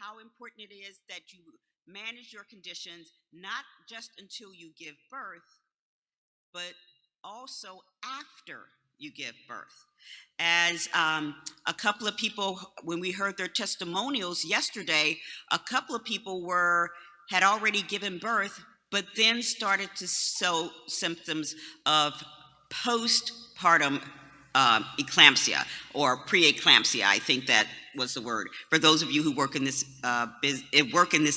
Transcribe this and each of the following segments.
how important it is that you manage your conditions not just until you give birth, but also after you give birth. As a couple of people, when we heard their testimonials yesterday, a couple of people had already given birth, but then started to show symptoms of postpartum eclampsia or preeclampsia. I think that was the word. For those of you who work in this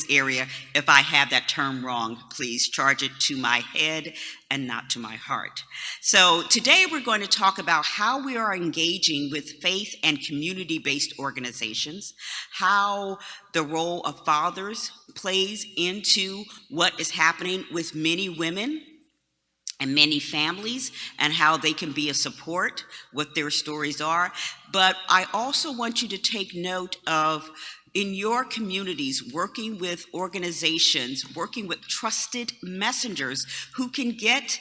area, if I have that term wrong, please charge it to my head and not to my heart. So today we're going to talk about how we are engaging with faith and community-based organizations, how the role of fathers plays into what is happening with many women and many families, and how they can be a support, what their stories are. But I also want you to take note of, in your communities, working with organizations, working with trusted messengers who can get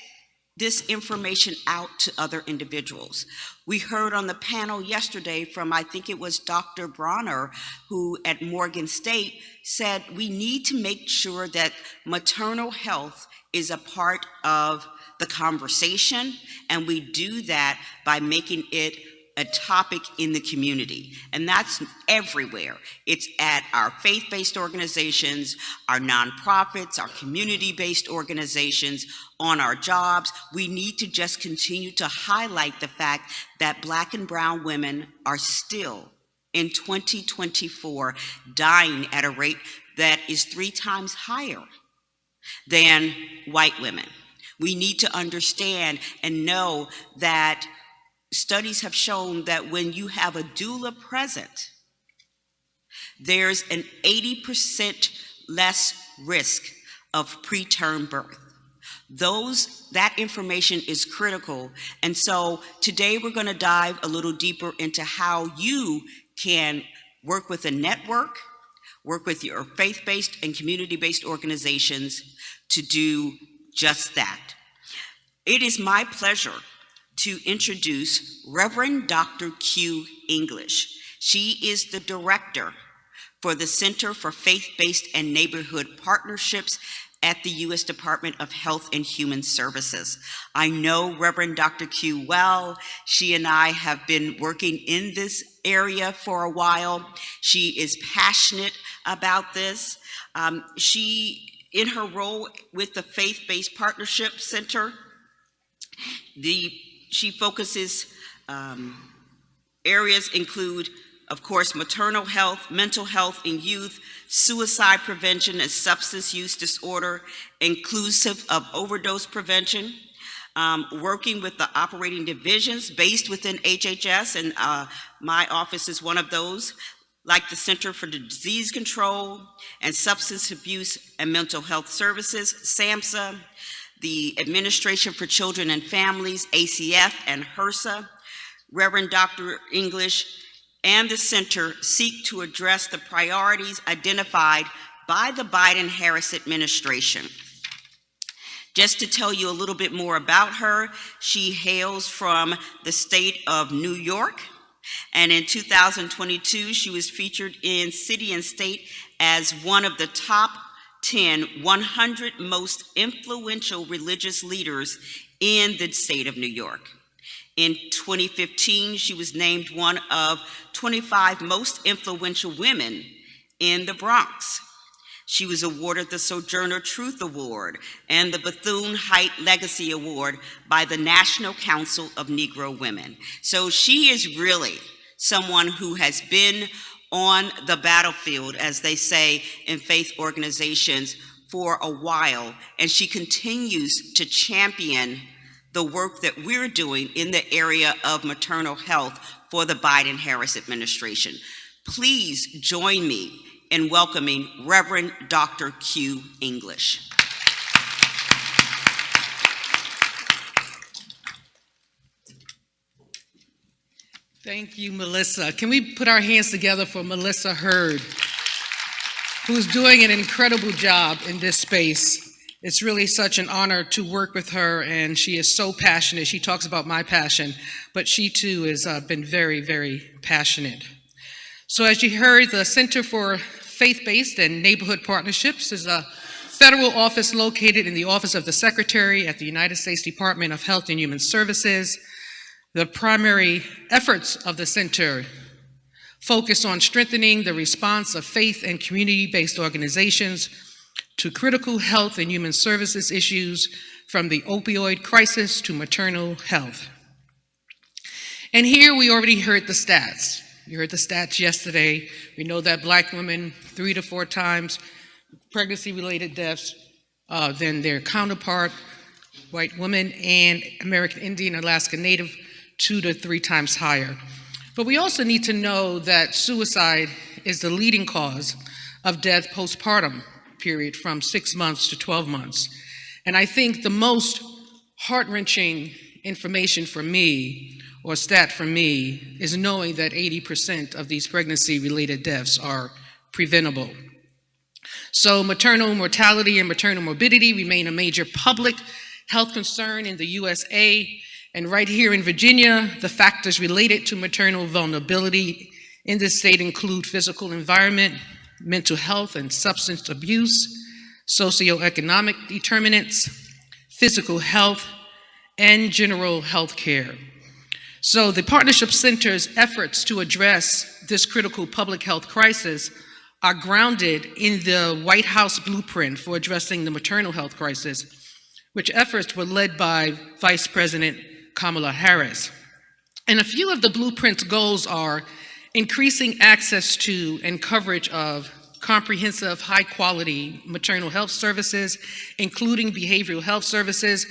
this information out to other individuals. We heard on the panel yesterday from, I think it was Dr. Bronner, who at Morgan State said we need to make sure that maternal health is a part of the conversation, and we do that by making it a topic in the community. And that's everywhere. It's at our faith-based organizations, our nonprofits, our community-based organizations, on our jobs. We need to just continue to highlight the fact that Black and brown women are still, in 2024, dying at a rate that is 3 times higher than white women. We need to understand and know that studies have shown that when you have a doula present, there's an 80% less risk of preterm birth. That information is critical. And so today we're going to dive a little deeper into how you can work with a network, work with your faith-based and community-based organizations to do just that. It is my pleasure to introduce Reverend Dr. Q English. She is the director for the Center for Faith-Based and Neighborhood Partnerships at the U.S. Department of Health and Human Services. I know Reverend Dr. Q well. She and I have been working in this area for a while. She is passionate about this. In her role with the Faith-Based Partnership Center, she focuses, areas include, of course, maternal health, mental health in youth, suicide prevention and substance use disorder, inclusive of overdose prevention, working with the operating divisions based within HHS, and my office is one of those, like the Center for Disease Control and Substance Abuse and Mental Health Services, SAMHSA, the Administration for Children and Families, ACF, and HRSA. Reverend Dr. English and the center seek to address the priorities identified by the Biden-Harris administration. Just to tell you a little bit more about her, she hails from the state of New York, and in 2022, she was featured in City and State as one of the top 100 most influential religious leaders in the state of New York. In 2015, she was named one of 25 most influential women in the Bronx. She was awarded the Sojourner Truth Award and the Bethune-Heights Legacy Award by the National Council of Negro Women. So she is really someone who has been on the battlefield, as they say in faith organizations, for a while, and she continues to champion the work that we're doing in the area of maternal health for the Biden-Harris administration. Please join me in welcoming Reverend Dr. Q English. Thank you, Melissa. Can we put our hands together for Melissa Hurd, who's doing an incredible job in this space. It's really such an honor to work with her, and she is so passionate. She talks about my passion, but she too has been very, very passionate. So as you heard, the Center for Faith-Based and Neighborhood Partnerships is a federal office located in the Office of the Secretary at the United States Department of Health and Human Services. The primary efforts of the center focus on strengthening the response of faith and community-based organizations to critical health and human services issues, from the opioid crisis to maternal health. And here we already heard the stats. You heard the stats yesterday. We know that Black women 3 to 4 times pregnancy-related deaths than their counterpart, white women, and American Indian, Alaska Native, 2 to 3 times higher. But we also need to know that suicide is the leading cause of death postpartum period, from 6 months to 12 months. And I think the most heart-wrenching information for me, or stat for me, is knowing that 80% of these pregnancy-related deaths are preventable. So maternal mortality and maternal morbidity remain a major public health concern in the USA. And right here in Virginia, the factors related to maternal vulnerability in this state include physical environment, mental health and substance abuse, socioeconomic determinants, physical health, and general health care. So the Partnership Center's efforts to address this critical public health crisis are grounded in the White House blueprint for addressing the maternal health crisis, which efforts were led by Vice President Kamala Harris. And a few of the blueprint's goals are increasing access to and coverage of comprehensive, high-quality maternal health services, including behavioral health services,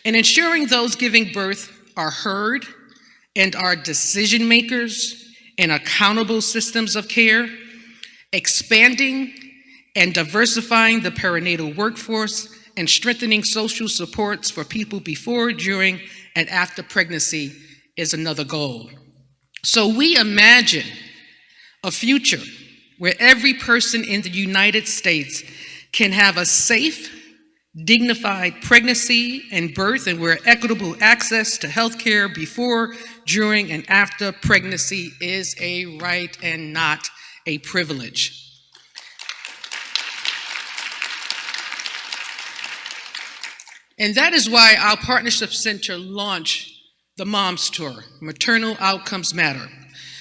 and ensuring those giving birth are heard and are decision makers in accountable systems of care, expanding and diversifying the perinatal workforce, and strengthening social supports for people before, during, and after pregnancy is another goal. So we imagine a future where every person in the United States can have a safe, dignified pregnancy and birth, and where equitable access to health care before, during, and after pregnancy is a right and not a privilege. And that is why our Partnership Center launched the Moms Tour, Maternal Outcomes Matter.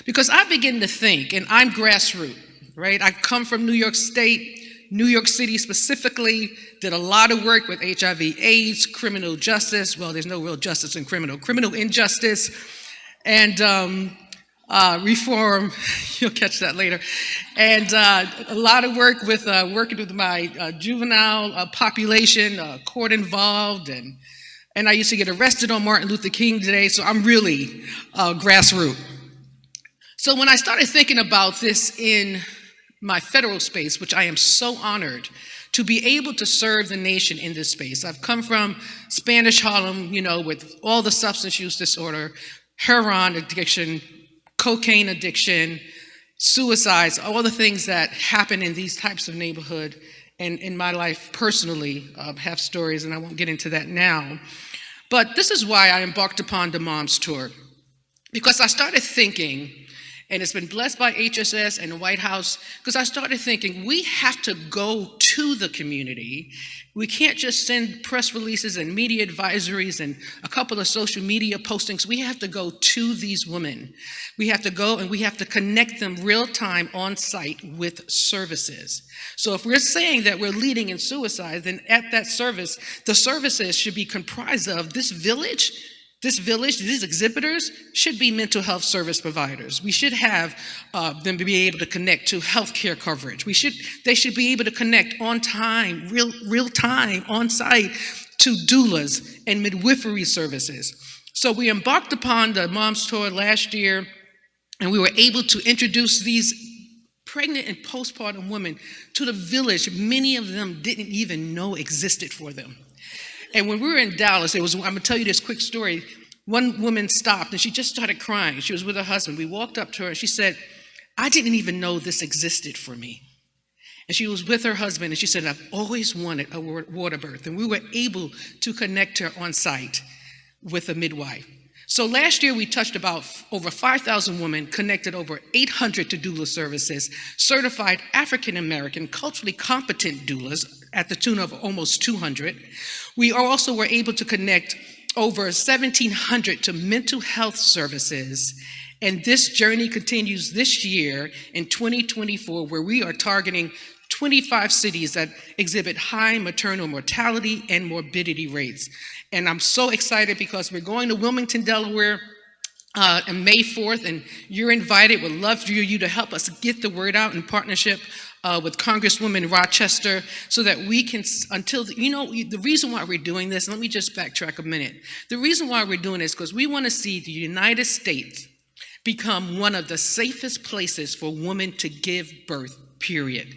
Because I begin to think, and I'm grassroots, right? I come from New York State, New York City specifically, did a lot of work with HIV, AIDS, criminal justice. Well, there's no real justice in criminal injustice, and reform, you'll catch that later. And a lot of work with working with my juvenile population, court involved, and I used to get arrested on Martin Luther King Day, so I'm really grassroots. So when I started thinking about this in my federal space, which I am so honored to be able to serve the nation in this space. I've come from Spanish Harlem, with all the substance use disorder, heroin addiction, cocaine addiction, suicides, all the things that happen in these types of neighborhood. And in my life personally, have stories, and I won't get into that now. But this is why I embarked upon the Moms Tour, because I started thinking, and it's been blessed by HSS and the White House, because I started thinking we have to go to the community. We can't just send press releases and media advisories and a couple of social media postings. We have to go to these women. We have to go and we have to connect them real time on site with services. So if we're saying that we're leading in suicide, then at that service, the services should be comprised of this village, these exhibitors should be mental health service providers. We should have them be able to connect to healthcare coverage. They should be able to connect on time, real time, on site to doulas and midwifery services. So we embarked upon the Moms Tour last year, and we were able to introduce these pregnant and postpartum women to the village many of them didn't even know existed for them. And when we were in Dallas, I'm gonna tell you this quick story. One woman stopped and she just started crying. She was with her husband. We walked up to her and she said, "I didn't even know this existed for me." And she was with her husband and she said, "I've always wanted a water birth." And we were able to connect her on site with a midwife. So last year we touched about over 5,000 women, connected over 800 to doula services, certified African American culturally competent doulas at the tune of almost 200. We also were able to connect over 1,700 to mental health services. And this journey continues this year in 2024, where we are targeting 25 cities that exhibit high maternal mortality and morbidity rates. And I'm so excited because we're going to Wilmington, Delaware on May 4th, and you're invited. We'd love for you to help us get the word out in partnership with Congresswoman Rochester so that we can, the reason why we're doing this, let me just backtrack a minute. The reason why we're doing this is because we want to see the United States become one of the safest places for women to give birth, period.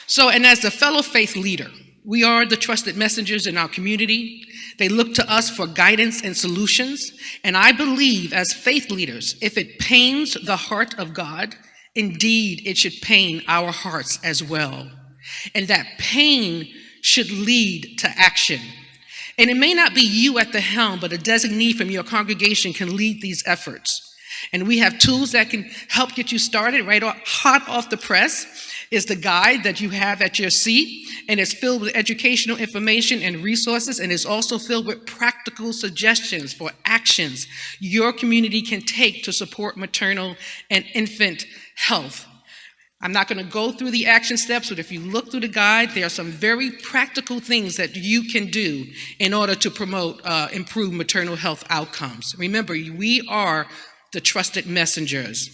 So, and as the fellow faith leader, we are the trusted messengers in our community. They look to us for guidance and solutions. And I believe as faith leaders, if it pains the heart of God, indeed it should pain our hearts as well. And that pain should lead to action. And it may not be you at the helm, but a designee from your congregation can lead these efforts. And we have tools that can help get you started hot off the press. Is the guide that you have at your seat, and it's filled with educational information and resources, and it's also filled with practical suggestions for actions your community can take to support maternal and infant health. I'm not going to go through the action steps, but if you look through the guide, there are some very practical things that you can do in order to promote improved maternal health outcomes. Remember, we are the trusted messengers.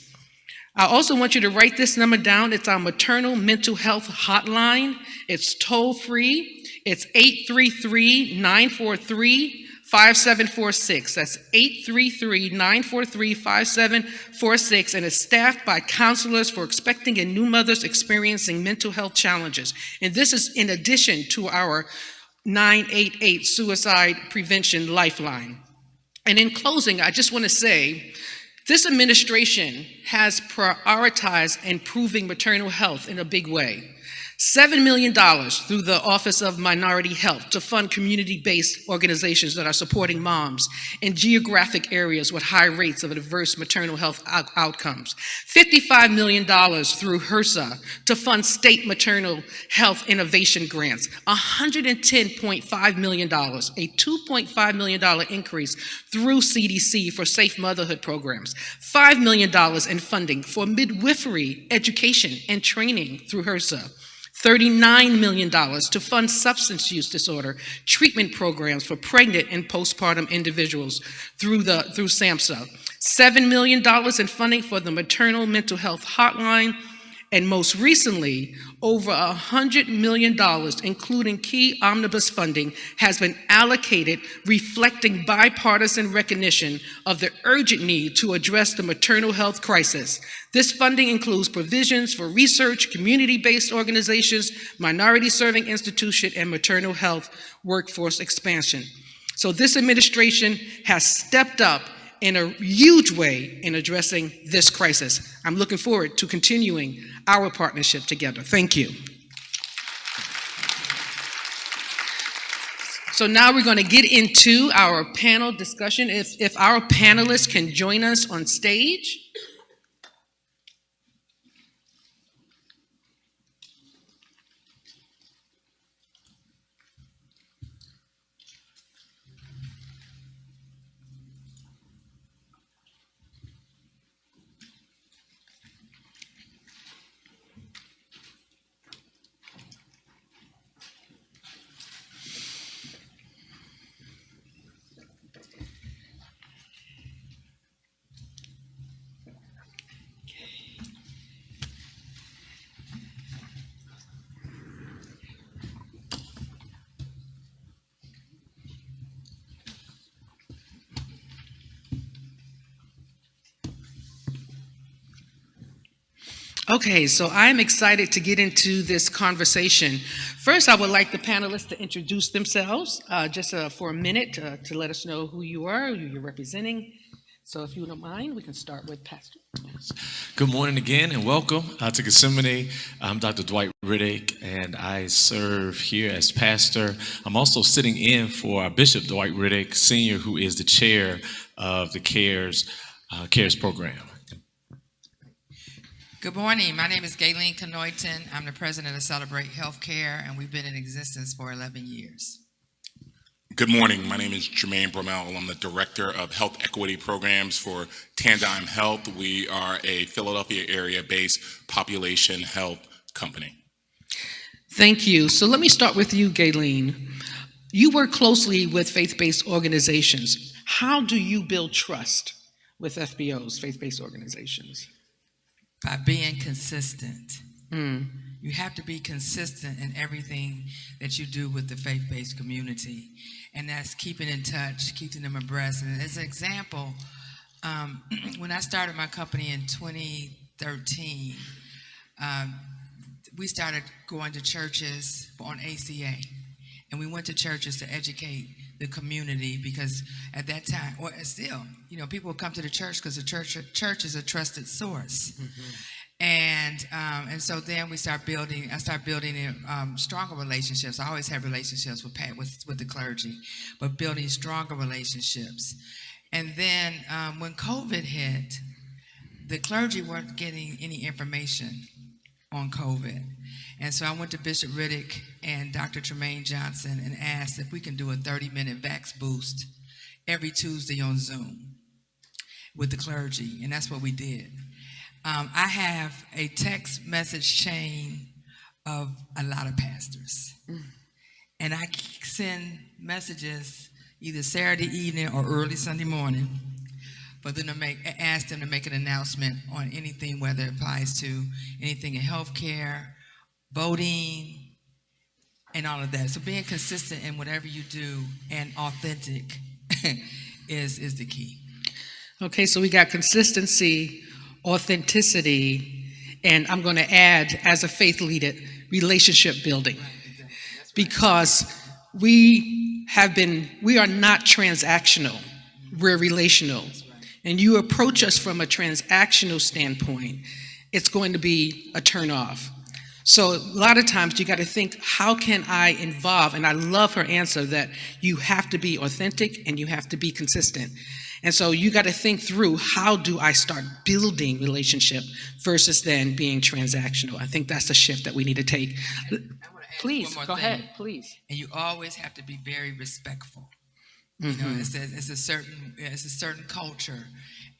I also want you to write this number down. It's our maternal mental health hotline. It's toll-free. It's 833-943-5746. That's 833-943-5746, and it's staffed by counselors for expecting and new mothers experiencing mental health challenges. And this is in addition to our 988 suicide prevention lifeline. And in closing, I just want to say, this administration has prioritized improving maternal health in a big way. $7 million through the Office of Minority Health to fund community-based organizations that are supporting moms in geographic areas with high rates of adverse maternal health outcomes. $55 million through HRSA to fund state maternal health innovation grants. $110.5 million, a $2.5 million increase through CDC for safe motherhood programs. $5 million in funding for midwifery education and training through HRSA. $39 million to fund substance use disorder treatment programs for pregnant and postpartum individuals through SAMHSA. $7 million in funding for the maternal mental health hotline. And most recently, over $100 million, including key omnibus funding, has been allocated, reflecting bipartisan recognition of the urgent need to address the maternal health crisis. This funding includes provisions for research, community-based organizations, minority-serving institutions, and maternal health workforce expansion. So this administration has stepped up in a huge way in addressing this crisis. I'm looking forward to continuing our partnership together. Thank you. So now we're going to get into our panel discussion. If our panelists can join us on stage. Okay, so I'm excited to get into this conversation. First, I would like the panelists to introduce themselves just for a minute to let us know who you are, who you're representing. So if you don't mind, we can start with Pastor. Good morning again and welcome to Gethsemane. I'm Dr. Dwight Riddick and I serve here as pastor. I'm also sitting in for our Bishop Dwight Riddick, Sr., who is the chair of the CARES program. Good morning. My name is Gayleen Canoyton. I'm the president of Celebrate Healthcare, and we've been in existence for 11 years. Good morning. My name is Jermaine Bromell. I'm the Director of Health Equity Programs for Tandem Health. We are a Philadelphia area-based population health company. Thank you. So let me start with you, Gayleen. You work closely with faith-based organizations. How do you build trust with FBOs, faith-based organizations? By being consistent. You have to be consistent in everything that you do with the faith-based community. And that's keeping in touch, keeping them abreast. And as an example, when I started my company in 2013, we started going to churches on ACA. And we went to churches to educate the community because at that time, or still, people would come to the church because the church is a trusted source. Mm-hmm. And so then I started building stronger relationships. I always had relationships with the clergy, but building stronger relationships. And then when COVID hit, the clergy weren't getting any information on COVID. And so I went to Bishop Riddick and Dr. Tremaine Johnson and asked if we can do a 30-minute Vax boost every Tuesday on Zoom with the clergy, and that's what we did. I have a text message chain of a lot of pastors. And I send messages either Saturday evening or early Sunday morning for them to ask them to make an announcement on anything, whether it applies to anything in healthcare, voting, and all of that. So being consistent in whatever you do and authentic is the key. Okay, so we got consistency, authenticity, and I'm going to add, as a faith leader, relationship building. Because we are not transactional, we're relational. And you approach us from a transactional standpoint, it's going to be a turnoff. So a lot of times you got to think, how can I involve? And I love her answer that you have to be authentic and you have to be consistent. And so you got to think through, how do I start building relationship versus then being transactional? I think that's the shift that we need to take. Please, go ahead, please. And you always have to be very respectful. It's a certain culture,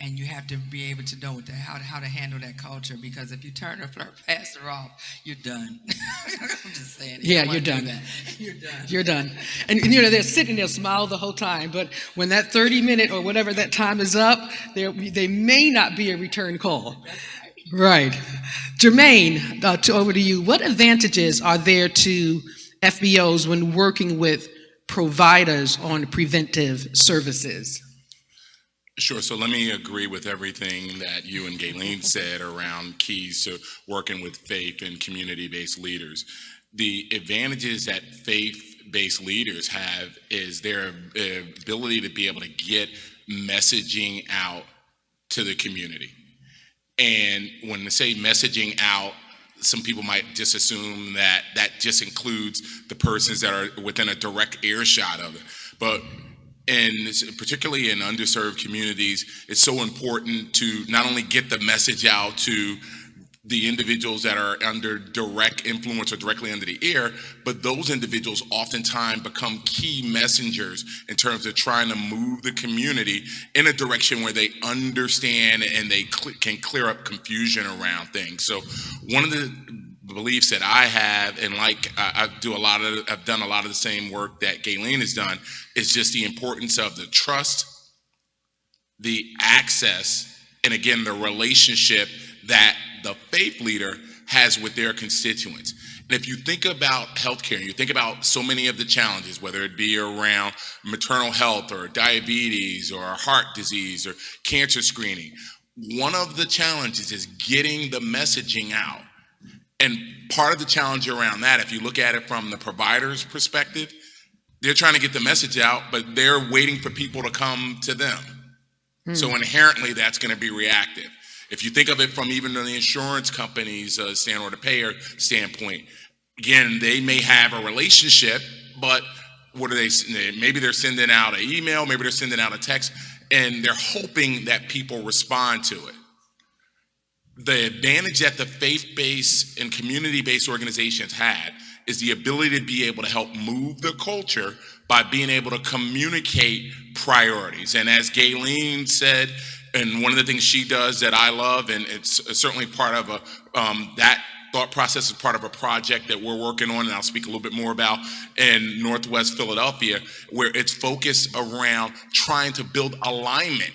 and you have to be able to know how to handle that culture, because if you turn a pastor off, you're done. I'm just saying. Yeah, you're done. You're done. And they're sitting there smile the whole time, but when that 30-minute or whatever that time is up, they may not be a return call. Right. Jermaine, over to you. What advantages are there to FBOs when working with providers on preventive services? Sure. So let me agree with everything that you and Gayleen said around keys to working with faith and community-based leaders. The advantages that faith-based leaders have is their ability to be able to get messaging out to the community. And when they say messaging out, some people might just assume that just includes the persons that are within a direct earshot of it. But particularly in underserved communities, it's so important to not only get the message out to the individuals that are under direct influence or directly under the ear, but those individuals oftentimes become key messengers in terms of trying to move the community in a direction where they understand and they can clear up confusion around things. So one of the beliefs that I have, and I've done a lot of the same work that Gayleen has done, is just the importance of the trust, the access, and again, the relationship that the faith leader has with their constituents. And if you think about healthcare, and you think about so many of the challenges, whether it be around maternal health or diabetes or heart disease or cancer screening, one of the challenges is getting the messaging out. And part of the challenge around that, if you look at it from the provider's perspective, they're trying to get the message out, but they're waiting for people to come to them. So inherently, that's going to be reactive. If you think of it from even the insurance company's stand or the payer standpoint, again, they may have a relationship, but what are they? Maybe they're sending out an email, maybe they're sending out a text, and they're hoping that people respond to it. The advantage that the faith-based and community-based organizations had is the ability to be able to help move the culture by being able to communicate priorities. And as Gayleen said, and one of the things she does that I love, and it's certainly part of that thought process is part of a project that we're working on, and I'll speak a little bit more about in Northwest Philadelphia, where it's focused around trying to build alignment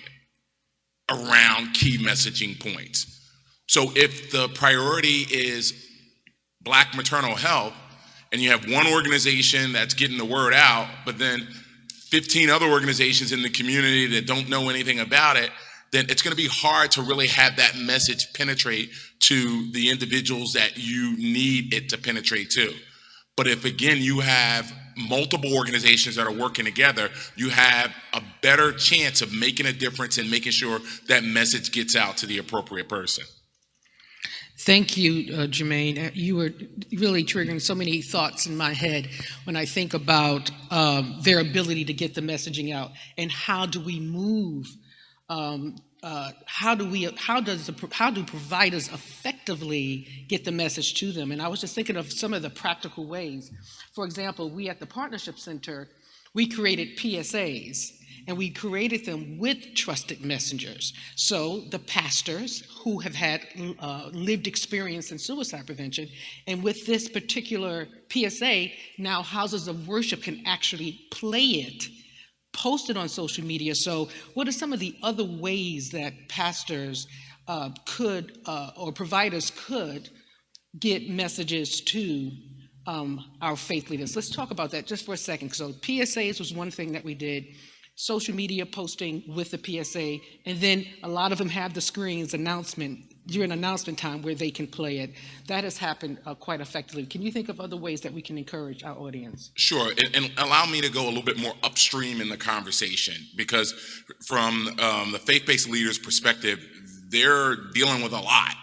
around key messaging points. So if the priority is Black maternal health, and you have one organization that's getting the word out, but then 15 other organizations in the community that don't know anything about it, then it's going to be hard to really have that message penetrate to the individuals that you need it to penetrate to. But if, again, you have multiple organizations that are working together, you have a better chance of making a difference and making sure that message gets out to the appropriate person. Thank you, Jermaine. You were really triggering so many thoughts in my head when I think about their ability to get the messaging out, and how do we move? How do providers effectively get the message to them? And I was just thinking of some of the practical ways. For example, we at the Partnership Center, we created PSAs. And we created them with trusted messengers. So the pastors who have had lived experience in suicide prevention, and with this particular PSA, now houses of worship can actually play it, post it on social media. So what are some of the other ways that pastors could, or providers could, get messages to our faith leaders? Let's talk about that just for a second. So PSAs was one thing that we did. Social media posting with the PSA, and then a lot of them have the screens during announcement time where they can play it. That has happened quite effectively. Can you think of other ways that we can encourage our audience? Sure, and allow me to go a little bit more upstream in the conversation, because from the faith-based leaders' perspective, they're dealing with a lot,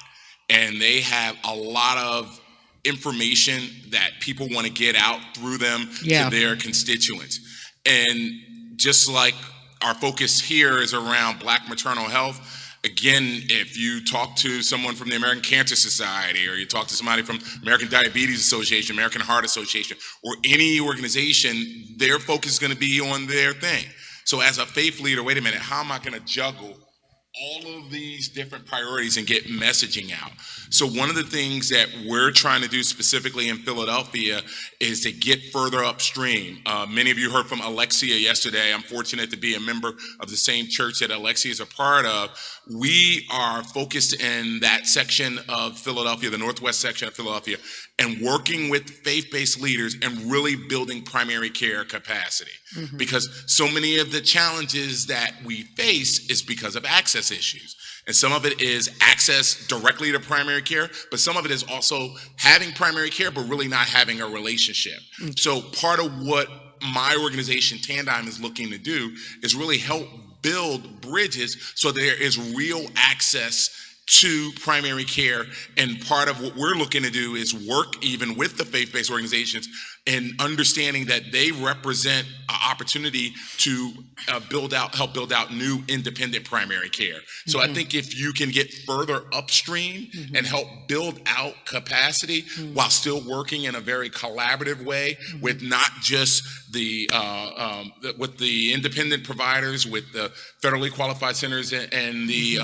and they have a lot of information that people want to get out through them to their constituents. And just like our focus here is around Black maternal health, again, if you talk to someone from the American Cancer Society, or you talk to somebody from American Diabetes Association, American Heart Association, or any organization, their focus is going to be on their thing. So as a faith leader, wait a minute, how am I going to juggle all of these different priorities and get messaging out? So one of the things that we're trying to do specifically in Philadelphia is to get further upstream. Many of you heard from Alexia yesterday. I'm fortunate to be a member of the same church that Alexia is a part of. We are focused in that section of Philadelphia, the Northwest section of Philadelphia, and working with faith-based leaders and really building primary care capacity. Mm-hmm. Because so many of the challenges that we face is because of access issues. And some of it is access directly to primary care, but some of it is also having primary care, but really not having a relationship. Mm-hmm. So part of what my organization, Tandem, is looking to do is really help build bridges so there is real access to primary care. And part of what we're looking to do is work even with the faith-based organizations and understanding that they represent an opportunity to help build out new independent primary care. So I think if you can get further upstream and help build out capacity while still working in a very collaborative way with not just with the independent providers, with the federally qualified centers and the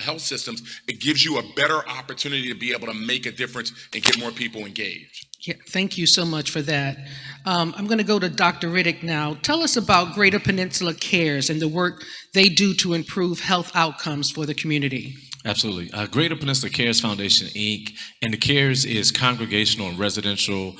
health systems, it gives you a better opportunity to be able to make a difference and get more people engaged. Yeah, thank you so much for that. I'm going to go to Dr. Riddick now. Tell us about Greater Peninsula Cares and the work they do to improve health outcomes for the community. Absolutely. Greater Peninsula Cares Foundation, Inc., and the CARES is congregational and residential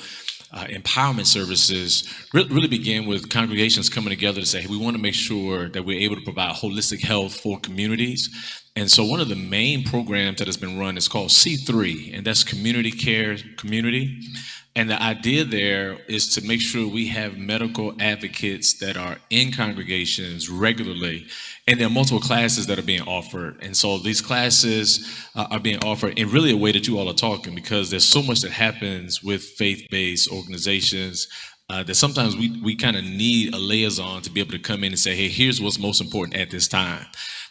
empowerment services. Really begin with congregations coming together to say, hey, we want to make sure that we're able to provide holistic health for communities. And so one of the main programs that has been run is called C3, and that's Community Care Community. And the idea there is to make sure we have medical advocates that are in congregations regularly. And there are multiple classes that are being offered. And so these classes are being offered in really a way that you all are talking, because there's so much that happens with faith-based organizations that sometimes we kind of need a liaison to be able to come in and say, hey, here's what's most important at this time.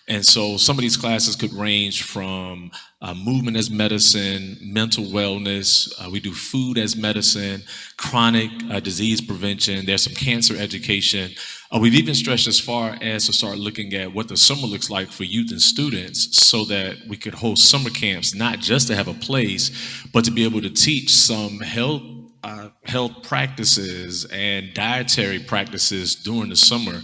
And so some of these classes could range from movement as medicine, mental wellness. We do food as medicine, chronic disease prevention. There's some cancer education. We've even stretched as far as to start looking at what the summer looks like for youth and students, so that we could host summer camps, not just to have a place, but to be able to teach some health practices and dietary practices during the summer.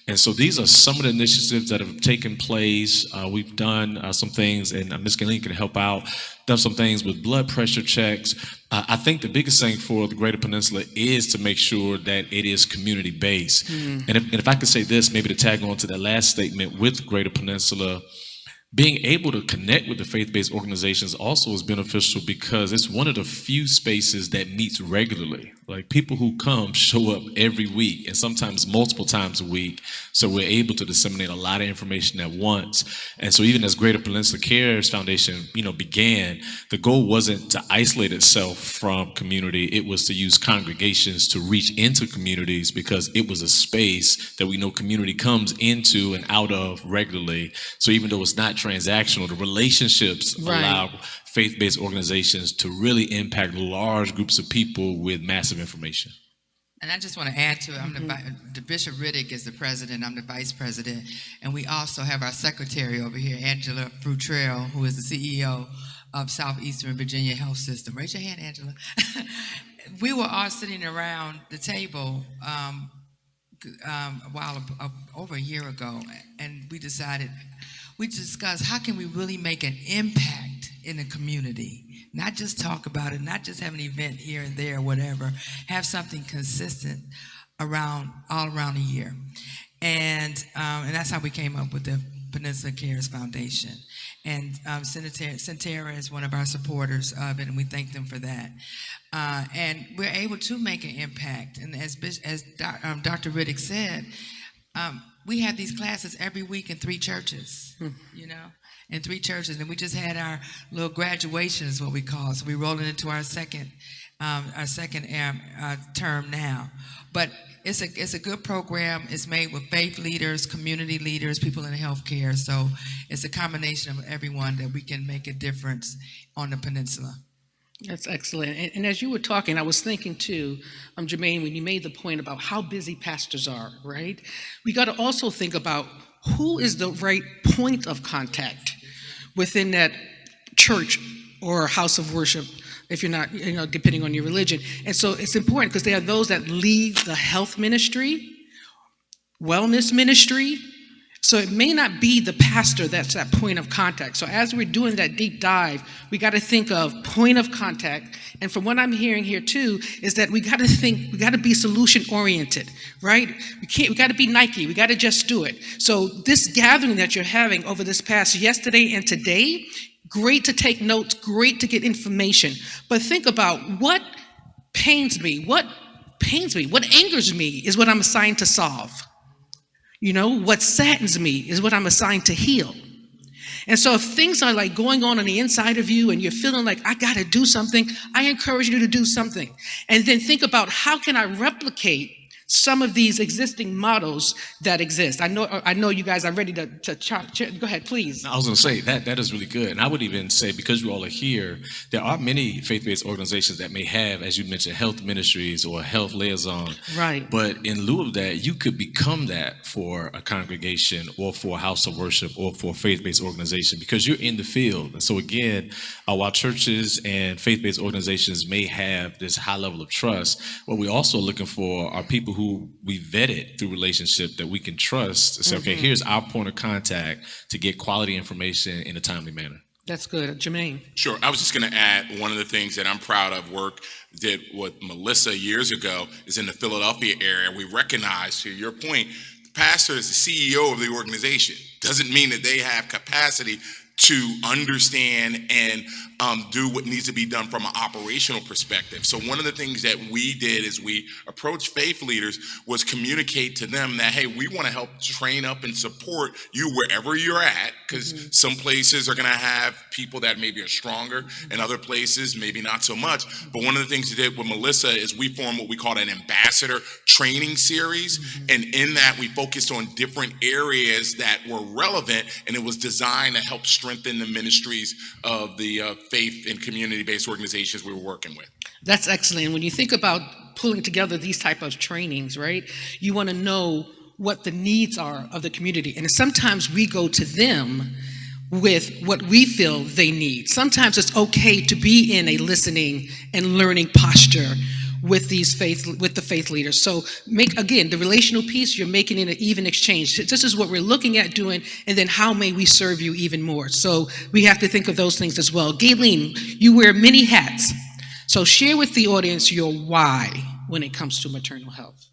And so these are some of the initiatives that have taken place. We've done some things, and Ms. Galen can help out, done some things with blood pressure checks. I think the biggest thing for the Greater Peninsula is to make sure that it is community-based. And if I could say this, maybe to tag on to that last statement with Greater Peninsula, being able to connect with the faith-based organizations also is beneficial, because it's one of the few spaces that meets regularly. Like, people who come show up every week, and sometimes multiple times a week. So we're able to disseminate a lot of information at once. And so even as Greater Peninsula Cares Foundation, began, the goal wasn't to isolate itself from community. It was to use congregations to reach into communities, because it was a space that we know community comes into and out of regularly. So even though it's not transactional, the relationships allow faith-based organizations to really impact large groups of people with massive information. And I just want to add to it, the Bishop Riddick is the president, I'm the vice president, and we also have our secretary over here, Angela Frutrell, who is the CEO of Southeastern Virginia Health System. Raise your hand, Angela. We were all sitting around the table over a year ago, and we discussed how can we really make an impact in the community. Not just talk about it, not just have an event here and there, whatever. Have something consistent all around the year. And that's how we came up with the Peninsula Cares Foundation. And Sentara is one of our supporters of it, and we thank them for that. And we're able to make an impact. And as Dr. Riddick said, we have these classes every week in 3 churches, in 3 churches. And we just had our little graduation, is what we call it. So we're rolling into our second term now. But it's a good program. It's made with faith leaders, community leaders, people in healthcare. So it's a combination of everyone that we can make a difference on the peninsula. That's excellent. And as you were talking, I was thinking too, Jermaine, when you made the point about how busy pastors are, right? We got to also think about who is the right point of contact within that church or house of worship, if you're not, depending on your religion. And so it's important, because there are those that lead the health ministry, wellness ministry. So it may not be the pastor that's that point of contact. So as we're doing that deep dive, we got to think of point of contact. And from what I'm hearing here too, is that we got to be solution oriented, right? We got to be Nike. We got to just do it. So this gathering that you're having over this past yesterday and today, great to take notes, great to get information. But think about what pains me, what angers me is what I'm assigned to solve. What saddens me is what I'm assigned to heal. And so if things are like going on the inside of you and you're feeling like, I got to do something, I encourage you to do something. And then think about, how can I replicate some of these existing models that exist? I know you guys are ready to go ahead, please. I was going to say that is really good. And I would even say, because you all are here, there are many faith-based organizations that may have, as you mentioned, health ministries or health liaison. Right. But in lieu of that, you could become that for a congregation or for a house of worship or for a faith-based organization, because you're in the field. And so again, while churches and faith-based organizations may have this high level of trust, what we're also looking for are people who we vetted through relationship that we can trust to say, okay, here's our point of contact to get quality information in a timely manner. That's good. Jermaine. Sure. I was just going to add, one of the things that I'm proud of did with Melissa years ago is in the Philadelphia area. We recognized, to your point, pastor is the CEO of the organization. Doesn't mean that they have capacity to understand and do what needs to be done from an operational perspective. So one of the things that we did as we approached faith leaders was communicate to them that, hey, we want to help train up and support you wherever you're at, because some places are going to have people that maybe are stronger and other places maybe not so much. But one of the things we did with Melissa is we formed what we called an ambassador training series. And in that, we focused on different areas that were relevant, and it was designed to help strengthen the ministries of the faith and community-based organizations we were working with. That's excellent. When you think about pulling together these type of trainings, right, you want to know what the needs are of the community. And sometimes we go to them with what we feel they need. Sometimes it's okay to be in a listening and learning posture with the faith leaders. So make, again, the relational piece, you're making it an even exchange. This is what we're looking at doing, and then how may we serve you even more? So we have to think of those things as well. Gayleen, you wear many hats. So share with the audience your why when it comes to maternal health.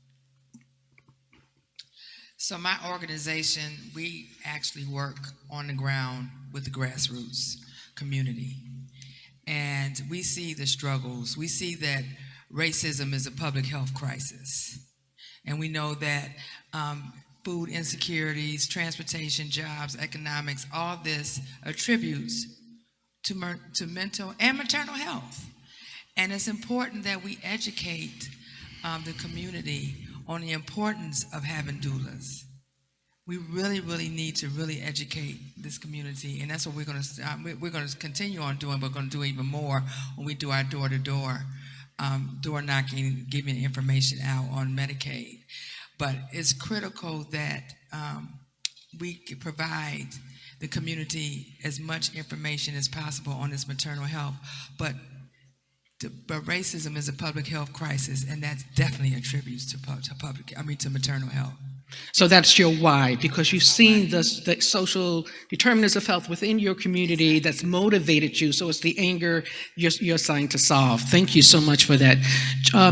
So my organization, we actually work on the ground with the grassroots community. And we see the struggles. We see that racism is a public health crisis. And we know that food insecurities, transportation, jobs, economics, all this attributes to mental and maternal health. And it's important that we educate the community on the importance of having doulas. We really, really need to really educate this community, and that's what we're going to continue on doing. We're going to do even more when we do our door-to-door, door knocking, giving information out on Medicaid. But it's critical that we provide the community as much information as possible on this maternal health. But racism is a public health crisis, and that definitely attributes to maternal health. So that's your why, because you've seen the social determinants of health within your community that's motivated you. So it's the anger you're assigned to solve. Thank you so much for that.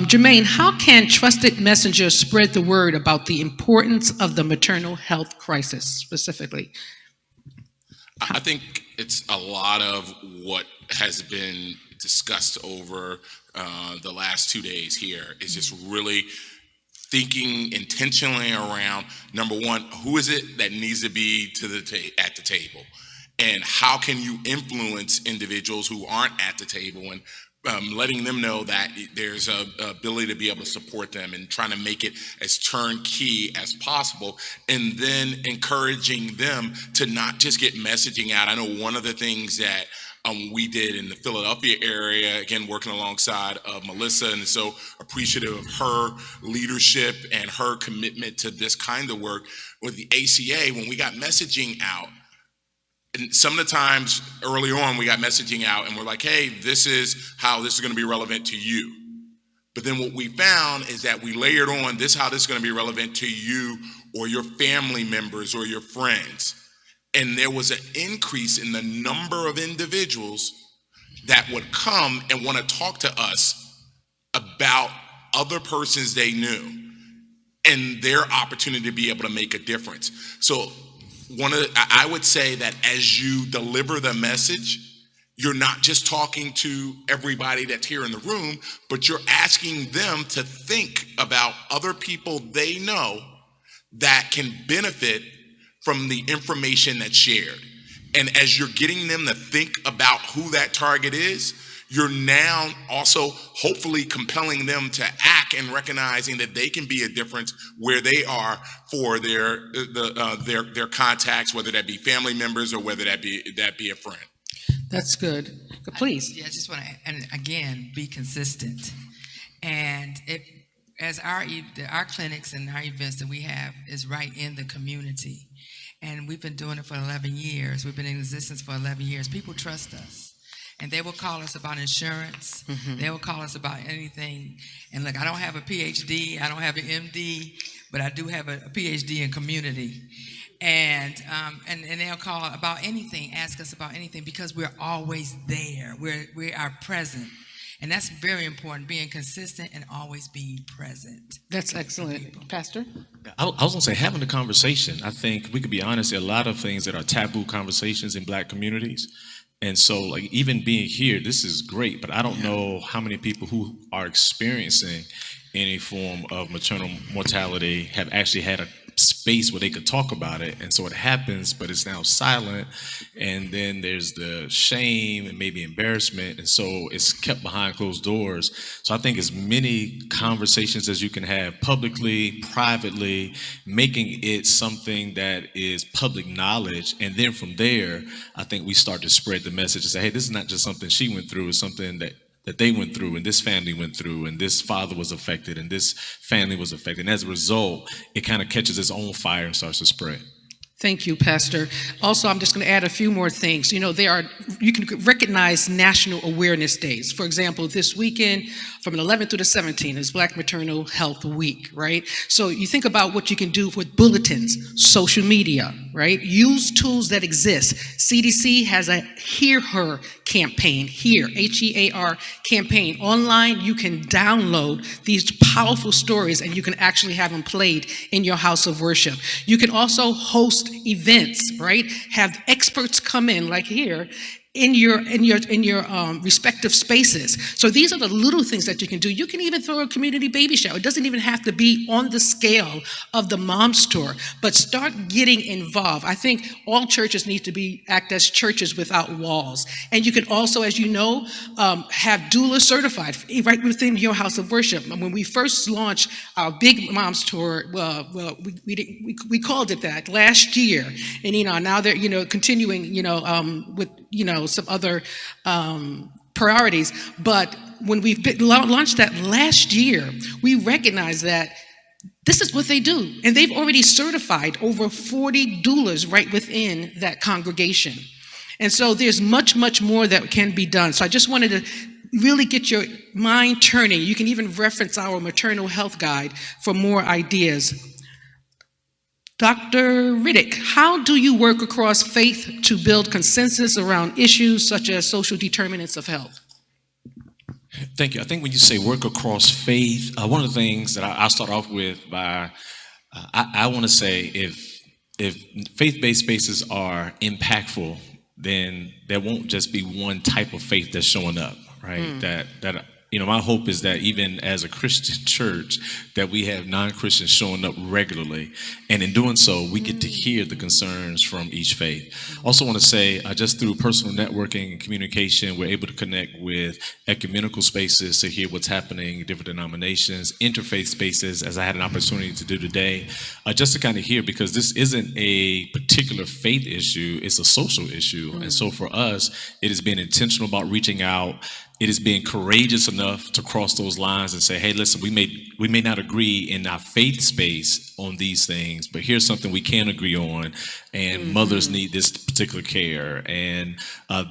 Jermaine, how can trusted messengers spread the word about the importance of the maternal health crisis specifically? I think it's a lot of what has been discussed over the last 2 days here is just really thinking intentionally around, number one, who is it that needs to be at the table? And how can you influence individuals who aren't at the table, and letting them know that there's a ability to be able to support them, and trying to make it as turnkey as possible, and then encouraging them to not just get messaging out. I know one of the things that we did in the Philadelphia area, again, working alongside of Melissa, and so appreciative of her leadership and her commitment to this kind of work with the ACA. When we got messaging out, and some of the times early on, we got messaging out and we're like, hey, this is how this is going to be relevant to you. But then what we found is that we layered on this, how this is going to be relevant to you or your family members or your friends. And there was an increase in the number of individuals that would come and want to talk to us about other persons they knew and their opportunity to be able to make a difference. So I would say that as you deliver the message, you're not just talking to everybody that's here in the room, but you're asking them to think about other people they know that can benefit from the information that's shared. And as you're getting them to think about who that target is, you're now also hopefully compelling them to act and recognizing that they can be a difference where they are for their contacts, whether that be family members or whether that be a friend. That's good. Please. I just want to, and again, be consistent. And as our clinics and our events that we have is right in the community. And we've been doing it for 11 years. We've been in existence for 11 years. People trust us. And they will call us about insurance. Mm-hmm. They will call us about anything. And look, I don't have a PhD. I don't have an MD. But I do have a PhD in community. And they'll call about anything, ask us about anything, because we're always there. We are present. And that's very important, being consistent and always being present. That's excellent. Pastor? I was going to say, having the conversation. I think we could be honest, there are a lot of things that are taboo conversations in Black communities. And so, like, even being here, this is great, but I don't know how many people who are experiencing any form of maternal mortality have actually had a space where they could talk about it. And so it happens, but it's now silent. And then there's the shame and maybe embarrassment. And so it's kept behind closed doors. So I think as many conversations as you can have publicly, privately, making it something that is public knowledge. And then from there, I think we start to spread the message and say, hey, this is not just something she went through, it's something that they went through, and this family went through, and this father was affected, and this family was affected. And as a result, it kind of catches its own fire and starts to spread. Thank you, Pastor. Also, I'm just going to add a few more things. You can recognize national awareness days. For example, this weekend, from the 11th through the 17th, is Black Maternal Health Week, right? So you think about what you can do with bulletins, social media, right? Use tools that exist. CDC has a Hear Her campaign, HEAR, H-E-A-R campaign. Online, you can download these powerful stories and you can actually have them played in your house of worship. You can also host events, right? Have experts come in, like here, in your respective spaces. So these are the little things that you can do. You can even throw a community baby shower. It doesn't even have to be on the scale of the mom's tour, but start getting involved. I think all churches need to act as churches without walls. And you can also, as you know, have doula certified right within your house of worship. When we first launched our big mom's tour, we called it that last year. And now they're continuing with some other priorities. But when we launched that last year, we recognized that this is what they do. And they've already certified over 40 doulas right within that congregation. And so there's much, much more that can be done. So I just wanted to really get your mind turning. You can even reference our maternal health guide for more ideas. Dr. Riddick, how do you work across faith to build consensus around issues such as social determinants of health? Thank you. I think when you say work across faith, one of the things that I'll start off with I want to say if faith-based spaces are impactful, then there won't just be one type of faith that's showing up, right? That my hope is that even as a Christian church, that we have non-Christians showing up regularly. And in doing so, we get to hear the concerns from each faith. Also want to say, just through personal networking and communication, we're able to connect with ecumenical spaces to hear what's happening in different denominations, interfaith spaces, as I had an opportunity to do today, just to kind of hear, because this isn't a particular faith issue, it's a social issue. And so for us, it has been intentional about reaching out. It is being courageous enough to cross those lines and say, hey, listen, we may not agree in our faith space on these things, but here's something we can agree on. And mothers need this particular care. And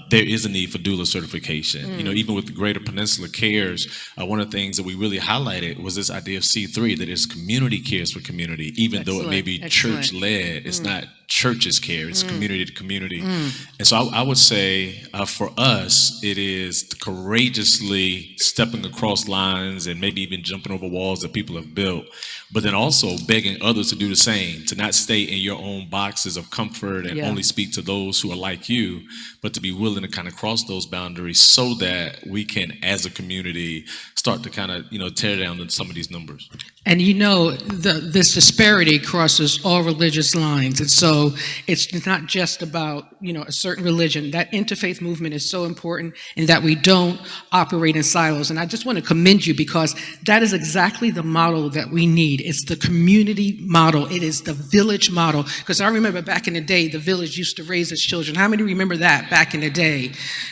there is a need for doula certification. Even with the Greater Peninsula Cares, one of the things that we really highlighted was this idea of C3, that is community cares for community, even though it may be church-led. It's not church's care, it's community to community. And so I would say for us, it is courageously stepping across lines and maybe even jumping over walls that people have built, but then also begging others to do the same, to not stay in your own boxes of comfort and only speak to those who are like you, but to be willing to kind of cross those boundaries so that we can, as a community, start to kind of, tear down some of these numbers. And this disparity crosses all religious lines. And so it's not just about, a certain religion. That interfaith movement is so important in that we don't operate in silos. And I just want to commend you because that is exactly the model that we need. It's the community model. It is the village model. Because I remember back in the day, the village used to raise its children. How many remember that back in the day,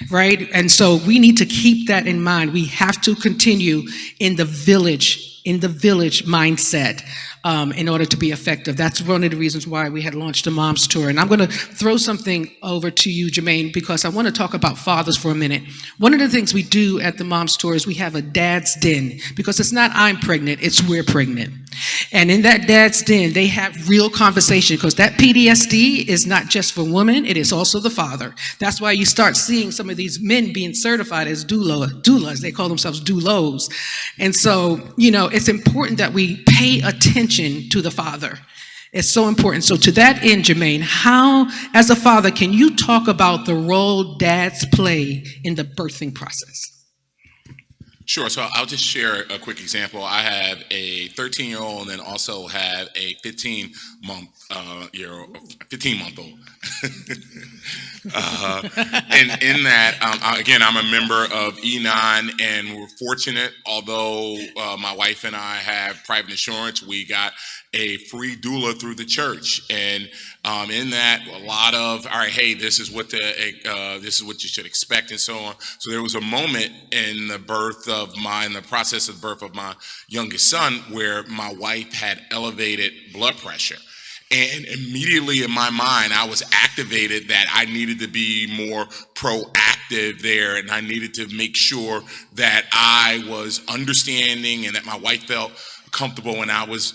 right? And so we need to keep that in mind. We have to continue in the village mindset in order to be effective. That's one of the reasons why we had launched the Moms Tour. And I'm going to throw something over to you, Jermaine, because I want to talk about fathers for a minute. One of the things we do at the Moms Tour is we have a dad's den, because it's not I'm pregnant, it's we're pregnant. And in that dad's den, they have real conversation, because that PTSD is not just for women, it is also the father. That's why you start seeing some of these men being certified as doulas. They call themselves doulos. And so, it's important that we pay attention to the father. It's so important. So to that end, Jermaine, how, as a father, can you talk about the role dads play in the birthing process? Sure. So I'll just share a quick example. I have a 13-year-old and then also have a 15-month-old. And in that, again, I'm a member of E9, and we're fortunate. Although my wife and I have private insurance, we got a free doula through the church, and in that, a lot of, all right, hey, this is what you should expect, and so on. So there was a moment in the process of birth of my youngest son, where my wife had elevated blood pressure. And immediately in my mind, I was activated that I needed to be more proactive there, and I needed to make sure that I was understanding and that my wife felt comfortable, and I was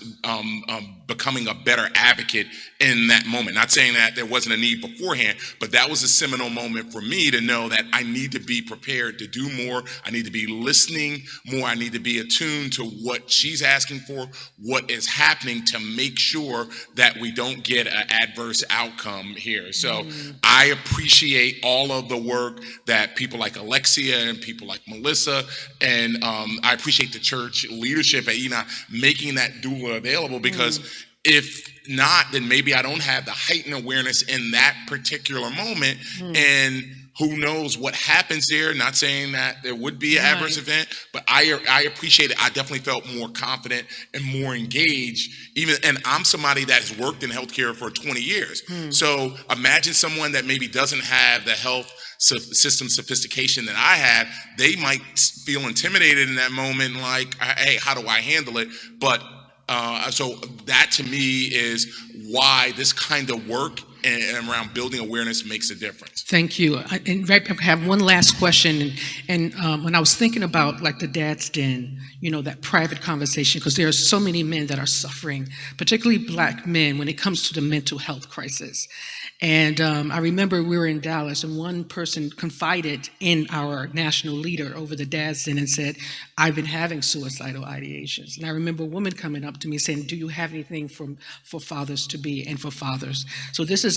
becoming a better advocate in that moment. Not saying that there wasn't a need beforehand, but that was a seminal moment for me to know that I need to be prepared to do more. I need to be listening more. I need to be attuned to what she's asking for, what is happening, to make sure that we don't get an adverse outcome here. So I appreciate all of the work that people like Alexia and people like Melissa, and I appreciate the church leadership at Enoch making that doula available, because if not, then maybe I don't have the heightened awareness in that particular moment, and who knows what happens there. Not saying that there would be an adverse event, but I appreciate it. I definitely felt more confident and more engaged, and I'm somebody that's worked in healthcare for 20 years. So imagine someone that maybe doesn't have the health system sophistication that I have. They might feel intimidated in that moment, like, hey, how do I handle it? But so that to me is why this kind of work and around building awareness makes a difference. Thank you. I have one last question. And when I was thinking about like the dad's den, that private conversation, because there are so many men that are suffering, particularly Black men, when it comes to the mental health crisis. And I remember we were in Dallas, and one person confided in our national leader over the dad's den and said, I've been having suicidal ideations. And I remember a woman coming up to me saying, do you have anything for fathers to be and for fathers? So this is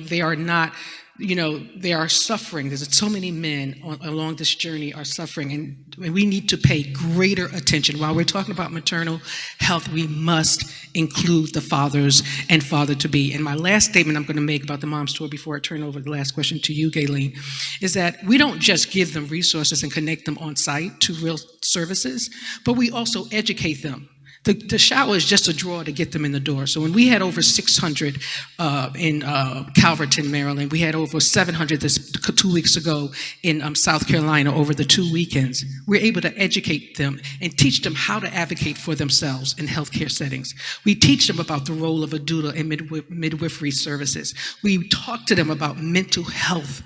they are not, they are suffering. There's so many men along this journey are suffering, and we need to pay greater attention. While we're talking about maternal health, we must include the fathers and father-to-be. And my last statement I'm going to make about the Mom's Tour before I turn over the last question to you, Gayleen, is that we don't just give them resources and connect them on site to real services, but we also educate them. The shower is just a draw to get them in the door. So when we had over 600 in Calverton, Maryland, we had over 700 2 weeks ago in South Carolina over the 2 weekends. We're able to educate them and teach them how to advocate for themselves in healthcare settings. We teach them about the role of a doula in midwifery services. We talk to them about mental health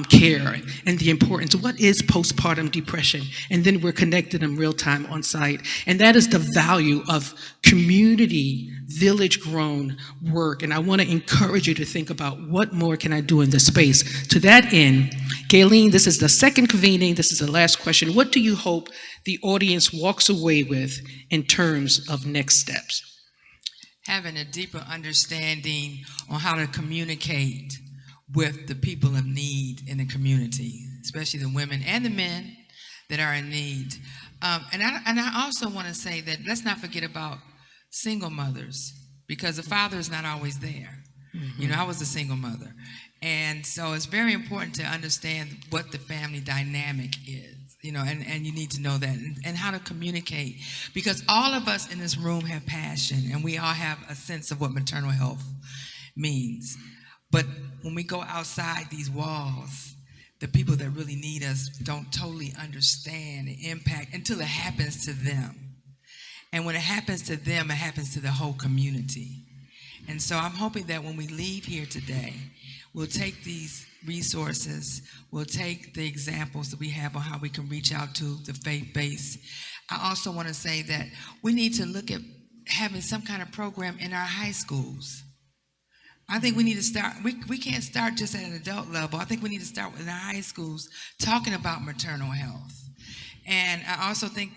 care and the importance of what is postpartum depression, and then we're connected in real time on site. And that is the value of community, village-grown work. And I want to encourage you to think about what more can I do in this space. To that end, Gayleen, this is the second convening. This is the last question. What do you hope the audience walks away with in terms of next steps? Having a deeper understanding on how to communicate with the people of need in the community, especially the women and the men that are in need. And I also want to say that let's not forget about single mothers, because the father is not always there. I was a single mother. And so it's very important to understand what the family dynamic is, and you need to know that and how to communicate, because all of us in this room have passion, and we all have a sense of what maternal health means. But when we go outside these walls, the people that really need us don't totally understand the impact until it happens to them. And when it happens to them, it happens to the whole community. And so I'm hoping that when we leave here today, we'll take these resources, we'll take the examples that we have on how we can reach out to the faith base. I also want to say that we need to look at having some kind of program in our high schools. I think we need to start, we can't start just at an adult level. I think we need to start in our high schools talking about maternal health. And I also think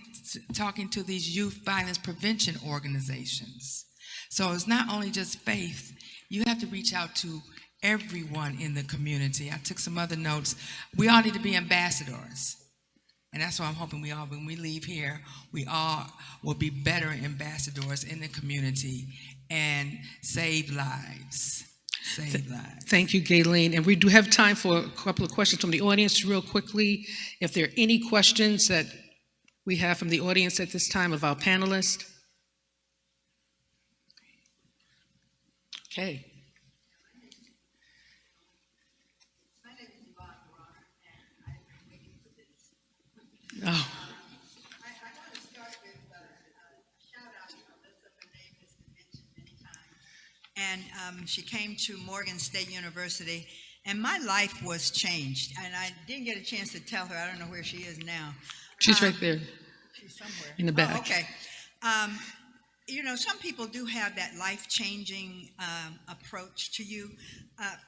talking to these youth violence prevention organizations. So it's not only just faith, you have to reach out to everyone in the community. I took some other notes. We all need to be ambassadors. And that's why I'm hoping we all, when we leave here, we all will be better ambassadors in the community and save lives. Save lives. Thank you, Gayleen. And we do have time for a couple of questions from the audience real quickly. If there are any questions that we have from the audience at this time of our panelists. Okay. Oh. I want to start with a shout out to Alyssa. Her name has been mentioned many times. And she came to Morgan State University, and my life was changed. And I didn't get a chance to tell her. I don't know where she is now. She's right there She's somewhere. in the back. Oh, okay. You know, some people do have that life-changing approach to you,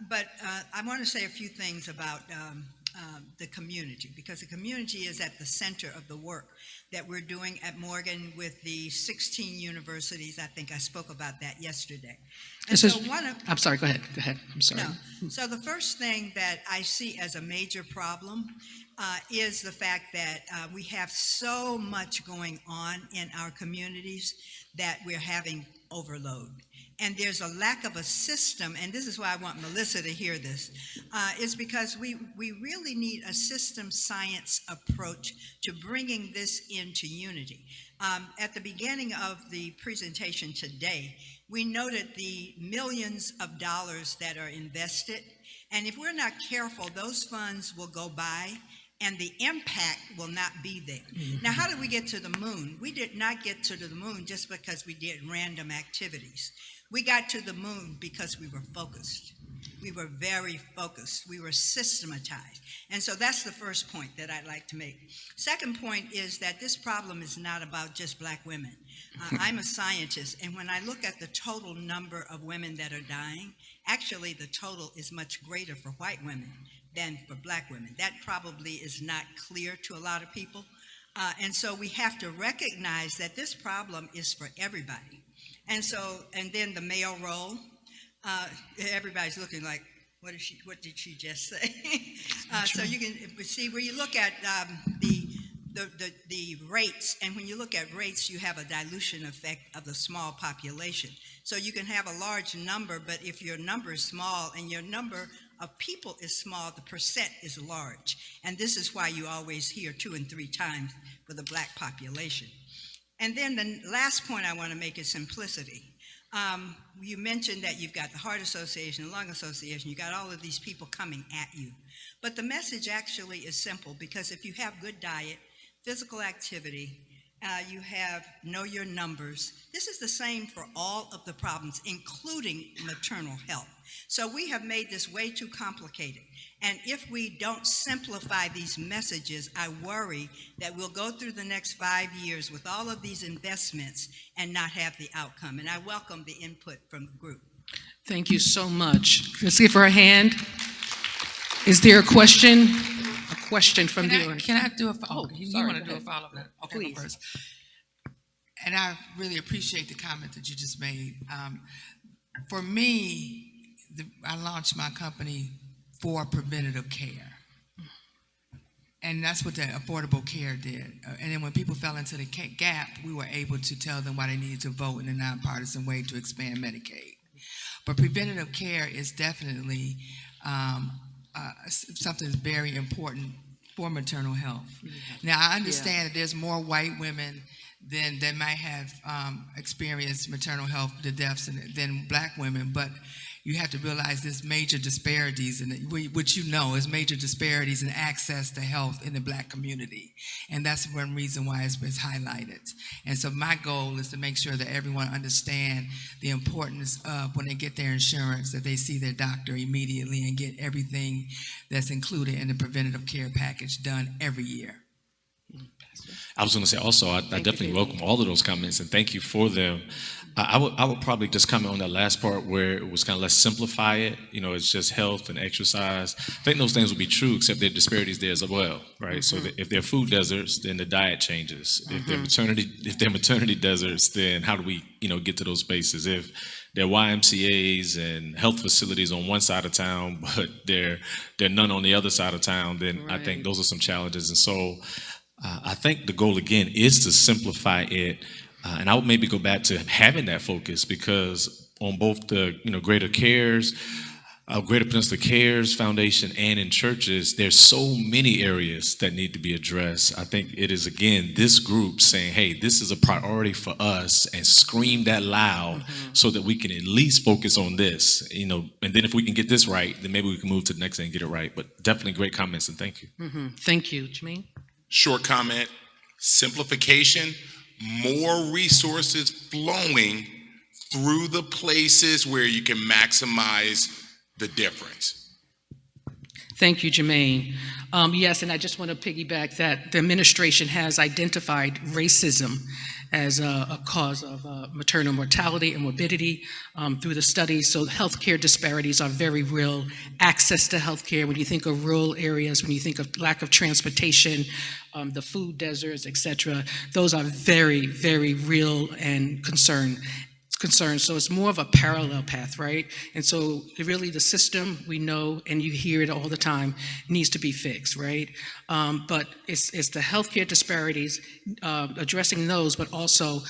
but I want to say a few things about the community, because the community is at the center of the work that we're doing at Morgan with the 16 universities. I think I spoke about that yesterday. And This so is- one of, I'm sorry, go ahead. I'm sorry. no. So the first thing that I see as a major problem is the fact that we have so much going on in our communities that we're having overload. And there's a lack of a system, and this is why I want Melissa to hear this, is because we really need a system science approach to bringing this into unity. At the beginning of the presentation today, we noted the millions of dollars that are invested, and if we're not careful, those funds will go by and the impact will not be there. Mm-hmm. Now, how did we get to the moon? We did not get to the moon just because we did random activities. We got to the moon because we were focused. We were very focused. We were systematized. And so that's the first point that I'd like to make. Second point is that this problem is not about just Black women. I'm a scientist, and when I look at the total number of women that are dying, actually the total is much greater for white women than for Black women. That probably is not clear to a lot of people. And so we have to recognize that this problem is for everybody. And so, and then the male role, everybody's looking like, what did she just say? So you can see where you look at the rates, and when you look at rates, you have a dilution effect of the small population. So you can have a large number, but if your number is small and your number of people is small, the percent is large. And this is why you always hear 2 and 3 times for the Black population. And then the last point I want to make is simplicity. You mentioned that you've got the Heart Association, the Lung Association, you got all of these people coming at you. But the message actually is simple, because if you have good diet, physical activity, you have know your numbers. This is the same for all of the problems, including maternal health. So we have made this way too complicated. And if we don't simplify these messages, I worry that we'll go through the next 5 years with all of these investments and not have the outcome. And I welcome the input from the group. Thank you so much. Let's give her a hand. Is there a question? A question from the audience. Can I do a follow-up? You sorry, want to go do a ahead. follow-up? Okay, Please. go first. And I really appreciate the comment that you just made. For me, I launched my company for preventative care. And that's what the Affordable Care did. And then when people fell into the gap, we were able to tell them why they needed to vote in a nonpartisan way to expand Medicaid. But preventative care is definitely something that's very important for maternal health. Now, I understand that there's more white women that might have experienced maternal health, the deaths, than Black women, but you have to realize there's major disparities, and which you know is major disparities in access to health in the Black community, and that's one reason why it's highlighted. And so my goal is to make sure that everyone understand the importance of when they get their insurance that they see their doctor immediately and get everything that's included in the preventative care package done every year. I was going to say also, I definitely welcome all of those comments and thank you for them. I would probably just comment on that last part where it was kind of let's simplify it. You know, it's just health and exercise. I think those things would be true, except there are disparities there as well, right? So if they're food deserts, then the diet changes. If they're maternity deserts, then how do we, get to those spaces? If they're YMCA's and health facilities on one side of town, but they're none on the other side of town, then I think those are some challenges. And so I think the goal again is to simplify it, and I would maybe go back to having that focus because on both the Greater Cares, Greater Peninsula Cares Foundation, and in churches, there's so many areas that need to be addressed. I think it is again this group saying, "Hey, this is a priority for us," and scream that loud so that we can at least focus on this. And then if we can get this right, then maybe we can move to the next thing and get it right. But definitely great comments and thank you. Thank you, Jermaine. Short comment, simplification, more resources flowing through the places where you can maximize the difference. Thank you, Jermaine. Yes, and I just want to piggyback that the administration has identified racism as a cause of maternal mortality and morbidity through the studies. So healthcare disparities are very real. Access to healthcare, when you think of rural areas, when you think of lack of transportation, the food deserts, et cetera, those are very, very real and concerned. So it's more of a parallel path, right? And so really the system, we know, and you hear it all the time, needs to be fixed, right? But it's the healthcare disparities, addressing those, but also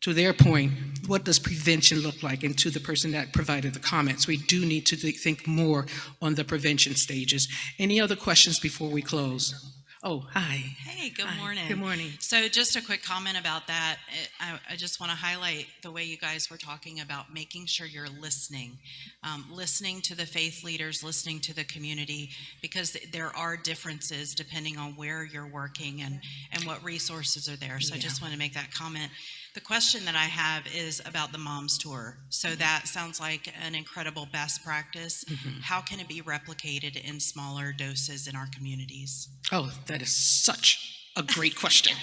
to their point, what does prevention look like? And to the person that provided the comments, we do need to think more on the prevention stages. Any other questions before we close? Oh, hi. Hey, good Hi. morning. Good morning. So just a quick comment about that. I just want to highlight the way you guys were talking about making sure you're listening to the faith leaders, listening to the community, because there are differences depending on where you're working and what resources are there. So I just want to make that comment. The question that I have is about the Moms Tour. So that sounds like an incredible best practice. How can it be replicated in smaller doses in our communities? Oh, that is such a great question.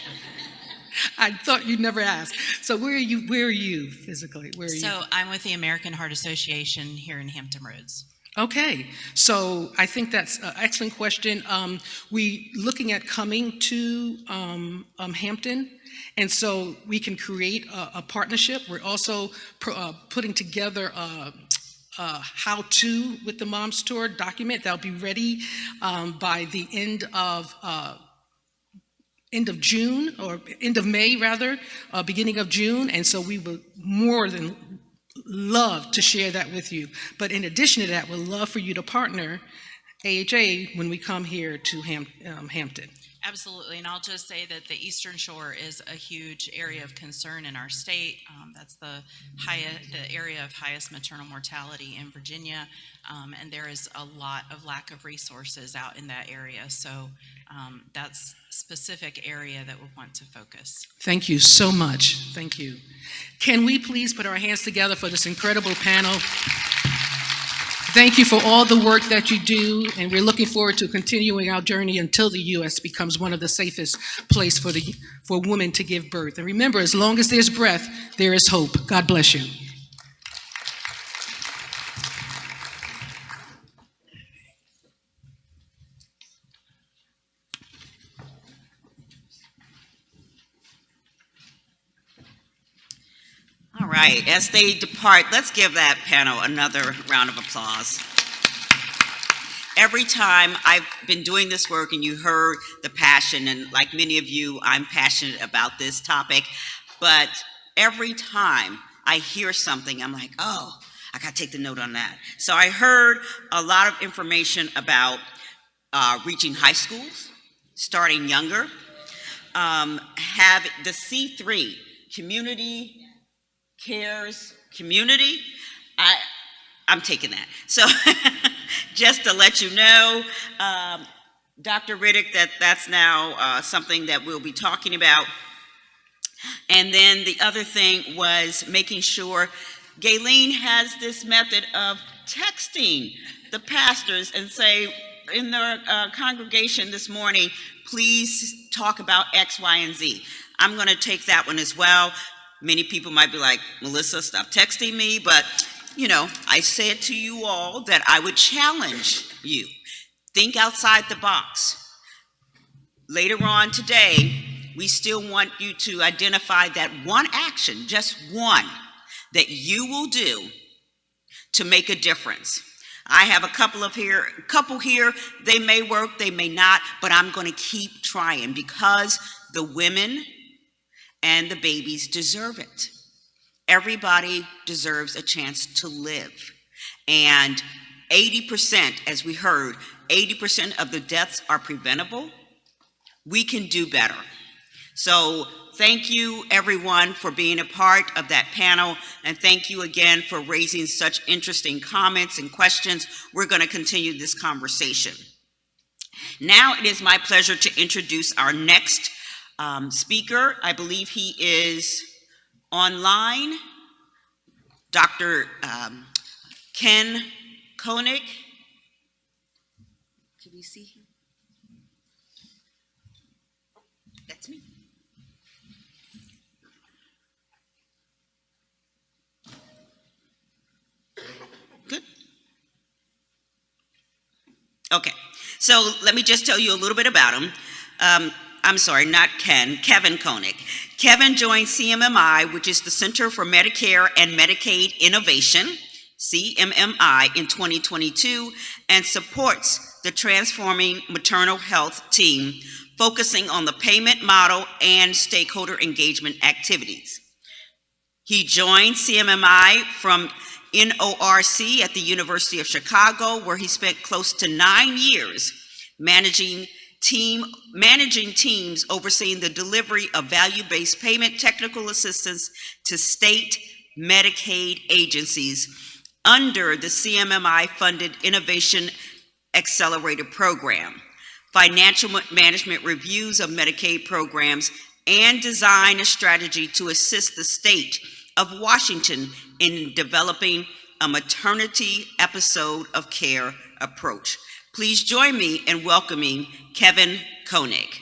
I thought you'd never ask. So where are you physically? Where are you? So I'm with the American Heart Association here in Hampton Roads. Okay, so I think that's an excellent question. We looking at coming to Hampton, and so we can create a partnership. We're also putting together a how-to with the Moms Tour document that'll be ready by the end of June, or end of May rather, beginning of June, and so we would more than love to share that with you. But in addition to that, we'd love for you to partner AHA when we come here to Hampton. Absolutely, and I'll just say that the Eastern Shore is a huge area of concern in our state. That's the area of highest maternal mortality in Virginia, and there is a lot of lack of resources out in that area. So that's a specific area that we want to focus. Thank you so much. Thank you. Can we please put our hands together for this incredible panel? Thank you for all the work that you do, and we're looking forward to continuing our journey until the U.S. becomes one of the safest places for women to give birth. And remember, as long as there's breath, there is hope. God bless you. All right, as they depart, let's give that panel another round of applause. Every time I've been doing this work and you heard the passion, and like many of you, I'm passionate about this topic, but every time I hear something, I'm like, oh, I gotta take the note on that. So I heard a lot of information about reaching high schools, starting younger, have the C3, community, cares, community. I'm taking that. So just to let you know, Dr. Riddick, that's now something that we'll be talking about. And then the other thing was making sure Gayleen has this method of texting the pastors and say, in their congregation this morning, please talk about X, Y, and Z. I'm going to take that one as well. Many people might be like, Melissa, stop texting me. But, you know, I said to you all that I would challenge you. Think outside the box. Later on today, we still want you to identify that one action, just one, that you will do to make a difference. I have a couple here, they may work, they may not, but I'm going to keep trying because the women and the babies deserve it. Everybody deserves a chance to live. And 80%, as we heard, 80% of the deaths are preventable. We can do better. So thank you, everyone, for being a part of that panel, and thank you again for raising such interesting comments and questions. We're going to continue this conversation. Now it is my pleasure to introduce our next speaker. I believe he is online, Dr. Ken Koenig. Can we see him? That's me. Good. Okay, so let me just tell you a little bit about him. I'm sorry, not Ken, Kevin Koenig. Kevin joined CMMI, which is the Center for Medicare and Medicaid Innovation, CMMI, in 2022, and supports the Transforming Maternal Health team, focusing on the payment model and stakeholder engagement activities. He joined CMMI from NORC at the University of Chicago, where he spent close to 9 years managing teams overseeing the delivery of value-based payment technical assistance to state Medicaid agencies under the CMMI-funded Innovation Accelerator Program, financial management reviews of Medicaid programs, and design a strategy to assist the state of Washington in developing a maternity episode of care approach. Please join me in welcoming Kevin Koenig.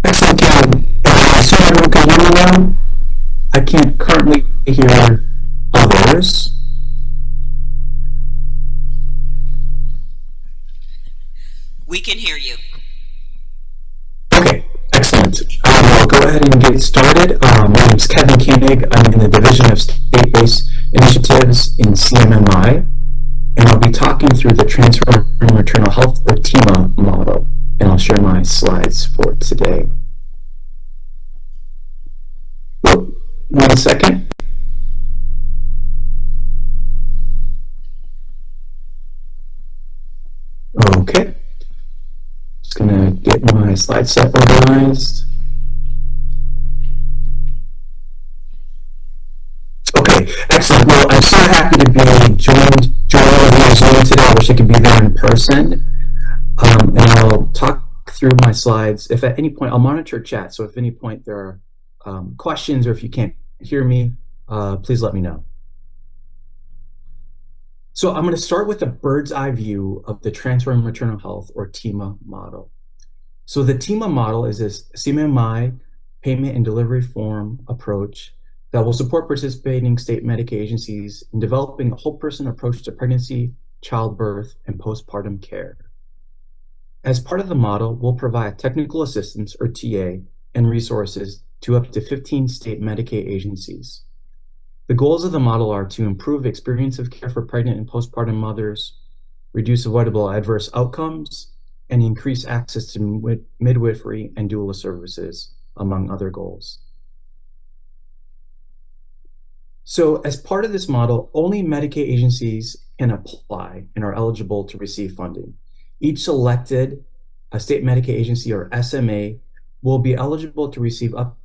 Excellent, Kevin. So everyone can hear me now? I can't currently hear others. We can hear you. Okay, excellent. I'll go ahead and get started. My name is Kevin Koenig. I'm in the Division of State-Based Initiatives in CMMI, and I'll be talking through the Transforming Maternal Health, or TMA, model, and I'll share my slides for today. Oh, 1 second. Okay. Just gonna get my slide set organized. Okay, excellent. Well, I'm so happy to be joined all of you on Zoom today. I wish I could be there in person. And I'll talk through my slides. If at any point, I'll monitor chat, so if at any point there are questions or if you can't hear me, please let me know. So I'm going to start with a bird's eye view of the Transforming Maternal Health, or TMA, model. So the TMA model is this CMMI payment and delivery form approach that will support participating state Medicaid agencies in developing a whole person approach to pregnancy, childbirth, and postpartum care. As part of the model, we'll provide technical assistance, or TA, and resources to up to 15 state Medicaid agencies. The goals of the model are to improve experience of care for pregnant and postpartum mothers, reduce avoidable adverse outcomes, and increase access to midwifery and doula services, among other goals. So as part of this model, only Medicaid agencies can apply and are eligible to receive funding. Each selected a state Medicaid agency or SMA will be eligible to receive up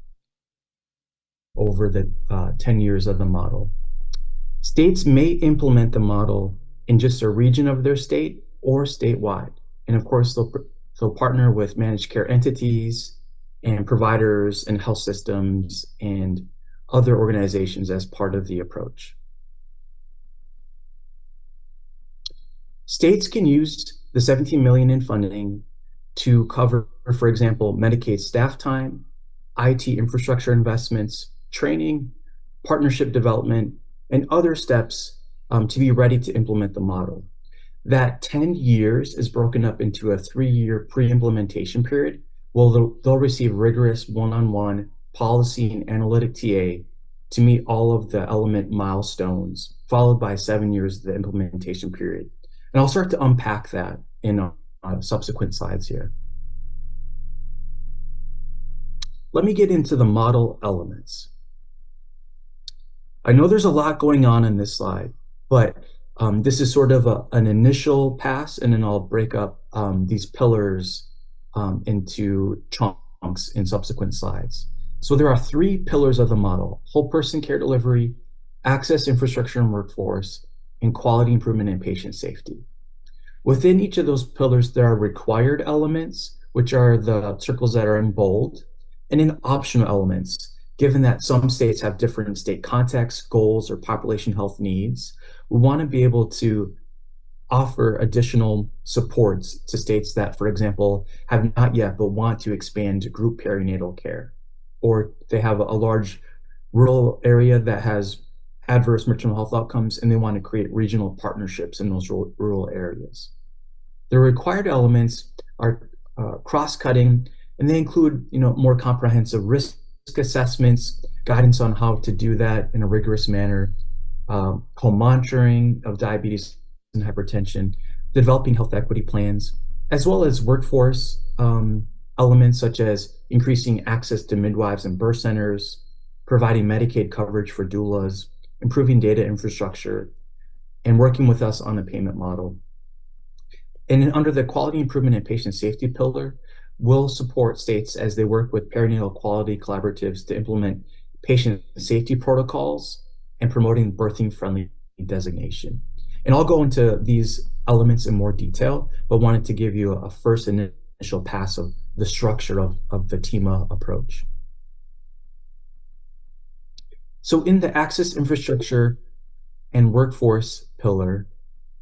over the 10 years of the model. States may implement the model in just a region of their state or statewide. And of course, they'll partner with managed care entities and providers and health systems and other organizations as part of the approach. States can use the 17 million in funding to cover, for example, Medicaid staff time, IT infrastructure investments, training, partnership development, and other steps to be ready to implement the model. That 10 years is broken up into a 3-year pre-implementation period. Well, they'll receive rigorous one-on-one policy and analytic TA to meet all of the element milestones, followed by 7 years of the implementation period. And I'll start to unpack that in subsequent slides here. Let me get into the model elements. I know there's a lot going on in this slide, but this is sort of an initial pass, and then I'll break up these pillars into chunks in subsequent slides. So there are 3 pillars of the model: whole person care delivery, access, infrastructure, and workforce, and quality improvement and patient safety. Within each of those pillars, there are required elements, which are the circles that are in bold, and then optional elements. Given that some states have different state contexts, goals, or population health needs, we want to be able to offer additional supports to states that, for example, have not yet but want to expand group perinatal care, or they have a large rural area that has adverse maternal health outcomes and they want to create regional partnerships in those rural areas. The required elements are cross-cutting, and they include more comprehensive risk assessments, guidance on how to do that in a rigorous manner, home monitoring of diabetes and hypertension, developing health equity plans, as well as workforce elements such as increasing access to midwives and birth centers, providing Medicaid coverage for doulas, improving data infrastructure, and working with us on a payment model. And then under the quality improvement and patient safety pillar, we'll support states as they work with perinatal quality collaboratives to implement patient safety protocols and promoting birthing friendly designation. And I'll go into these elements in more detail, but wanted to give you a first initial pass of the structure of the TIMA approach. So in the access, infrastructure, and workforce pillar,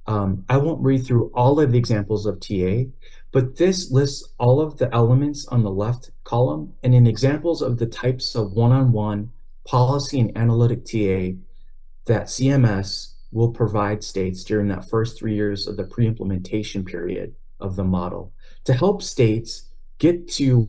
I won't read through all of the examples of TA, but this lists all of the elements on the left column and in examples of the types of one-on-one policy and analytic TA that CMS will provide states during that first 3 years of the pre-implementation period of the model to help states get to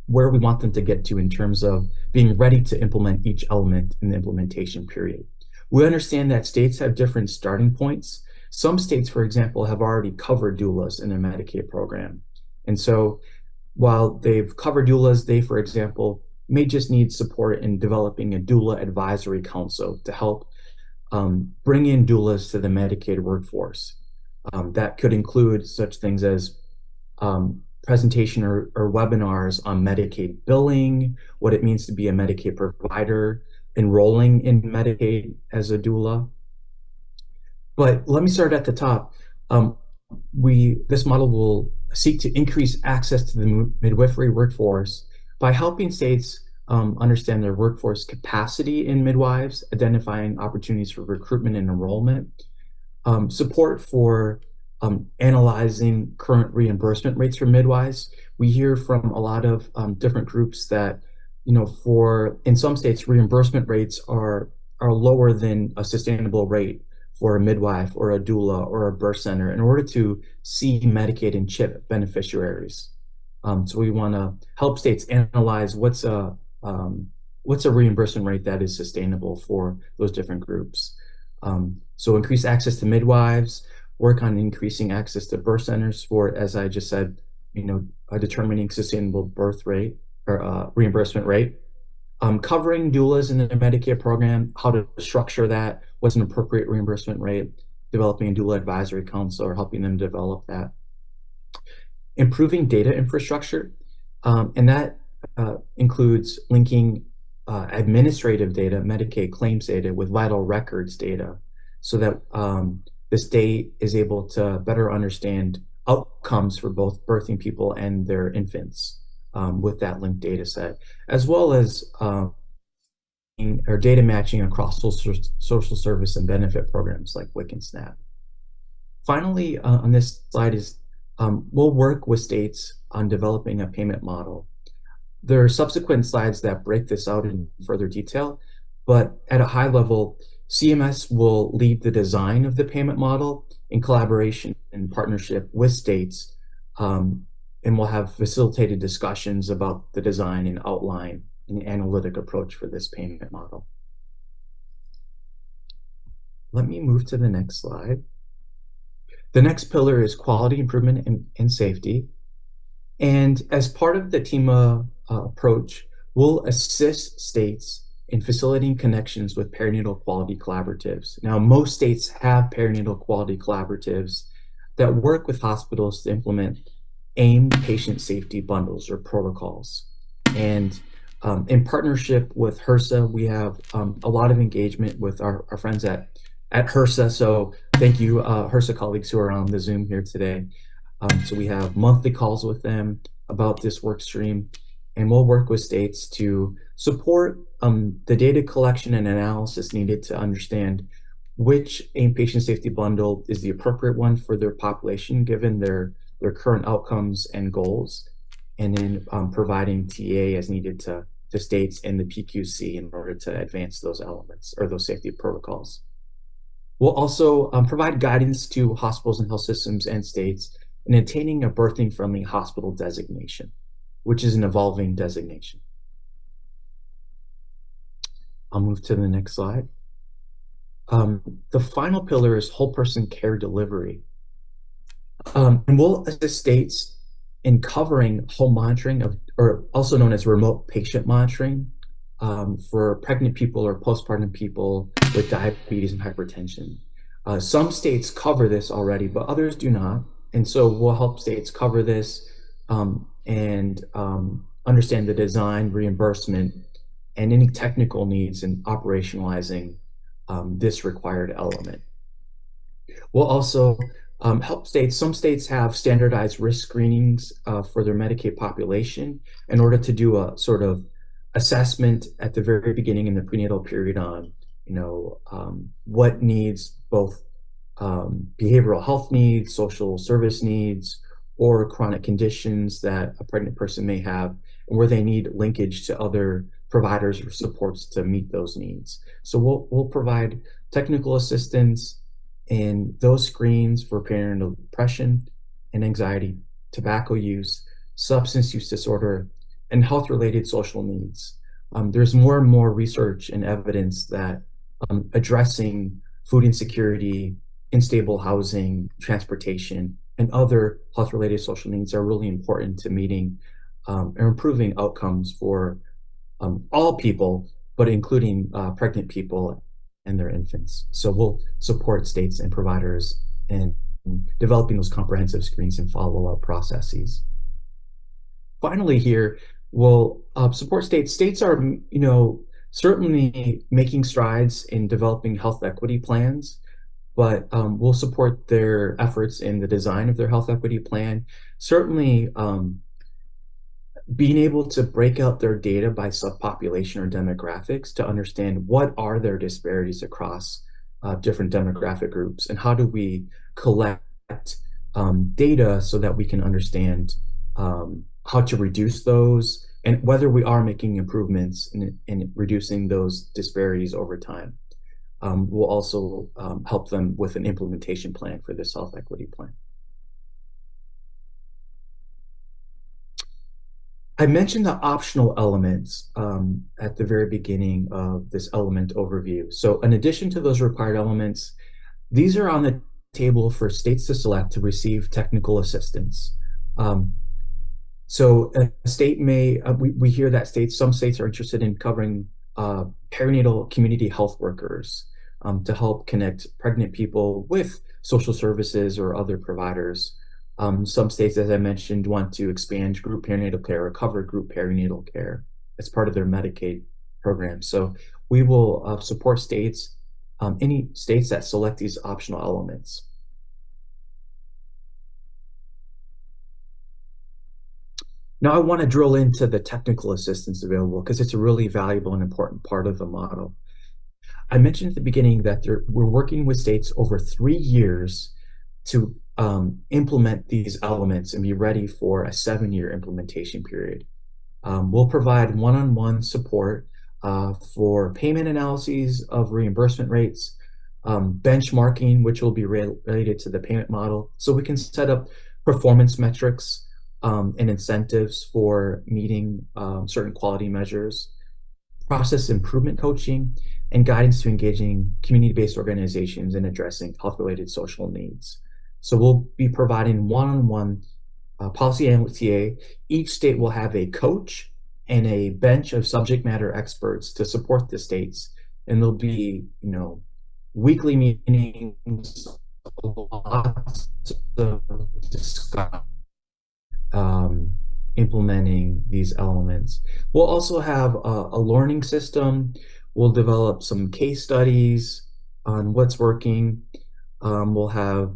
where we want them to get to in terms of being ready to implement each element in the implementation period. We understand that states have different starting points. Some states, for example, have already covered doulas in their Medicaid program. And so while they've covered doulas, they, for example, may just need support in developing a doula advisory council to help bring in doulas to the Medicaid workforce. That could include such things as presentation or webinars on Medicaid billing, what it means to be a Medicaid provider, enrolling in Medicaid as a doula. But let me start at the top. This model will seek to increase access to the midwifery workforce by helping states understand their workforce capacity in midwives, identifying opportunities for recruitment and enrollment, support for analyzing current reimbursement rates for midwives. We hear from a lot of different groups that, in some states, reimbursement rates are lower than a sustainable rate for a midwife or a doula or a birth center in order to see Medicaid and CHIP beneficiaries. So we want to help states analyze what's a reimbursement rate that is sustainable for those different groups. So increase access to midwives, work on increasing access to birth centers for, as I just said, determining sustainable birth rate or reimbursement rate. covering doulas in the Medicare program, how to structure that, what's an appropriate reimbursement rate, developing a doula advisory council or helping them develop that. Improving data infrastructure, and that includes linking administrative data, Medicaid claims data, with vital records data, so that the state is able to better understand outcomes for both birthing people and their infants with that linked data set, as well as or data matching across social service and benefit programs like WIC and SNAP. Finally, on this slide is we'll work with states on developing a payment model. There are subsequent slides that break this out in further detail, but at a high level, CMS will lead the design of the payment model in collaboration and partnership with states, and we'll have facilitated discussions about the design and outline an analytic approach for this payment model. Let me move to the next slide. The next pillar is quality improvement and safety. And as part of the TEMA approach, we'll assist states in facilitating connections with perinatal quality collaboratives. Now, most states have perinatal quality collaboratives that work with hospitals to implement AIM patient safety bundles or protocols. And in partnership with HRSA, we have a lot of engagement with our friends at HRSA. So thank you, HRSA colleagues who are on the Zoom here today. So we have monthly calls with them about this work stream, and we'll work with states to support the data collection and analysis needed to understand which AIM patient safety bundle is the appropriate one for their population given their current outcomes and goals, and then providing TA as needed to states and the PQC in order to advance those elements or those safety protocols. We'll also provide guidance to hospitals and health systems and states in attaining a birthing-friendly hospital designation, which is an evolving designation. I'll move to the next slide. The final pillar is whole person care delivery. And we'll assist states in covering home monitoring of, or also known as remote patient monitoring for pregnant people or postpartum people with diabetes and hypertension. Some states cover this already, but others do not. And so we'll help states cover this and understand the design, reimbursement, and any technical needs in operationalizing this required element. We'll also help states. Some states have standardized risk screenings for their Medicaid population in order to do a sort of assessment at the very beginning in the prenatal period on, what needs, both behavioral health needs, social service needs, or chronic conditions that a pregnant person may have, and where they need linkage to other providers or supports to meet those needs. So we'll provide technical assistance in those screens for perinatal depression and anxiety, tobacco use, substance use disorder, and health-related social needs. There's more and more research and evidence that addressing food insecurity, unstable housing, transportation, and other health-related social needs are really important to meeting or improving outcomes for all people, but including pregnant people and their infants. So we'll support states and providers in developing those comprehensive screens and follow-up processes. Finally here, we'll support states. States are, certainly making strides in developing health equity plans, but we'll support their efforts in the design of their health equity plan. Certainly, being able to break out their data by subpopulation or demographics to understand what are their disparities across different demographic groups, and how do we collect data so that we can understand how to reduce those, and whether we are making improvements in reducing those disparities over time. We'll also help them with an implementation plan for this health equity plan. I mentioned the optional elements at the very beginning of this element overview. So in addition to those required elements, these are on the table for states to select to receive technical assistance. So a state may, we hear that some states are interested in covering perinatal community health workers to help connect pregnant people with social services or other providers. Some states, as I mentioned, want to expand group perinatal care or cover group perinatal care as part of their Medicaid program. So we will support states, any states that select these optional elements. Now I want to drill into the technical assistance available because it's a really valuable and important part of the model. I mentioned at the beginning that we're working with states over 3 years to implement these elements and be ready for a 7-year implementation period. We'll provide one-on-one support for payment analyses of reimbursement rates, benchmarking, which will be related to the payment model, so we can set up performance metrics and incentives for meeting certain quality measures, process improvement coaching, and guidance to engaging community-based organizations in addressing health-related social needs. So we'll be providing one-on-one policy and TA. Each state will have a coach and a bench of subject matter experts to support the states, and there'll be, weekly meetings, lots of discussion implementing these elements. We'll also have a learning system. We'll develop some case studies on what's working. We'll have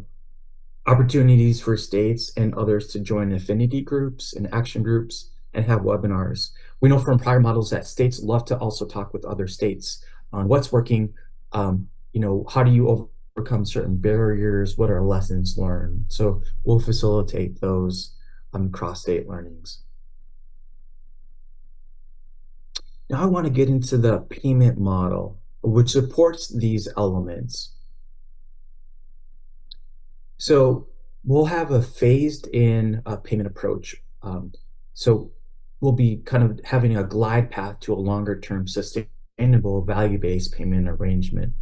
opportunities for states and others to join affinity groups and action groups and have webinars. We know from prior models that states love to also talk with other states on what's working. How do you overcome certain barriers? What are lessons learned? So we'll facilitate those cross-state learnings. Now I want to get into the payment model, which supports these elements. So we'll have a phased in payment approach. So we'll be kind of having a glide path to a longer term sustainable value-based payment arrangement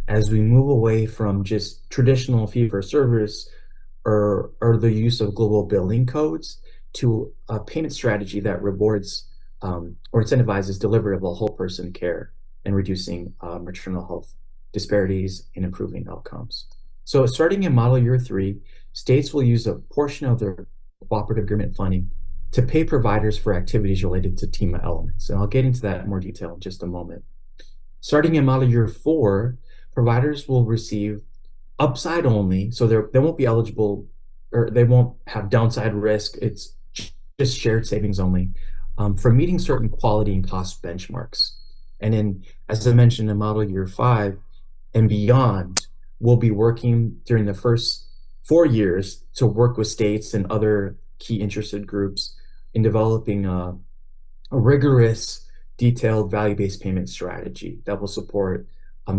as we move away from just traditional fee-for-service or the use of global billing codes to a payment strategy that rewards or incentivizes delivery of a whole person care and reducing maternal health disparities and improving outcomes. So starting in model year 3, states will use a portion of their cooperative agreement funding to pay providers for activities related to TEMA elements. And I'll get into that in more detail in just a moment. Starting in model year 4, providers will receive upside only, so they won't be eligible or they won't have downside risk. It's just shared savings only for meeting certain quality and cost benchmarks. And then, as I mentioned, in model year 5 and beyond, we'll be working during the first 4 years to work with states and other key interested groups in developing a rigorous, detailed value-based payment strategy that will support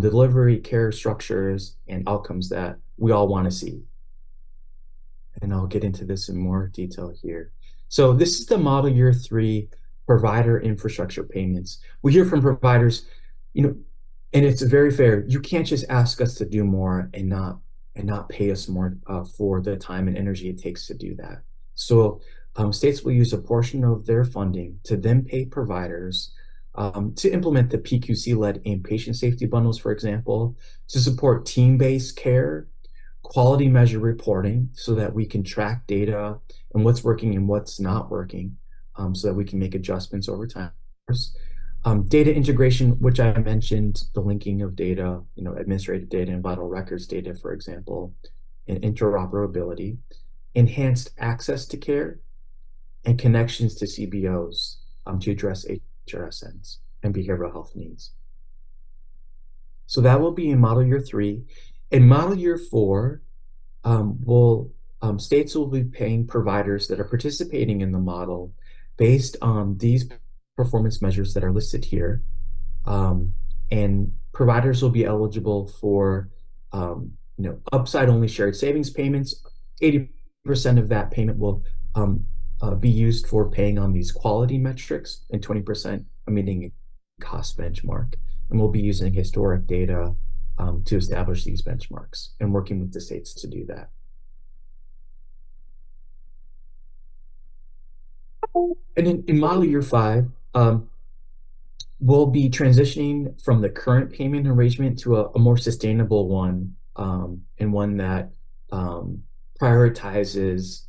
delivery, care structures, and outcomes that we all want to see. And I'll get into this in more detail here. So this is the model year 3 provider infrastructure payments. We hear from providers, and it's very fair. You can't just ask us to do more and not pay us more for the time and energy it takes to do that. So states will use a portion of their funding to then pay providers to implement the PQC-led inpatient safety bundles, for example, to support team-based care, quality measure reporting so that we can track data and what's working and what's not working so that we can make adjustments over time. Data integration, which I mentioned, the linking of data, administrative data and vital records data, for example, and interoperability, enhanced access to care, and connections to CBOs to address HRSNs and behavioral health needs. So that will be in model year 3. In model year 4, states will be paying providers that are participating in the model based on these performance measures that are listed here. And providers will be eligible for upside only shared savings payments. 80% of that payment will be used for paying on these quality metrics, and 20% meeting a cost benchmark. And we'll be using historic data to establish these benchmarks and working with the states to do that. And in model year 5, we'll be transitioning from the current payment arrangement to a more sustainable one, and one that prioritizes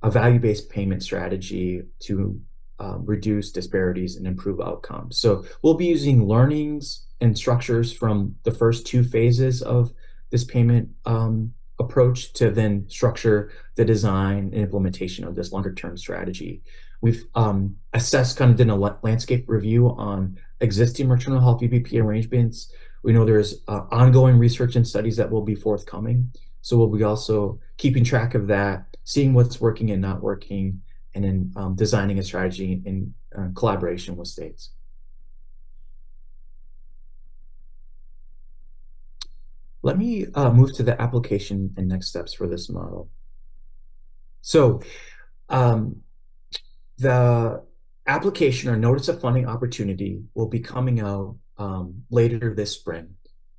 a value-based payment strategy to reduce disparities and improve outcomes. So we'll be using learnings and structures from the first 2 phases of this payment approach to then structure the design and implementation of this longer-term strategy. We've assessed, kind of done a landscape review on existing maternal health VBP arrangements. We know there's ongoing research and studies that will be forthcoming. So we'll be also keeping track of that, seeing what's working and not working, and then designing a strategy in collaboration with states. Let me move to the application and next steps for this model. So um, the application or notice of funding opportunity will be coming out later this spring.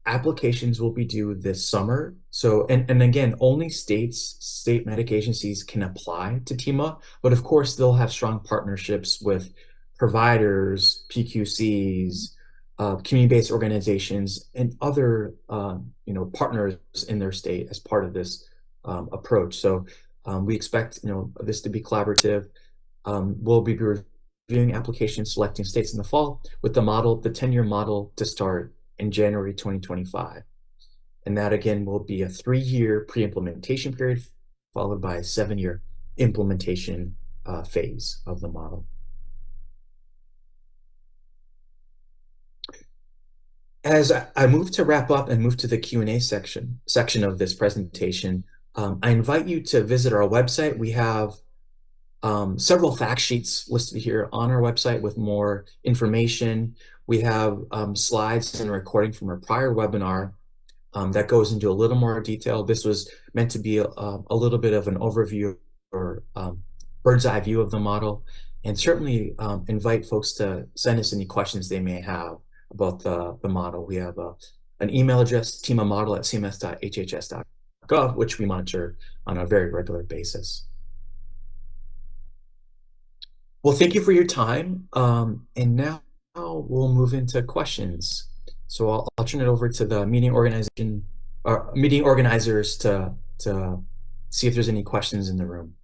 Applications will be due this summer. So, and again, only state med agencies can apply to TIMA, but of course they'll have strong partnerships with providers, PQCs, community-based organizations, and other partners in their state as part of this approach. So we expect this to be collaborative. We'll be reviewing applications, selecting states in the fall, with the 10-year model to start in January 2025. And that again will be a 3-year pre-implementation period, followed by a 7-year implementation phase of the model. As I move to wrap up and move to the Q&A section of this presentation, I invite you to visit our website. We have several fact sheets listed here on our website with more information. We have slides and a recording from a prior webinar that goes into a little more detail. This was meant to be a little bit of an overview or bird's eye view of the model, and certainly invite folks to send us any questions they may have about the model. We have an email address, timamodel@cms.hhs.gov, which we monitor on a very regular basis. Well, thank you for your time. And now we'll move into questions. So I'll turn it over to the meeting organizers to see if there's any questions in the room.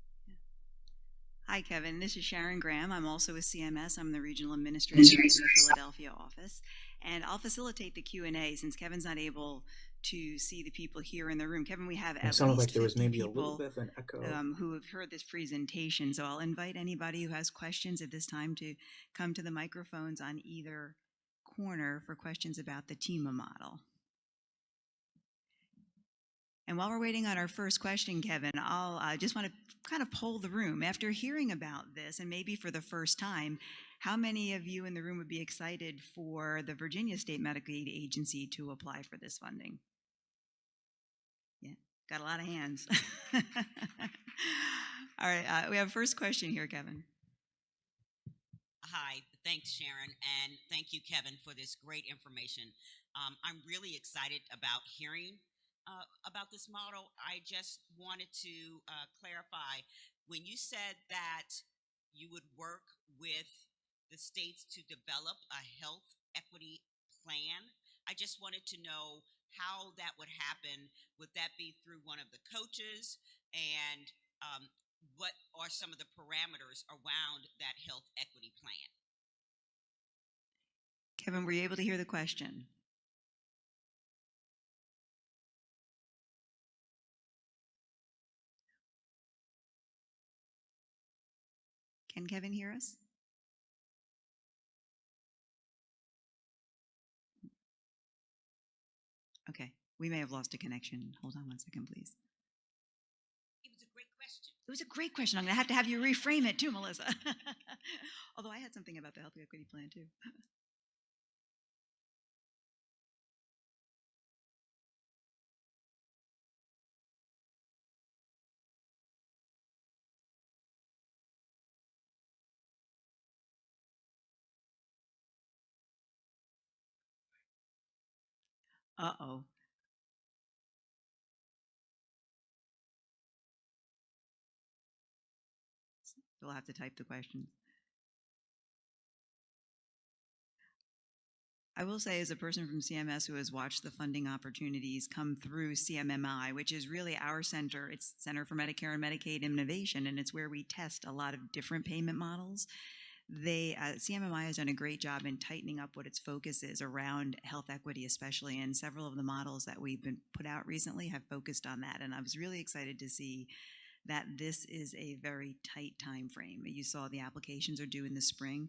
Hi, Kevin. This is Sharon Graham. I'm also with CMS. I'm the regional administrator in the Philadelphia office, and I'll facilitate the Q&A since Kevin's not able to see the people here in the room. Kevin, we have at It sounded least like there was 50 maybe a little people bit of an echo. who have heard this presentation. So I'll invite anybody who has questions at this time to come to the microphones on either corner for questions about the TIMA model. And while we're waiting on our first question, Kevin, I'll just want to kind of poll the room. After hearing about this, and maybe for the first time, how many of you in the room would be excited for the Virginia State Medicaid Agency to apply for this funding? Yeah, got a lot of hands. All right, we have a first question here, Kevin. Hi, thanks, Sharon, and thank you, Kevin, for this great information. I'm really excited about hearing about this model. I just wanted to clarify, when you said that you would work with the states to develop a health equity plan, I just wanted to know how that would happen. Would that be through one of the coaches? And what are some of the parameters around that health equity plan? Kevin, were you able to hear the question? Can Kevin hear us? Okay, we may have lost a connection. Hold on one second, please. It was a great question. It was a great question. I'm going to have you reframe it too, Melissa. Although I had something about the health equity plan too. Uh-oh. They'll have to type the questions. I will say, as a person from CMS who has watched the funding opportunities come through CMMI, which is really our center, it's Center for Medicare and Medicaid Innovation, and it's where we test a lot of different payment models. CMMI has done a great job in tightening up what its focus is around health equity, especially, and several of the models that we've been put out recently have focused on that. And I was really excited to see that this is a very tight time frame. You saw the applications are due in the spring,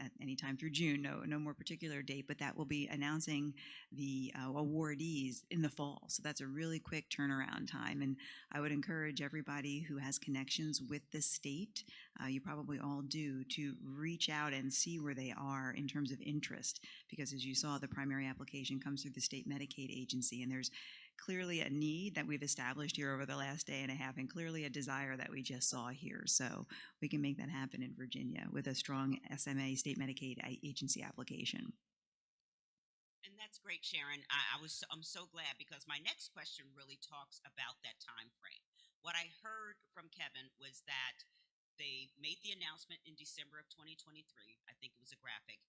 at any time through June, no more particular date, but that will be announcing the awardees in the fall. So that's a really quick turnaround time. And I would encourage everybody who has connections with the state, you probably all do, to reach out and see where they are in terms of interest. Because as you saw, the primary application comes through the state Medicaid agency, and there's clearly a need that we've established here over the last day and a half, and clearly a desire that we just saw here. So we can make that happen in Virginia with a strong SMA state Medicaid agency application. And that's great, Sharon. I'm so glad, because my next question really talks about that time frame. What I heard from Kevin was that they made the announcement in December of 2023. I think it was a graphic.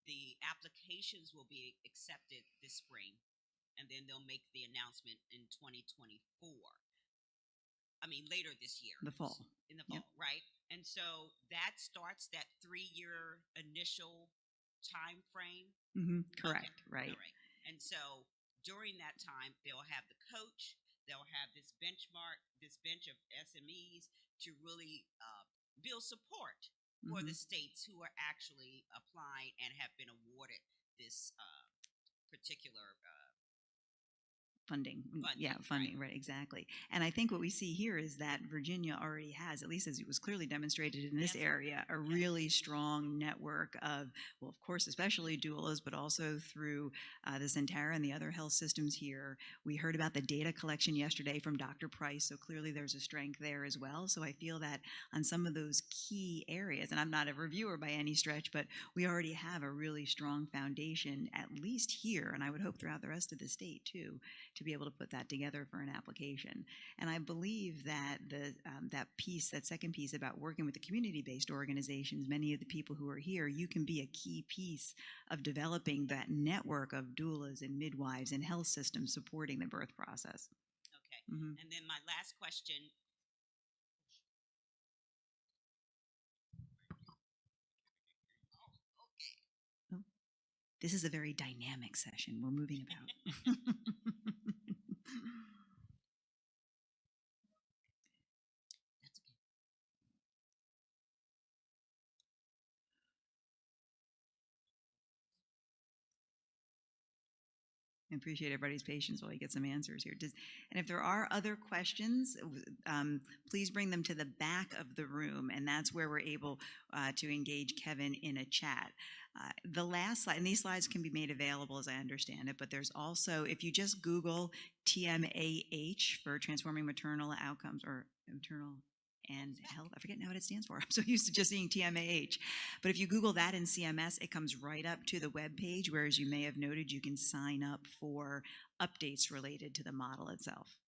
The applications will be accepted this spring, and then they'll make the announcement in 2024. I mean, later this year. The fall. In the fall, Yeah. right? And so that starts that 3-year initial time frame. Correct, Okay. right. All right. And so during that time, they'll have the coach, they'll have this benchmark, this bench of SMEs to really build support for the states who are actually applying and have been awarded this particular Funding. Yeah, funding, right, exactly. And I think what we see here is that Virginia already has, at least as it was clearly demonstrated in this area, a really strong network of, well, of course, especially doulas, but also through the Sentara and the other health systems here. We heard about the data collection yesterday from Dr. Price, so clearly there's a strength there as well. So I feel that on some of those key areas, and I'm not a reviewer by any stretch, but we already have a really strong foundation, at least here, and I would hope throughout the rest of the state too, to be able to put that together for an application. And I believe that that second piece about working with the community-based organizations, many of the people who are here, you can be a key piece of developing that network of doulas and midwives and health systems supporting the birth process. Okay. And then my last question. This is a very dynamic session. We're moving about. I appreciate everybody's patience while we get some answers here. And if there are other questions, please bring them to the back of the room, and that's where we're able to engage Kevin in a chat. The last slide, and these slides can be made available as I understand it, but there's also, if you just Google TMAH for Transforming Maternal Outcomes, or Maternal and Health, I forget now what it stands for. I'm so used to just seeing TMAH. But if you Google that in CMS, it comes right up to the web page, where, as you may have noted, you can sign up for updates related to the model itself.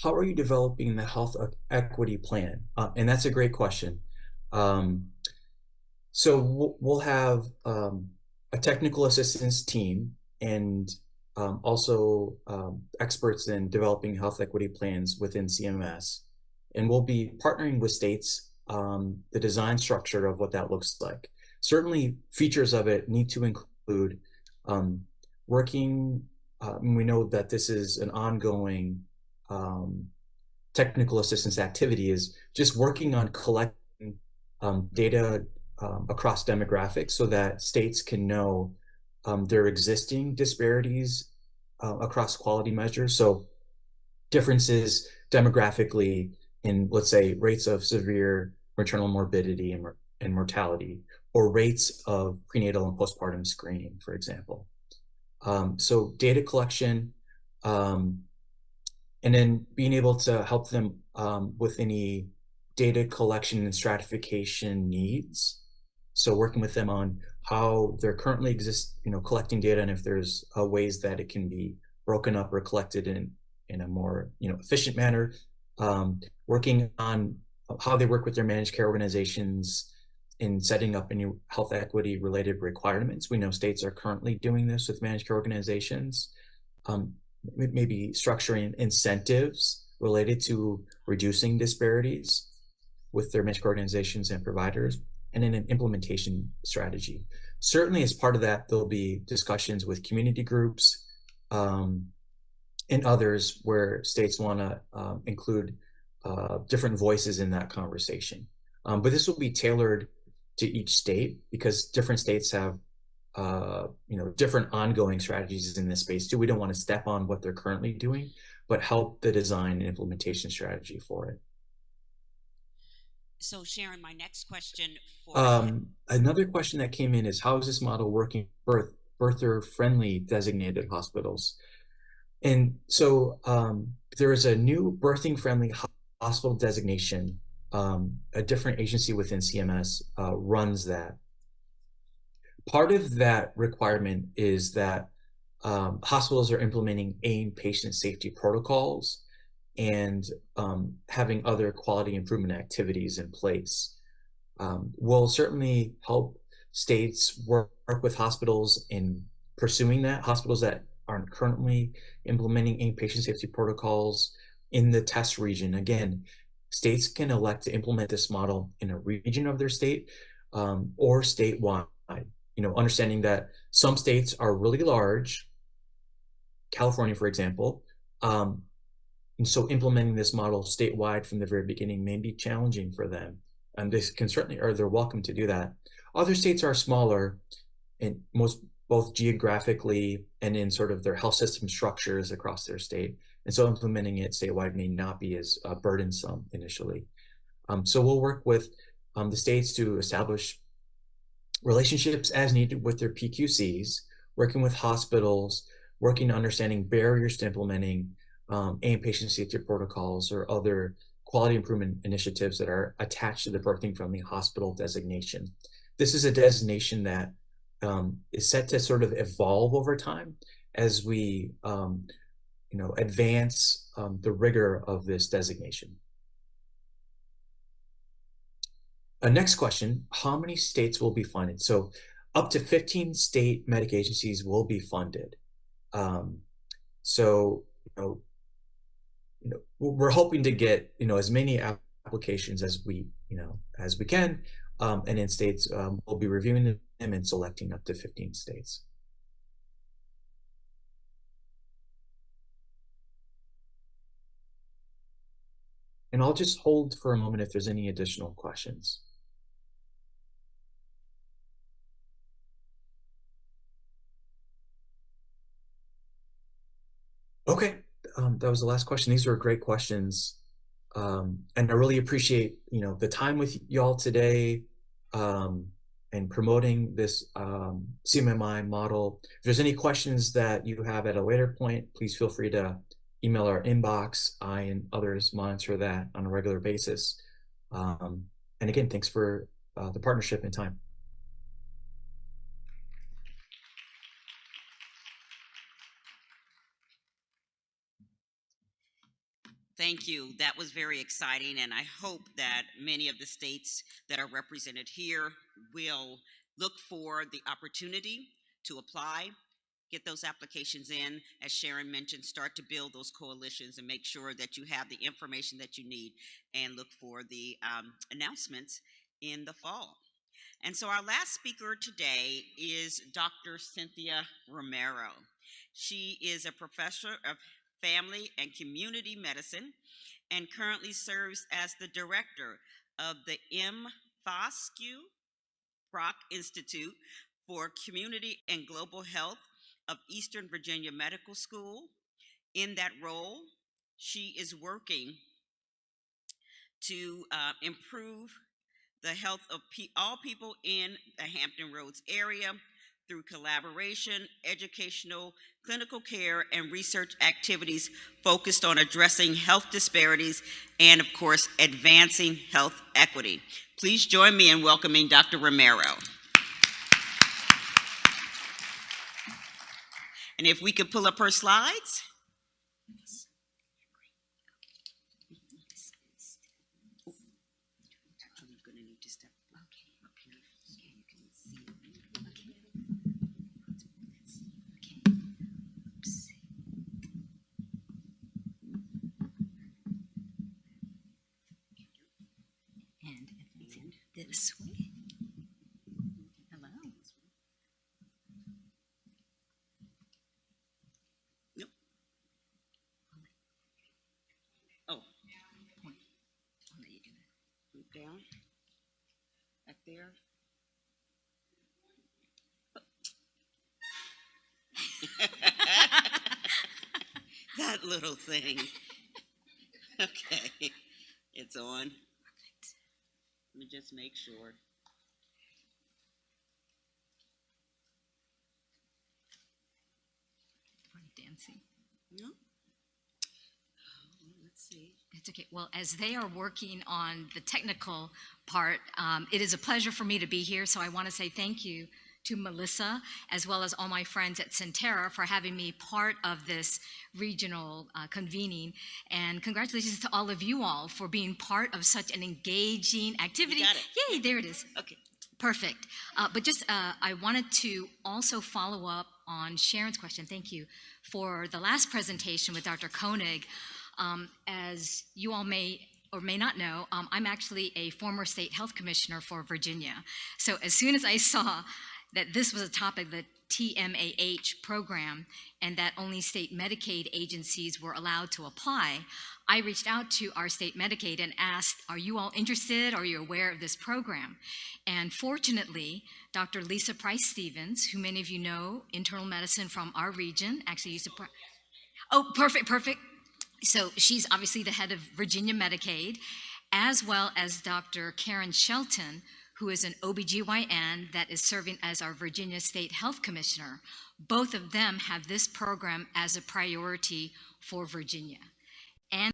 How are you developing the health equity plan? And that's a great question. So we'll have a technical assistance team, and also experts in developing health equity plans within CMS. And we'll be partnering with states, the design structure of what that looks like. Certainly features of it need to include working, we know that this is an ongoing technical assistance activity, is just working on collecting data across demographics, so that states can know their existing disparities across quality measures. So differences demographically in, let's say, rates of severe maternal morbidity and mortality, or rates of prenatal and postpartum screening, for example. So data collection, and then being able to help them with any data collection and stratification needs. So working with them on how they're currently collecting data, and if there's ways that it can be broken up or collected in a more efficient manner. Working on how they work with their managed care organizations in setting up any health equity related requirements. We know states are currently doing this with managed care organizations. Maybe structuring incentives related to reducing disparities with their managed care organizations and providers, and in an implementation strategy. Certainly as part of that, there'll be discussions with community groups and others where states want to include different voices in that conversation. But this will be tailored to each state because different states have different ongoing strategies in this space too. We don't want to step on what they're currently doing, but help the design and implementation strategy for it. So Sharon, my next question for Another question that came in is, how is this model working for birther-friendly designated hospitals? And so there is a new birthing-friendly hospital designation. A different agency within CMS runs that. Part of that requirement is that hospitals are implementing AIM patient safety protocols and having other quality improvement activities in place. We'll certainly help states work with hospitals in pursuing that. Hospitals that aren't currently implementing AIM patient safety protocols in the test region. Again, states can elect to implement this model in a region of their state or statewide. Understanding that some states are really large, California, for example, and so implementing this model statewide from the very beginning may be challenging for them. And they can certainly, or they're welcome to do that. Other states are smaller, and both geographically and in sort of their health system structures across their state. And so implementing it statewide may not be as burdensome initially. So we'll work with the states to establish relationships as needed with their PQCs, working with hospitals, working on understanding barriers to implementing AIM patient safety protocols or other quality improvement initiatives that are attached to the birthing-friendly hospital designation. This is a designation that is set to sort of evolve over time as we advance the rigor of this designation. Next question, how many states will be funded? So up to 15 state Medicaid agencies will be funded. We're hoping to get as many applications as we can, and in states we'll be reviewing them and selecting up to 15 states. And I'll just hold for a moment if there's any additional questions. Okay, that was the last question. These were great questions. And I really appreciate, the time with y'all today and promoting this CMMI model. If there's any questions that you have at a later point, please feel free to email our inbox. I and others monitor that on a regular basis. And again, thanks for the partnership and time. Thank you. That was very exciting, and I hope that many of the states that are represented here will look for the opportunity to apply, get those applications in. As Sharon mentioned, start to build those coalitions and make sure that you have the information that you need, and look for the announcements in the fall. And so our last speaker today is Dr. Cynthia Romero. She is a professor of family and community medicine and currently serves as the director of the M. Foscue Brock Institute for Community and Global Health of Eastern Virginia Medical School. In that role, she is working to improve the health of all people in the Hampton Roads area through collaboration, educational, clinical care, and research activities focused on addressing health disparities and, of course, advancing health equity. Please join me in welcoming Dr. Romero. And if we could pull up her slides. I'm gonna need to step up here so you can see. And this way. Hello. Yep. Oh. I'll let you do that. Down. Back there. That little thing. Okay. It's on. Let me just make sure. Funny dancing. No. Let's see. It's okay. Well, as they are working on the technical part, it is a pleasure for me to be here. So I want to say thank you to Melissa, as well as all my friends at Sentara for having me part of this regional convening. And congratulations to all of you all for being part of such an engaging activity. You got it. Yay, there it is. Okay. Perfect. But just, I wanted to also follow up on Sharon's question. Thank you for the last presentation with Dr. Koenig. As you all may or may not know, I'm actually a former state health commissioner for Virginia. So as soon as I saw that this was a topic, the TMAH program, and that only state Medicaid agencies were allowed to apply, I reached out to our state Medicaid and asked, are you all interested? Are you aware of this program? And fortunately, Dr. Lisa Price Stevens, who many of you know, internal medicine from our region, actually used to, oh, perfect. So she's obviously the head of Virginia Medicaid, as well as Dr. Karen Shelton, who is an OBGYN that is serving as our Virginia State Health Commissioner. Both of them have this program as a priority for Virginia. And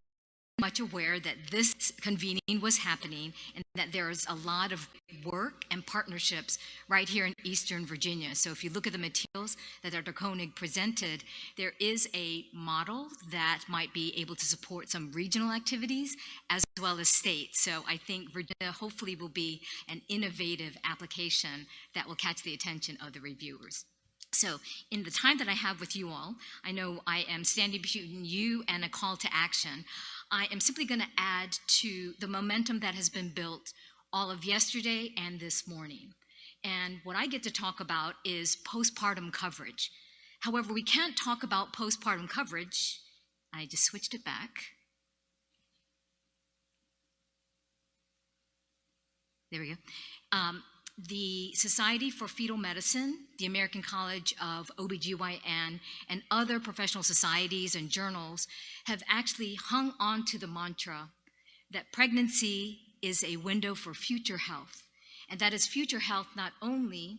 I'm much aware that this convening was happening and that there is a lot of work and partnerships right here in Eastern Virginia. So if you look at the materials that Dr. Koenig presented, there is a model that might be able to support some regional activities as well as state. So I think Virginia hopefully will be an innovative application that will catch the attention of the reviewers. So in the time that I have with you all, I know I am standing between you and a call to action. I am simply going to add to the momentum that has been built all of yesterday and this morning. And what I get to talk about is postpartum coverage. However, we can't talk about postpartum coverage. I just switched it back. There we go. The Society for Fetal Medicine, the American College of OBGYN, and other professional societies and journals have actually hung on to the mantra that pregnancy is a window for future health. And that is future health not only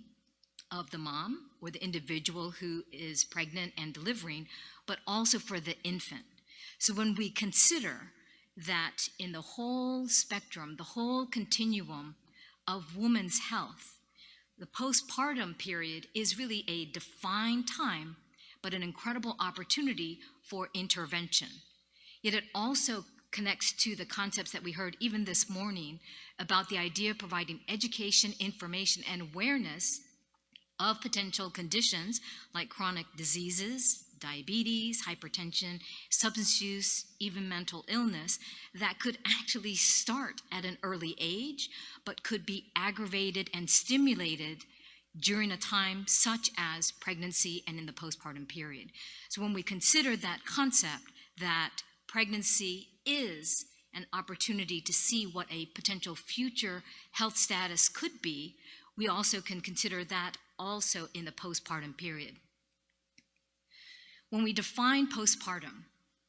of the mom or the individual who is pregnant and delivering, but also for the infant. So when we consider that in the whole spectrum, the whole continuum of women's health, the postpartum period is really a defined time, but an incredible opportunity for intervention. Yet it also connects to the concepts that we heard even this morning about the idea of providing education, information, and awareness of potential conditions like chronic diseases, diabetes, hypertension, substance use, even mental illness that could actually start at an early age, but could be aggravated and stimulated during a time such as pregnancy and in the postpartum period. So when we consider that concept that pregnancy is an opportunity to see what a potential future health status could be, we also can consider that also in the postpartum period. When we define postpartum,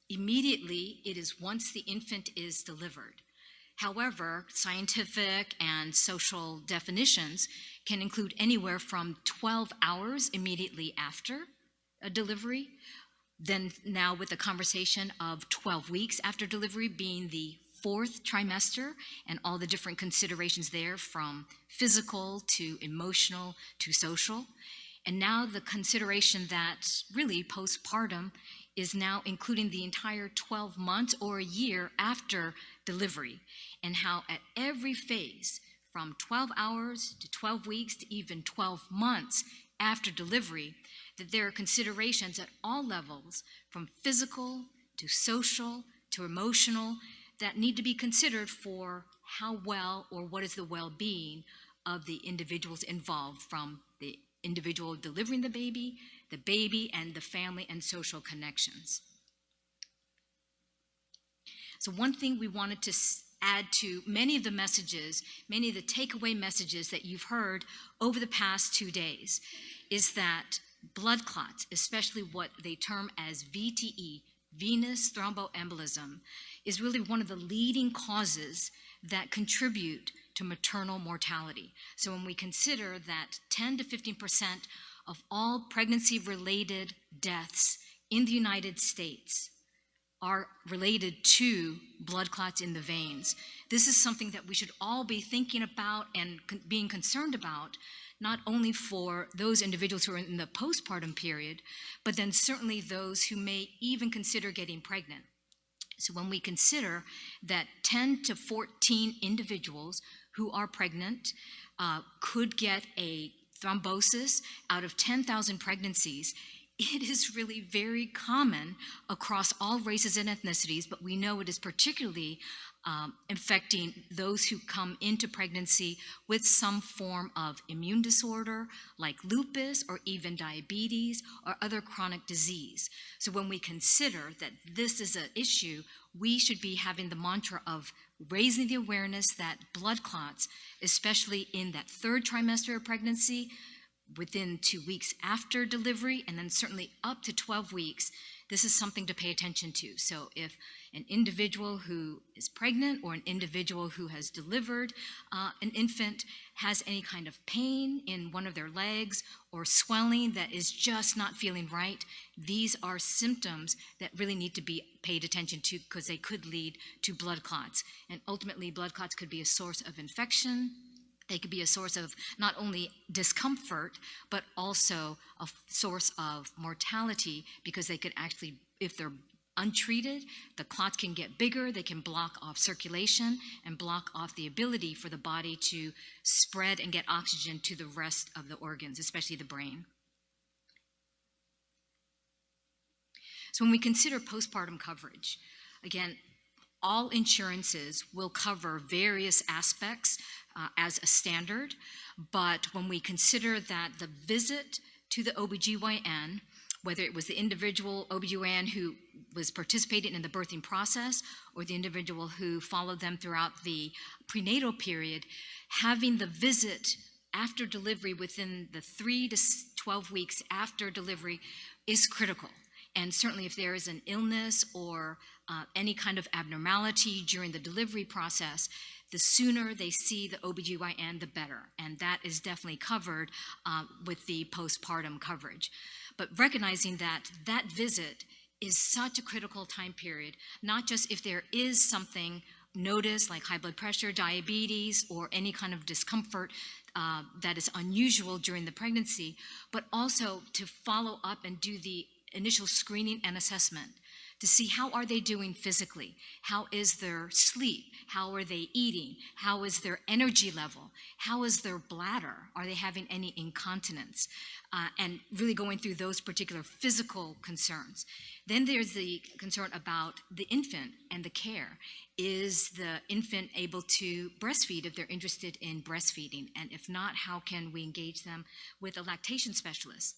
immediately it is once the infant is delivered. However, scientific and social definitions can include anywhere from 12 hours immediately after a delivery, then now with the conversation of 12 weeks after delivery being the fourth trimester and all the different considerations there from physical to emotional to social. And now the consideration that really postpartum is now including the entire 12 months or a year after delivery, and how at every phase, from 12 hours to 12 weeks to even 12 months after delivery, that there are considerations at all levels, from physical to social to emotional, that need to be considered for how well or what is the well-being of the individuals involved, from the individual delivering the baby, and the family and social connections. So one thing we wanted to add to many of the messages, many of the takeaway messages that you've heard over the past 2 days, is that blood clots, especially what they term as VTE, venous thromboembolism, is really one of the leading causes that contribute to maternal mortality. So when we consider that 10 to 15% of all pregnancy-related deaths in the United States are related to blood clots in the veins, this is something that we should all be thinking about and being concerned about, not only for those individuals who are in the postpartum period, but then certainly those who may even consider getting pregnant. So when we consider that 10 to 14 individuals who are pregnant could get a thrombosis out of 10,000 pregnancies, it is really very common across all races and ethnicities, but we know it is particularly affecting those who come into pregnancy with some form of immune disorder like lupus or even diabetes or other chronic disease. So when we consider that this is an issue, we should be having the mantra of raising the awareness that blood clots, especially in that third trimester of pregnancy, within 2 weeks after delivery, and then certainly up to 12 weeks, this is something to pay attention to. So if an individual who is pregnant or an individual who has delivered an infant has any kind of pain in one of their legs or swelling that is just not feeling right, these are symptoms that really need to be paid attention to, because they could lead to blood clots. And ultimately, blood clots could be a source of infection. They could be a source of not only discomfort, but also a source of mortality, because they could actually, if they're untreated, the clots can get bigger, they can block off circulation and block off the ability for the body to spread and get oxygen to the rest of the organs, especially the brain. So when we consider postpartum coverage, again, all insurances will cover various aspects as a standard, but when we consider that the visit to the OBGYN, whether it was the individual OBGYN who was participating in the birthing process or the individual who followed them throughout the prenatal period, having the visit after delivery within the 3 to 12 weeks after delivery is critical. And certainly if there is an illness or any kind of abnormality during the delivery process, the sooner they see the OBGYN, the better. And that is definitely covered with the postpartum coverage. But recognizing that that visit is such a critical time period, not just if there is something noticed like high blood pressure, diabetes, or any kind of discomfort that is unusual during the pregnancy, but also to follow up and do the initial screening and assessment to see how are they doing physically, how is their sleep, how are they eating, how is their energy level, how is their bladder, are they having any incontinence, and really going through those particular physical concerns. Then there's the concern about the infant and the care. Is the infant able to breastfeed if they're interested in breastfeeding? And if not, how can we engage them with a lactation specialist?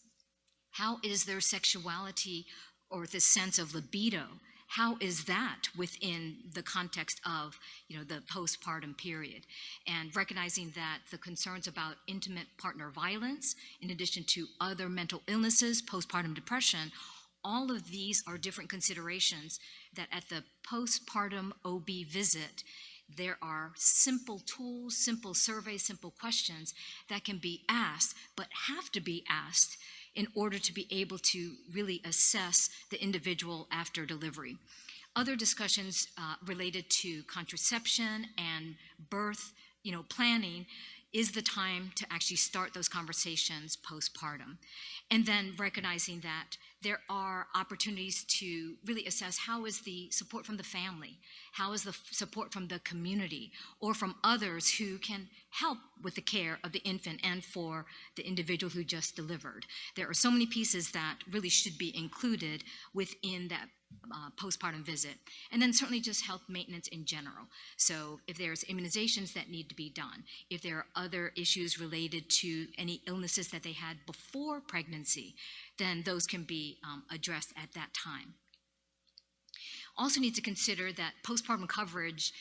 How is their sexuality or the sense of libido? How is that within the context of, the postpartum period? And recognizing that the concerns about intimate partner violence, in addition to other mental illnesses, postpartum depression, all of these are different considerations that at the postpartum OB visit, there are simple tools, simple surveys, simple questions that can be asked, but have to be asked in order to be able to really assess the individual after delivery. Other discussions related to contraception and birth, planning is the time to actually start those conversations postpartum. And then recognizing that there are opportunities to really assess how is the support from the family, how is the support from the community, or from others who can help with the care of the infant and for the individual who just delivered. There are so many pieces that really should be included within that postpartum visit. And then certainly just health maintenance in general. So if there's immunizations that need to be done, if there are other issues related to any illnesses that they had before pregnancy, then those can be addressed at that time. Also need to consider that postpartum coverage,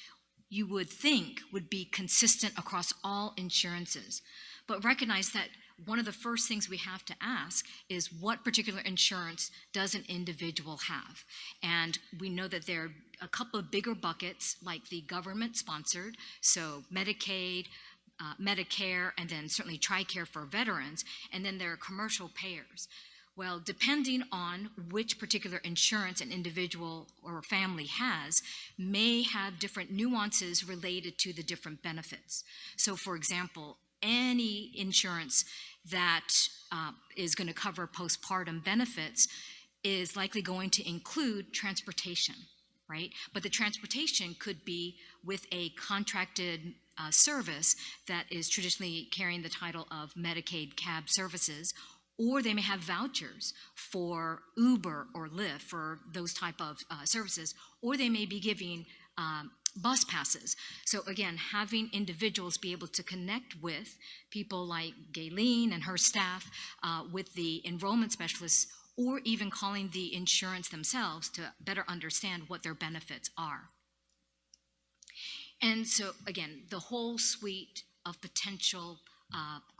you would think, would be consistent across all insurances, but recognize that one of the first things we have to ask is what particular insurance does an individual have? And we know that there are a couple of bigger buckets, like the government-sponsored, so Medicaid, Medicare, and then certainly TRICARE for veterans, and then there are commercial payers. Well, depending on which particular insurance an individual or family has, may have different nuances related to the different benefits. So for example, any insurance that is going to cover postpartum benefits is likely going to include transportation, right? But the transportation could be with a contracted service that is traditionally carrying the title of Medicaid cab services, or they may have vouchers for Uber or Lyft for those type of services, or they may be giving bus passes. So again, having individuals be able to connect with people like Gayleen and her staff, with the enrollment specialists, or even calling the insurance themselves to better understand what their benefits are. And so again, the whole suite of potential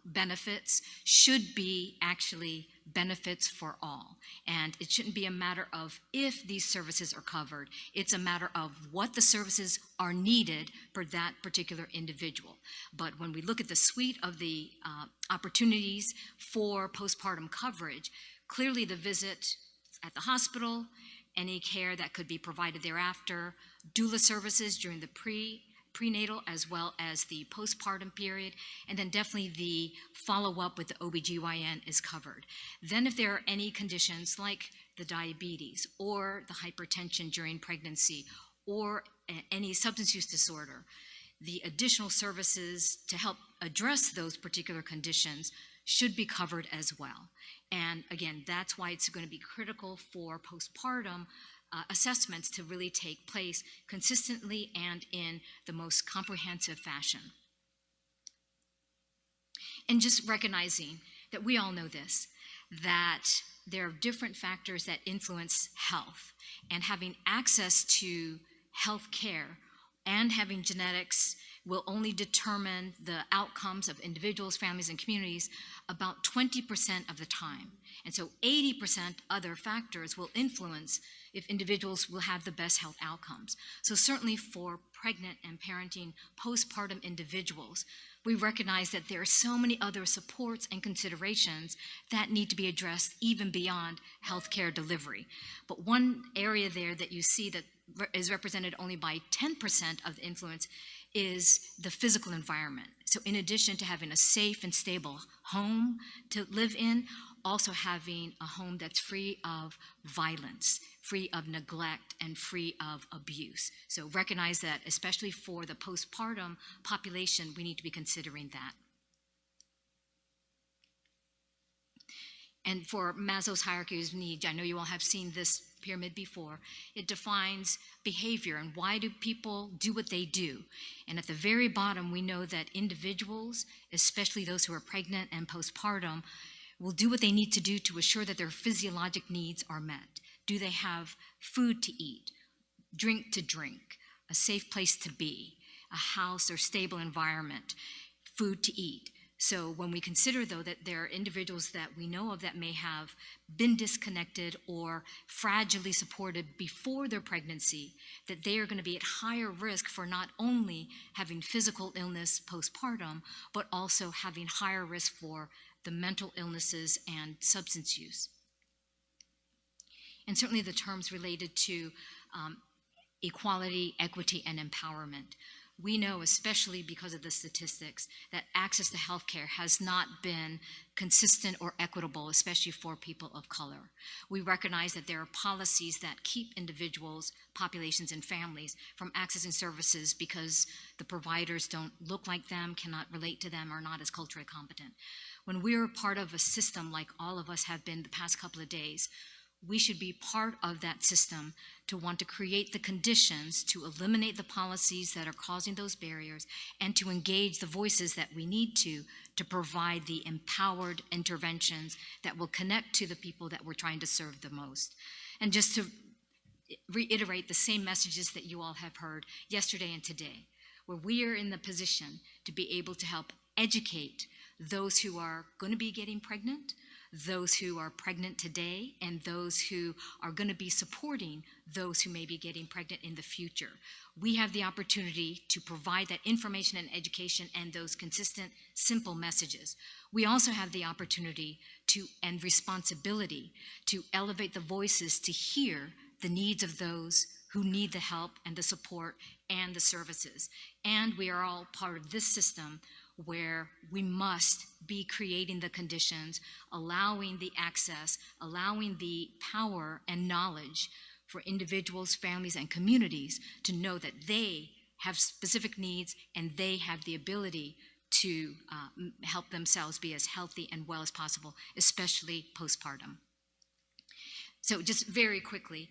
benefits should be actually benefits for all. And it shouldn't be a matter of if these services are covered. It's a matter of what the services are needed for that particular individual. But when we look at the suite of the opportunities for postpartum coverage, clearly the visit at the hospital, any care that could be provided thereafter, doula services during the prenatal as well as the postpartum period, and then definitely the follow-up with the OBGYN is covered. Then if there are any conditions like the diabetes or the hypertension during pregnancy or any substance use disorder, the additional services to help address those particular conditions should be covered as well. And again, that's why it's going to be critical for postpartum assessments to really take place consistently and in the most comprehensive fashion. And just recognizing that we all know this, that there are different factors that influence health, and having access to health care and having genetics will only determine the outcomes of individuals, families, and communities about 20% of the time. And so 80% other factors will influence if individuals will have the best health outcomes. So certainly for pregnant and parenting postpartum individuals, we recognize that there are so many other supports and considerations that need to be addressed even beyond healthcare delivery. But one area there that you see that is represented only by 10% of the influence is the physical environment. So in addition to having a safe and stable home to live in, also having a home that's free of violence, free of neglect, and free of abuse. So recognize that, especially for the postpartum population, we need to be considering that. And for Maslow's hierarchy of needs, I know you all have seen this pyramid before. It defines behavior and why do people do what they do. And at the very bottom, we know that individuals, especially those who are pregnant and postpartum, will do what they need to do to assure that their physiologic needs are met. Do they have food to eat, drink to drink, a safe place to be, a house or stable environment, food to eat? So when we consider, though, that there are individuals that we know of that may have been disconnected or fragilely supported before their pregnancy, that they are going to be at higher risk for not only having physical illness postpartum, but also having higher risk for the mental illnesses and substance use. And certainly the terms related to equality, equity, and empowerment. We know, especially because of the statistics, that access to healthcare has not been consistent or equitable, especially for people of color. We recognize that there are policies that keep individuals, populations, and families from accessing services because the providers don't look like them, cannot relate to them, are not as culturally competent. When we're part of a system like all of us have been the past couple of days, we should be part of that system to want to create the conditions to eliminate the policies that are causing those barriers and to engage the voices that we need to provide the empowered interventions that will connect to the people that we're trying to serve the most. And just to reiterate the same messages that you all have heard yesterday and today, where we are in the position to be able to help educate those who are going to be getting pregnant, those who are pregnant today, and those who are going to be supporting those who may be getting pregnant in the future. We have the opportunity to provide that information and education and those consistent, simple messages. We also have the opportunity and responsibility to elevate the voices to hear the needs of those who need the help and the support and the services. And we are all part of this system where we must be creating the conditions, allowing the access, allowing the power and knowledge for individuals, families, and communities to know that they have specific needs and they have the ability to help themselves be as healthy and well as possible, especially postpartum. So just very quickly,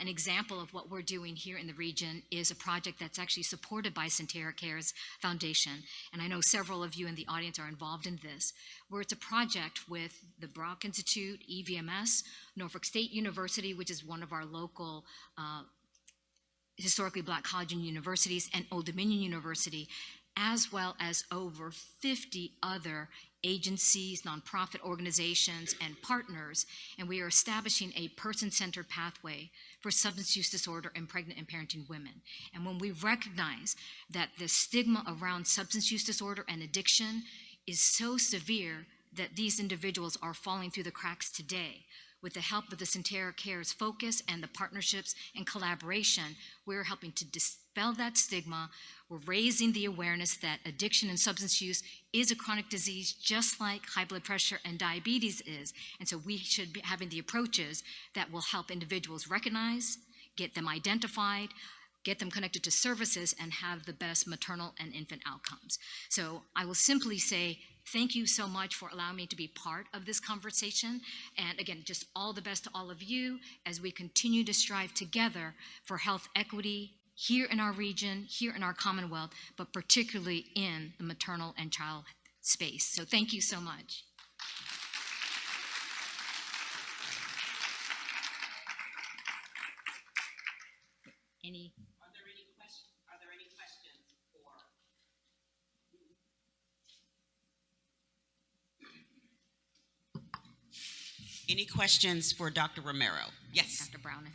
an example of what we're doing here in the region is a project that's actually supported by Sentara Cares Foundation. And I know several of you in the audience are involved in this, where it's a project with the Brock Institute, EVMS, Norfolk State University, which is one of our local historically Black college and universities, and Old Dominion University, as well as over 50 other agencies, nonprofit organizations, and partners, and we are establishing a person-centered pathway for substance use disorder in pregnant and parenting women. And when we recognize that the stigma around substance use disorder and addiction is so severe that these individuals are falling through the cracks today, with the help of the Sentara Cares focus and the partnerships and collaboration, we're helping to dispel that stigma. We're raising the awareness that addiction and substance use is a chronic disease, just like high blood pressure and diabetes is. And so we should be having the approaches that will help individuals recognize, get them identified, get them connected to services, and have the best maternal and infant outcomes. So I will simply say, thank you so much for allowing me to be part of this conversation. And again, just all the best to all of you as we continue to strive together for health equity here in our region, here in our Commonwealth, but particularly in the maternal and child space. So thank you so much. Are there any questions for? Any questions for Dr. Romero? Yes. Dr. Brown.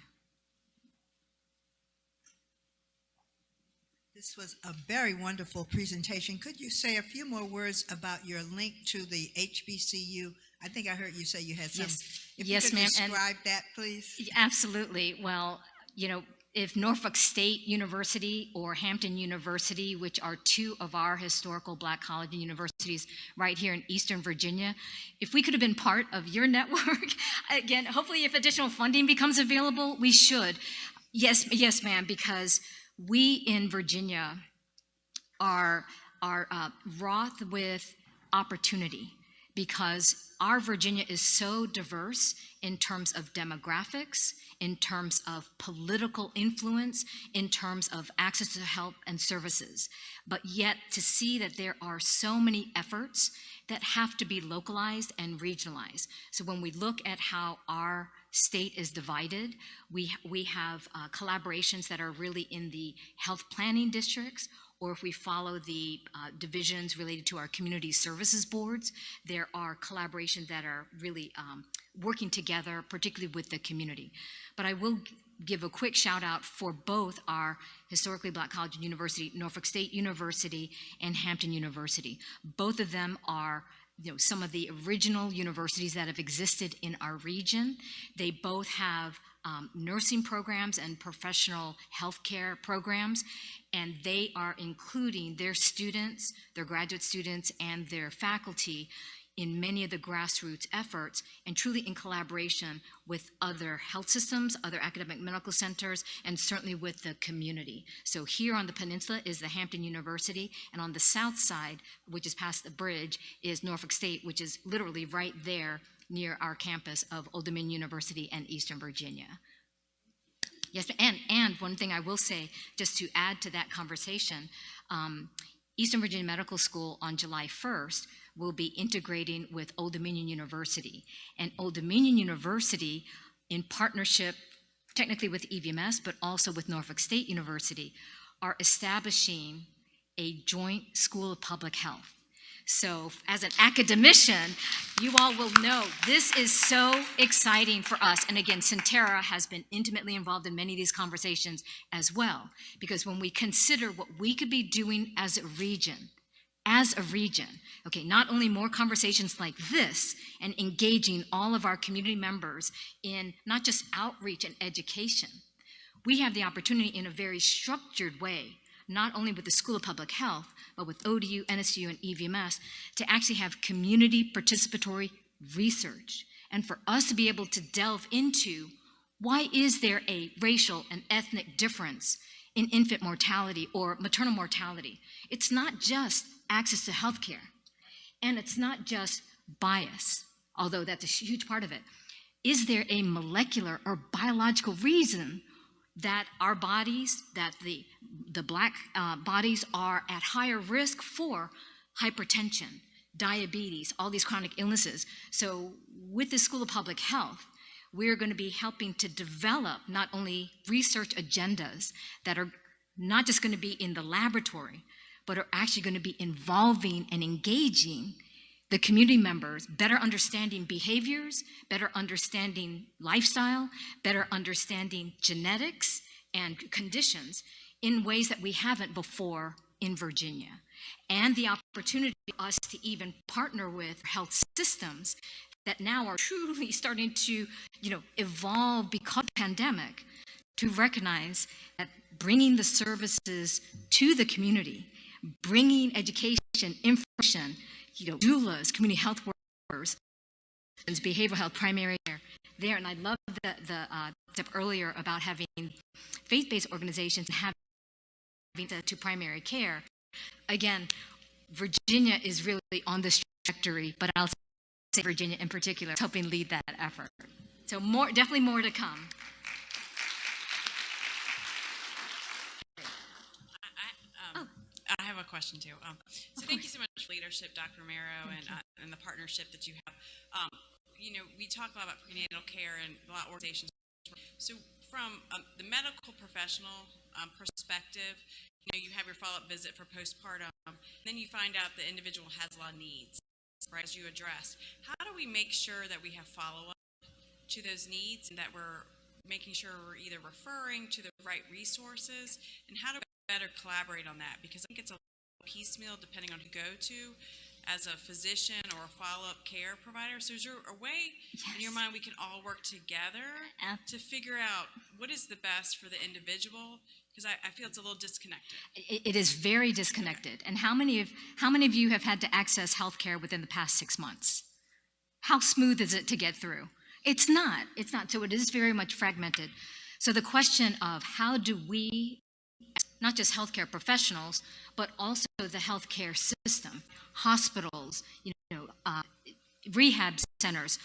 This was a very wonderful presentation. Could you say a few more words about your link to the HBCU? I think I heard you say you had some. Yes. If Yes, you could ma'am. describe that, please. Absolutely. Well, if Norfolk State University or Hampton University, which are two of our historical Black college and universities right here in Eastern Virginia, if we could have been part of your network, again, hopefully if additional funding becomes available, we should. Yes, ma'am, because we in Virginia are wroth with opportunity, because our Virginia is so diverse in terms of demographics, in terms of political influence, in terms of access to help and services. But yet to see that there are so many efforts that have to be localized and regionalized. So when we look at how our state is divided, we have collaborations that are really in the health planning districts, or if we follow the divisions related to our community services boards, there are collaborations that are really working together, particularly with the community. But I will give a quick shout out for both our historically Black college and university, Norfolk State University and Hampton University. Both of them are some of the original universities that have existed in our region. They both have nursing programs and professional healthcare programs, and they are including their students, their graduate students, and their faculty in many of the grassroots efforts, and truly in collaboration with other health systems, other academic medical centers, and certainly with the community. So here on the peninsula is the Hampton University, and on the south side, which is past the bridge, is Norfolk State, which is literally right there near our campus of Old Dominion University and Eastern Virginia. Yes, and one thing I will say, just to add to that conversation, Eastern Virginia Medical School on July 1st will be integrating with Old Dominion University. And Old Dominion University, in partnership technically with EVMS, but also with Norfolk State University, are establishing a joint school of public health. So as an academician, you all will know this is so exciting for us. And again, Sentara has been intimately involved in many of these conversations as well, because when we consider what we could be doing as a region, okay, not only more conversations like this and engaging all of our community members in not just outreach and education, we have the opportunity in a very structured way, not only with the School of Public Health, but with ODU, NSU, and EVMS, to actually have community participatory research. And for us to be able to delve into why is there a racial and ethnic difference in infant mortality or maternal mortality? It's not just access to healthcare, and it's not just bias, although that's a huge part of it. Is there a molecular or biological reason that our bodies, that the Black bodies are at higher risk for hypertension, diabetes, all these chronic illnesses? So with the School of Public Health, we're going to be helping to develop not only research agendas that are not just going to be in the laboratory, but are actually going to be involving and engaging the community members, better understanding behaviors, better understanding lifestyle, better understanding genetics and conditions in ways that we haven't before in Virginia. And the opportunity for us to even partner with health systems that now are truly starting to, evolve because of the pandemic, to recognize that bringing the services to the community, bringing education, information, doulas, community health workers, behavioral health, primary care there. And I love the step earlier about having faith-based organizations and having to primary care. Again, Virginia is really on this trajectory, but I'll say Virginia in particular is helping lead that effort. So definitely more to come. I have a question too. So thank you so much for leadership, Dr. Romero, and the partnership that you have. We talk a lot about prenatal care and a lot of organizations. So from the medical professional perspective, you have your follow-up visit for postpartum, then you find out the individual has a lot of needs, right, as you addressed. How do we make sure that we have follow-up to those needs and that we're making sure we're either referring to the right resources, and how do we better collaborate on that? Because I think it's a piecemeal depending on who you go to as a physician or a follow-up care provider. So is there a way in your mind we can all work together to figure out what is the best for the individual? Because I feel it's a little disconnected. It is very disconnected. And how many of you have had to access healthcare within the past 6 months? How smooth is it to get through? It's not. So it is very much fragmented. So the question of how do we, not just healthcare professionals, but also the healthcare system, hospitals, rehab centers,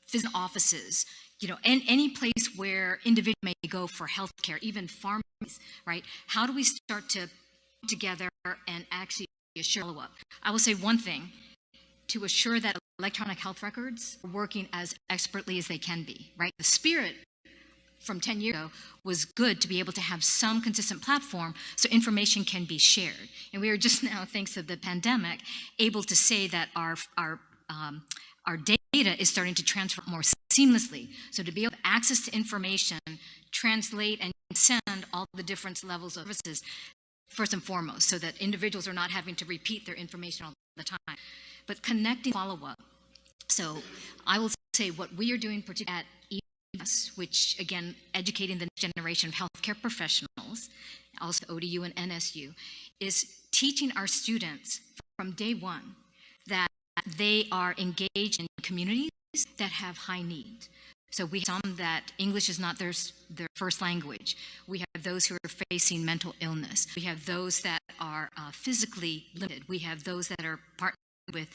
physician offices, and any place where individuals may go for healthcare, even pharmacies, right? How do we start to put together and actually assure follow-up? I will say one thing, to assure that electronic health records are working as expertly as they can be, right? The spirit from 10 years ago was good to be able to have some consistent platform so information can be shared. And we are just now, thanks to the pandemic, able to say that our data is starting to transfer more seamlessly. So to be able to access to information, translate and send all the different levels of services, first and foremost, so that individuals are not having to repeat their information all the time. But connecting follow-up. So I will say what we are doing particularly at which again, educating the next generation of healthcare professionals, also ODU and NSU, is teaching our students from day one that they are engaged in communities that have high need. So we have some that English is not their first language. We have those who are facing mental illness. We have those that are physically limited. We have those that are partnering with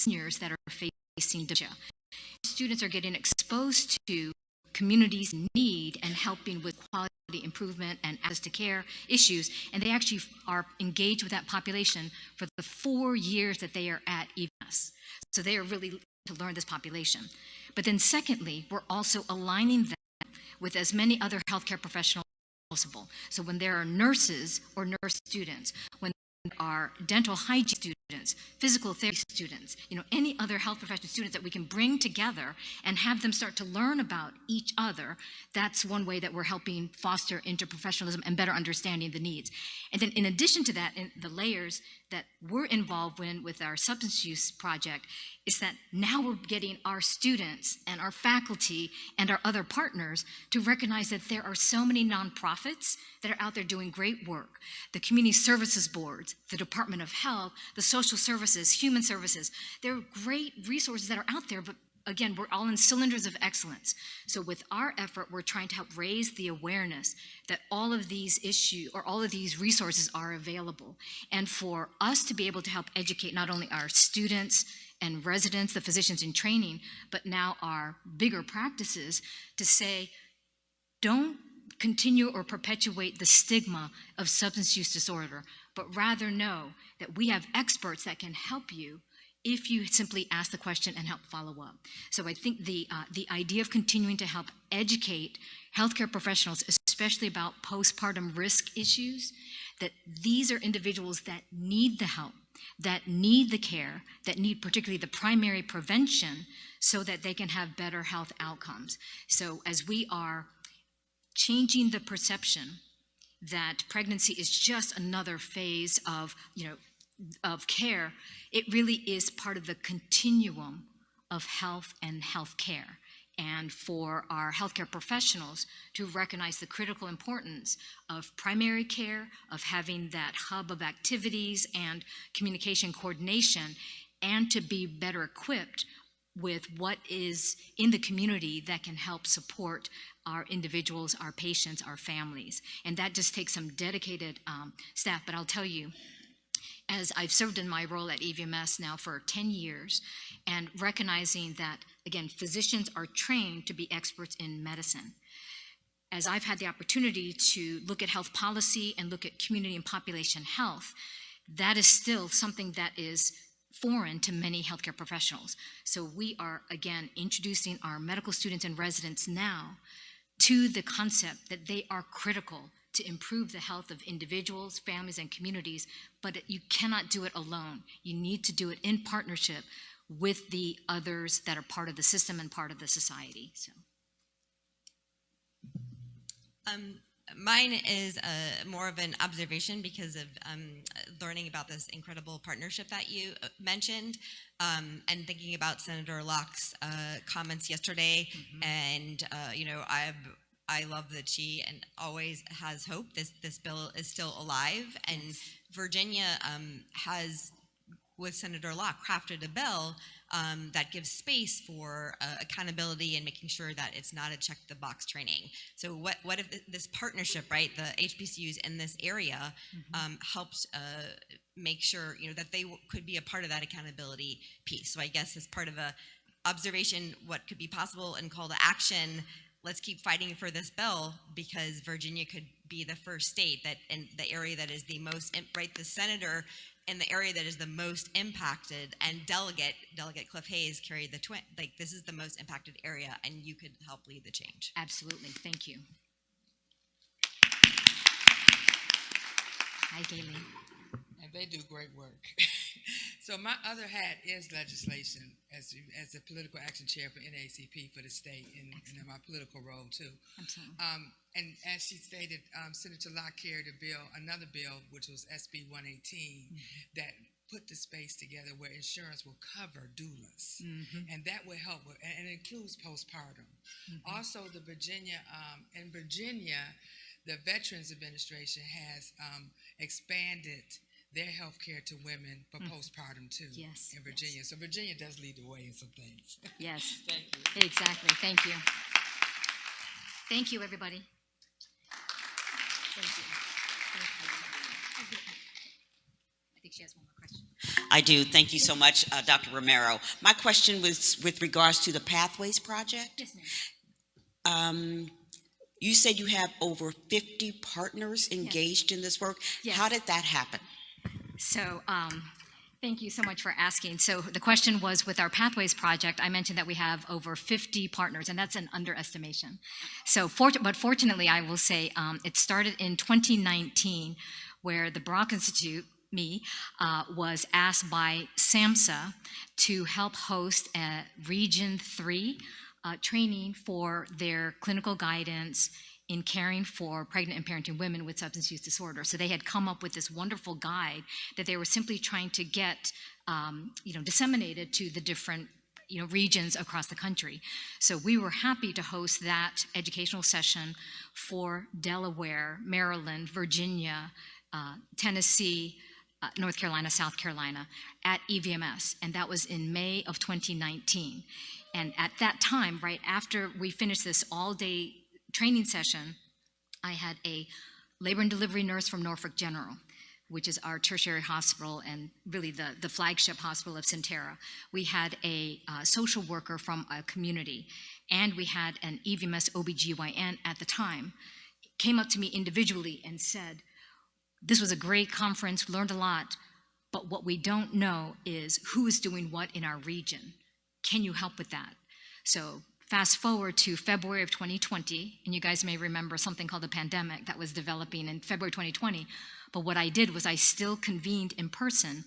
seniors that are facing dementia. Students are getting exposed to communities in need and helping with quality improvement and access to care issues, and they actually are engaged with that population for the 4 years that they are at EVS. So they are really to learn this population. But then secondly, we're also aligning them with as many other healthcare professionals as possible. So when there are nurses or nurse students, when there are dental hygiene students, physical therapy students, any other health profession students that we can bring together and have them start to learn about each other, that's one way that we're helping foster interprofessionalism and better understanding the needs. And then in addition to that, in the layers that we're involved in with our substance use project is that now we're getting our students and our faculty and our other partners to recognize that there are so many nonprofits that are out there doing great work. The community services boards, the Department of Health, the social services, human services, there are great resources that are out there, but again, we're all in cylinders of excellence. So with our effort, we're trying to help raise the awareness that all of these issues or all of these resources are available. And for us to be able to help educate not only our students and residents, the physicians in training, but now our bigger practices to say, don't continue or perpetuate the stigma of substance use disorder, but rather know that we have experts that can help you if you simply ask the question and help follow up. So I think the idea of continuing to help educate healthcare professionals, especially about postpartum risk issues, that these are individuals that need the help, that need the care, that need particularly the primary prevention so that they can have better health outcomes. So as we are changing the perception that pregnancy is just another phase of care, it really is part of the continuum of health and health care. And for our healthcare professionals to recognize the critical importance of primary care, of having that hub of activities and communication coordination, and to be better equipped with what is in the community that can help support our individuals, our patients, our families. And that just takes some dedicated staff. But I'll tell you, as I've served in my role at EVMS now for 10 years, and recognizing that, again, physicians are trained to be experts in medicine. As I've had the opportunity to look at health policy and look at community and population health, that is still something that is foreign to many healthcare professionals. So we are, again, introducing our medical students and residents now to the concept that they are critical to improve the health of individuals, families, and communities, but you cannot do it alone. You need to do it in partnership with the others that are part of the system and part of the society. So, mine is more of an observation because of learning about this incredible partnership that you mentioned, and thinking about Senator Locke's comments yesterday. And I love that she and always has hope. This bill is still alive, and Virginia has, with Senator Locke, crafted a bill that gives space for accountability and making sure that it's not a check-the-box training. So what if this partnership, right, the HBCUs in this area helps make sure that they could be a part of that accountability piece. So I guess as part of a observation, what could be possible and call to action. Let's keep fighting for this bill because Virginia could be the first state that in the area that is the most, right, the senator in the area that is the most impacted, and Delegate Cliff Hayes carried the this is the most impacted area, and you could help lead the change. absolutely, thank you. Hi, Gayleen. And they do great work. So my other hat is legislation as the political action chair for NAACP for the state in my political role too. Absolutely. And as she stated, Senator Locke carried another bill, which was SB 118, that put the space together where insurance will cover doulas, and that will help, and it includes postpartum. Also, the Virginia, in Virginia, the Veterans Administration has expanded their health care to women for postpartum too. Yes, in Virginia. So Virginia does lead the way in some things. Yes. Thank you. Exactly. Thank you. Thank you, everybody. Thank you. Thank you. I think she has one more question. I do. Thank you so much, Dr. Romero. My question was with regards to the Pathways Project. Yes, ma'am. You said you have over 50 partners engaged in this work. Yes. How did that happen? So, thank you so much for asking. So the question was, with our Pathways project, I mentioned that we have over 50 partners, and that's an underestimation. So, but fortunately, I will say it started in 2019, where the Brock Institute, was asked by SAMHSA to help host a Region 3 training for their clinical guidance in caring for pregnant and parenting women with substance use disorder. So they had come up with this wonderful guide that they were simply trying to get, disseminated to the different, regions across the country. So we were happy to host that educational session for Delaware, Maryland, Virginia, Tennessee, North Carolina, South Carolina at EVMS, and that was in May of 2019. And at that time, right after we finished this all-day training session, I had a labor and delivery nurse from Norfolk General, which is our tertiary hospital and really the flagship hospital of Sentara. We had a social worker from a community, and we had an EVMS OBGYN at the time, came up to me individually and said, "This was a great conference, learned a lot, but what we don't know is who is doing what in our region. Can you help with that?" So fast forward to February of 2020, and you guys may remember something called the pandemic that was developing in February 2020. But what I did was I still convened in person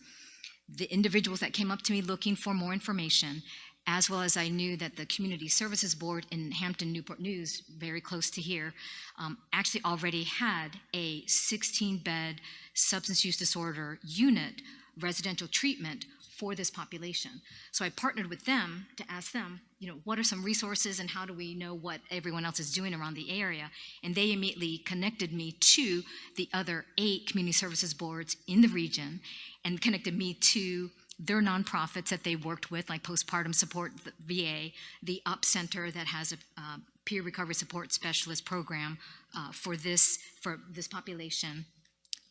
the individuals that came up to me looking for more information, as well as I knew that the Community Services Board in Hampton, Newport News, very close to here, actually already had a 16-bed substance use disorder unit residential treatment for this population. So I partnered with them to ask them, what are some resources and how do we know what everyone else is doing around the area? And they immediately connected me to the other 8 community services boards in the region and connected me to their nonprofits that they worked with, like Postpartum Support VA, the UP Center that has a peer recovery support specialist program for this population,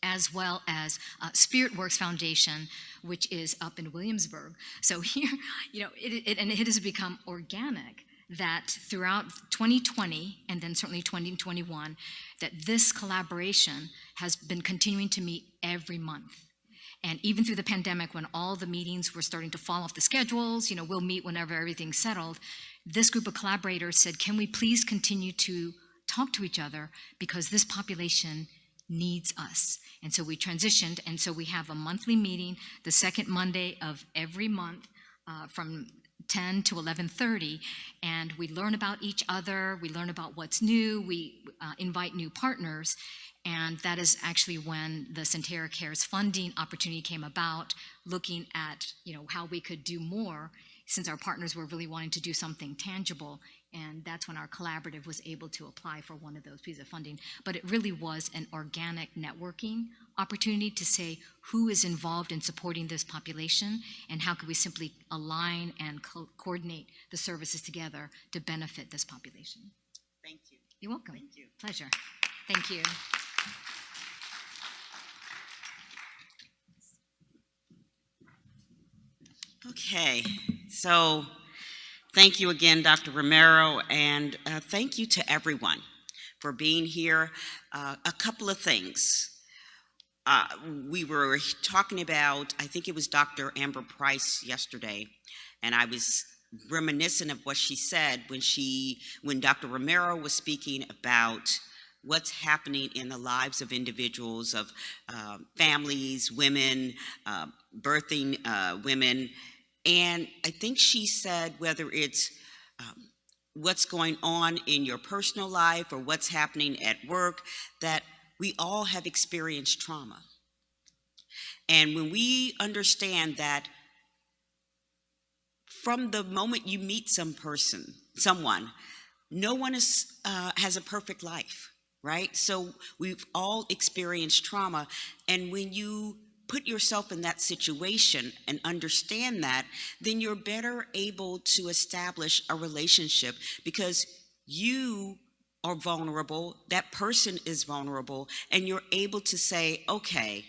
as well as Spirit Works Foundation, which is up in Williamsburg. So here, it has become organic that throughout 2020 and then certainly 2021, that this collaboration has been continuing to meet every month. And even through the pandemic, when all the meetings were starting to fall off the schedules, we'll meet whenever everything's settled, this group of collaborators said, can we please continue to talk to each other because this population needs us. And so we transitioned, and so we have a monthly meeting the second Monday of every month from 10 to 11:30, and we learn about each other, we learn about what's new, we invite new partners, and that is actually when the Sentara Cares funding opportunity came about, looking at how we could do more since our partners were really wanting to do something tangible. And that's when our collaborative was able to apply for one of those pieces of funding. But it really was an organic networking opportunity to say who is involved in supporting this population and how can we simply align and coordinate the services together to benefit this population. Thank you. You're welcome. Thank you. Pleasure. Thank you. Okay, so thank you again, Dr. Romero, and thank you to everyone for being here. A couple of things. We were talking about, I think it was Dr. Amber Price yesterday, and I was reminiscent of what she said when Dr. Romero was speaking about what's happening in the lives of individuals, of families, women, birthing women. And I think she said whether it's what's going on in your personal life or what's happening at work, that we all have experienced trauma. And when we understand that from the moment you meet someone, no one has a perfect life, right? So we've all experienced trauma. And when you put yourself in that situation and understand that, then you're better able to establish a relationship because you are vulnerable, that person is vulnerable, and you're able to say, okay,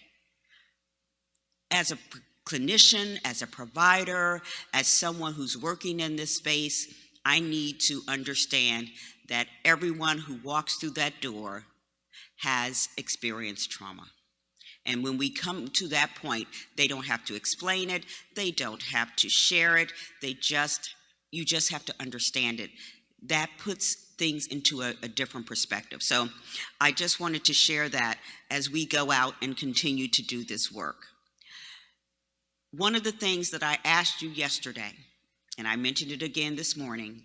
as a clinician, as a provider, as someone who's working in this space, I need to understand that everyone who walks through that door has experienced trauma. And when we come to that point, they don't have to explain it, they don't have to share it, you just have to understand it. That puts things into a different perspective. So I just wanted to share that as we go out and continue to do this work. One of the things that I asked you yesterday, and I mentioned it again this morning,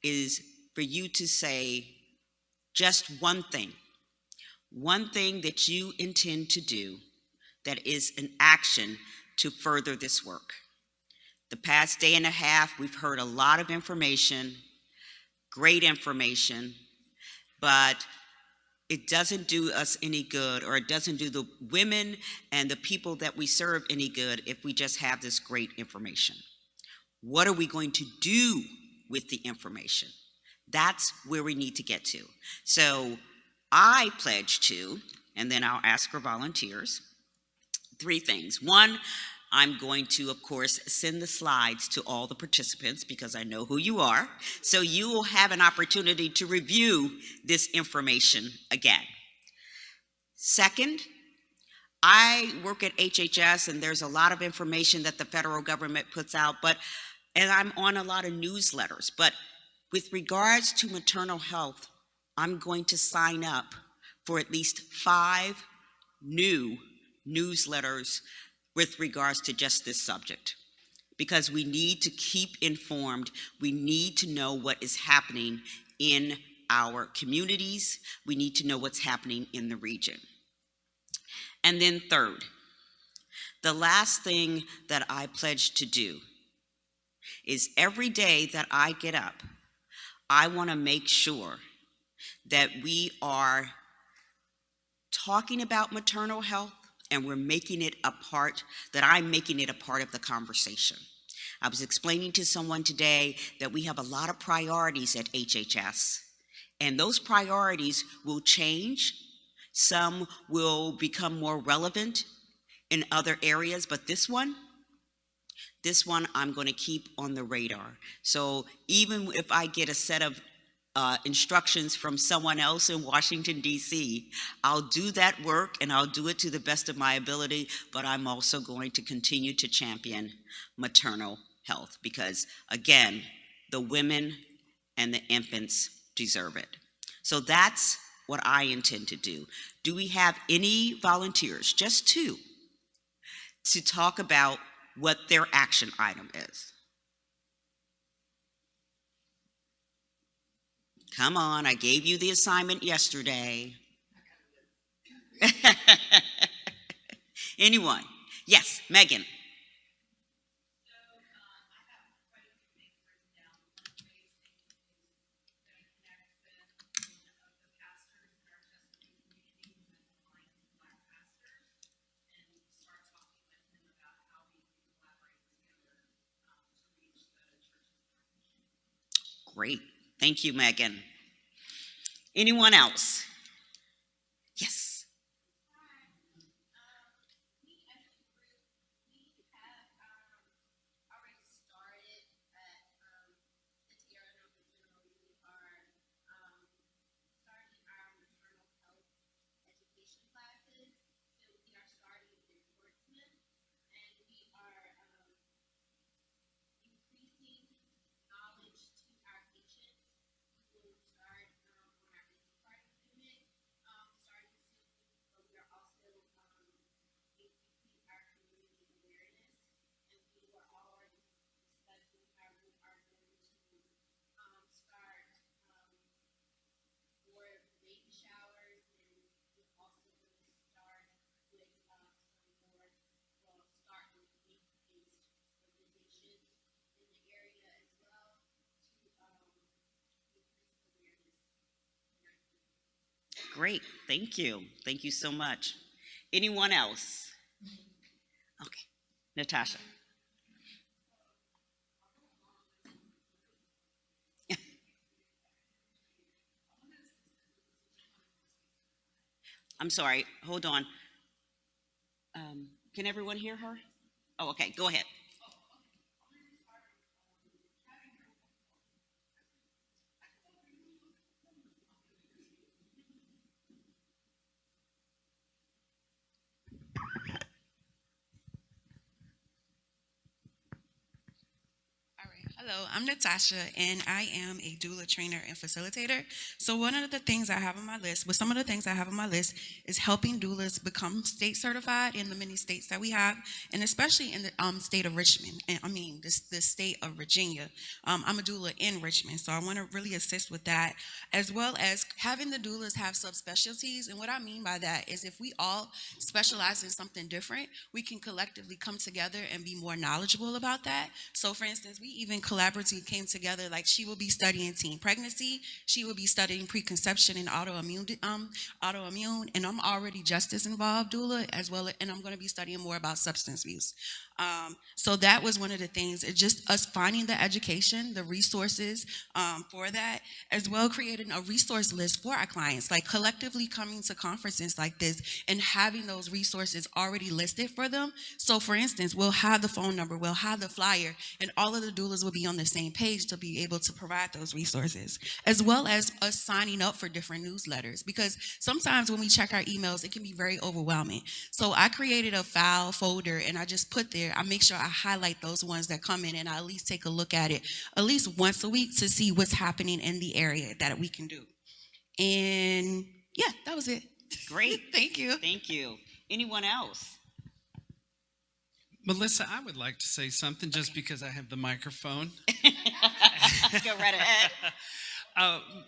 is for you to say just one thing that you intend to do that is an action to further this work. The past day and a half, we've heard a lot of information, great information, but it doesn't do us any good, or it doesn't do the women and the people that we serve any good if we just have this great information. What are we going to do with the information? That's where we need to get to. So I pledge to, and then I'll ask for volunteers, 3 things. 1, I'm going to, of course, send the slides to all the participants because I know who you are. So you will have an opportunity to review this information again. Second, I work at HHS, and there's a lot of information that the federal government puts out, and I'm on a lot of newsletters. But with regards to maternal health, I'm going to sign up for at least 5 new newsletters with regards to just this subject, because we need to keep informed. We need to know what is happening in our communities. We need to know what's happening in the region. And then third, the last thing that I pledge to do is every day that I get up, I want to make sure that we are talking about maternal health, and we're making it a part, that I'm making it a part of the conversation. I was explaining to someone today that we have a lot of priorities at HHS, and those priorities will change. Some will become more relevant in other areas, but this one I'm going to keep on the radar. So even if I get a set of instructions from someone else in Washington, D.C., I'll do that work, and I'll do it to the best of my ability, but I'm also going to continue to champion maternal health because, again, the women and the infants deserve it. So that's what I intend to do. Do we have any volunteers, just 2, to talk about what their action item is? Come on, I gave you the assignment yesterday. Anyone? Yes, Megan. Great. Thank you, Megan. Anyone else? Yes. Great. Thank you. Thank you so much. Anyone else? Okay. Natasha. I'm sorry. Hold on. Can everyone hear her? Oh, okay. Go ahead. Hello, I'm Natasha, and I am a doula trainer and facilitator. So one of the things I have on my list, with some of the things I have on my list, is helping doulas become state certified in the many states that we have, and especially in the state of Richmond. And I mean, the state of Virginia. I'm a doula in Richmond, so I want to really assist with that, as well as having the doulas have subspecialties. And what I mean by that is if we all specialize in something different, we can collectively come together and be more knowledgeable about that. So for instance, we even collaboratively came together, like she will be studying teen pregnancy, she will be studying preconception and autoimmune, and I'm already just as involved doula as well, and I'm going to be studying more about substance abuse. So that was one of the things. It's just us finding the education, the resources for that, as well creating a resource list for our clients, like collectively coming to conferences like this and having those resources already listed for them. So for instance, we'll have the phone number, we'll have the flyer, and all of the doulas will be on the same page to be able to provide those resources, as well as us signing up for different newsletters, because sometimes when we check our emails, it can be very overwhelming. So I created a file folder and I just put there, I make sure I highlight those ones that come in and I at least take a look at it at least once a week to see what's happening in the area that we can do. And yeah, that was it. Great. Thank you. Thank you. Anyone else? Melissa, I would like to say something just because I have the microphone. Go right ahead.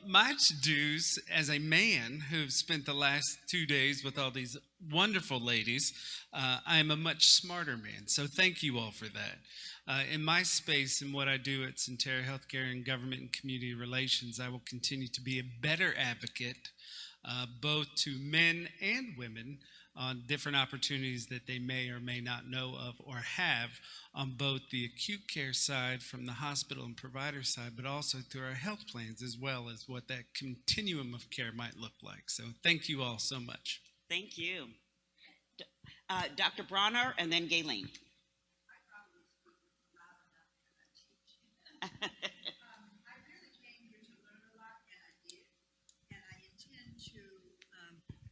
My to-dos as a man who've spent the last 2 days with all these wonderful ladies, I am a much smarter man. So thank you all for that. In my space and what I do at Sentara Healthcare and Government and Community Relations, I will continue to be a better advocate, both to men and women, on different opportunities that they may or may not know of or have on both the acute care side from the hospital and provider side, but also through our health plans, as well as what that continuum of care might look like. So thank you all so much. Thank you. Dr. Bronner and then Gayleen.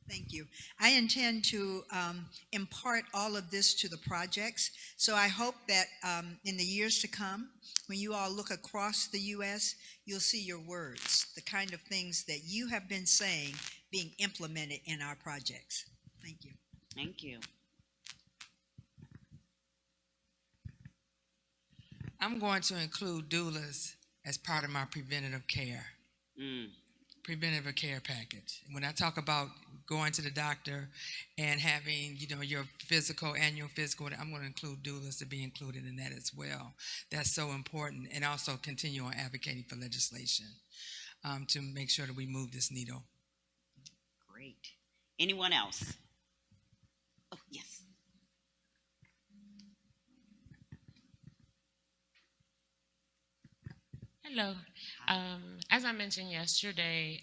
Thank you. I intend to impart all of this to the projects. So I hope that in the years to come, when you all look across the U.S., you'll see your words, the kind of things that you have been saying being implemented in our projects. Thank you. Thank you. I'm going to include doulas as part of my preventative care. Preventative care package. When I talk about going to the doctor and having, your annual physical, I'm going to include doulas to be included in that as well. That's so important. And also continue on advocating for legislation to make sure that we move this needle. Great. Anyone else? Oh, yes. Hello. As I mentioned yesterday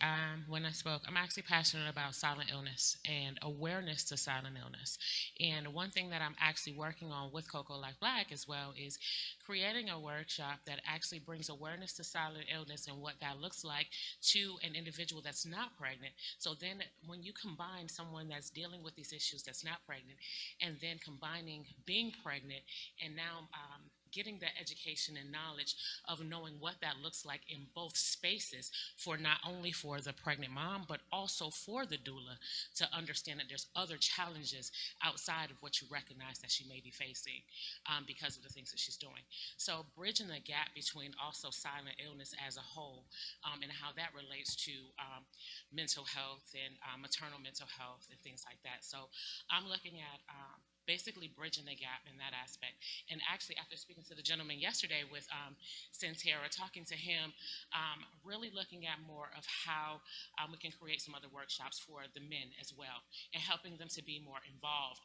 when I spoke, I'm actually passionate about silent illness and awareness to silent illness. And one thing that I'm actually working on with Cocoa Life Black as well is creating a workshop that actually brings awareness to silent illness and what that looks like to an individual that's not pregnant. So then when you combine someone that's dealing with these issues that's not pregnant, and then combining being pregnant and now getting the education and knowledge of knowing what that looks like in both spaces for not only for the pregnant mom, but also for the doula to understand that there's other challenges outside of what you recognize that she may be facing because of the things that she's doing. So bridging the gap between also silent illness as a whole and how that relates to mental health and maternal mental health and things like that. So I'm looking at basically bridging the gap in that aspect. And actually, after speaking to the gentleman yesterday with Sentara, talking to him, really looking at more of how we can create some other workshops for the men as well, and helping them to be more involved.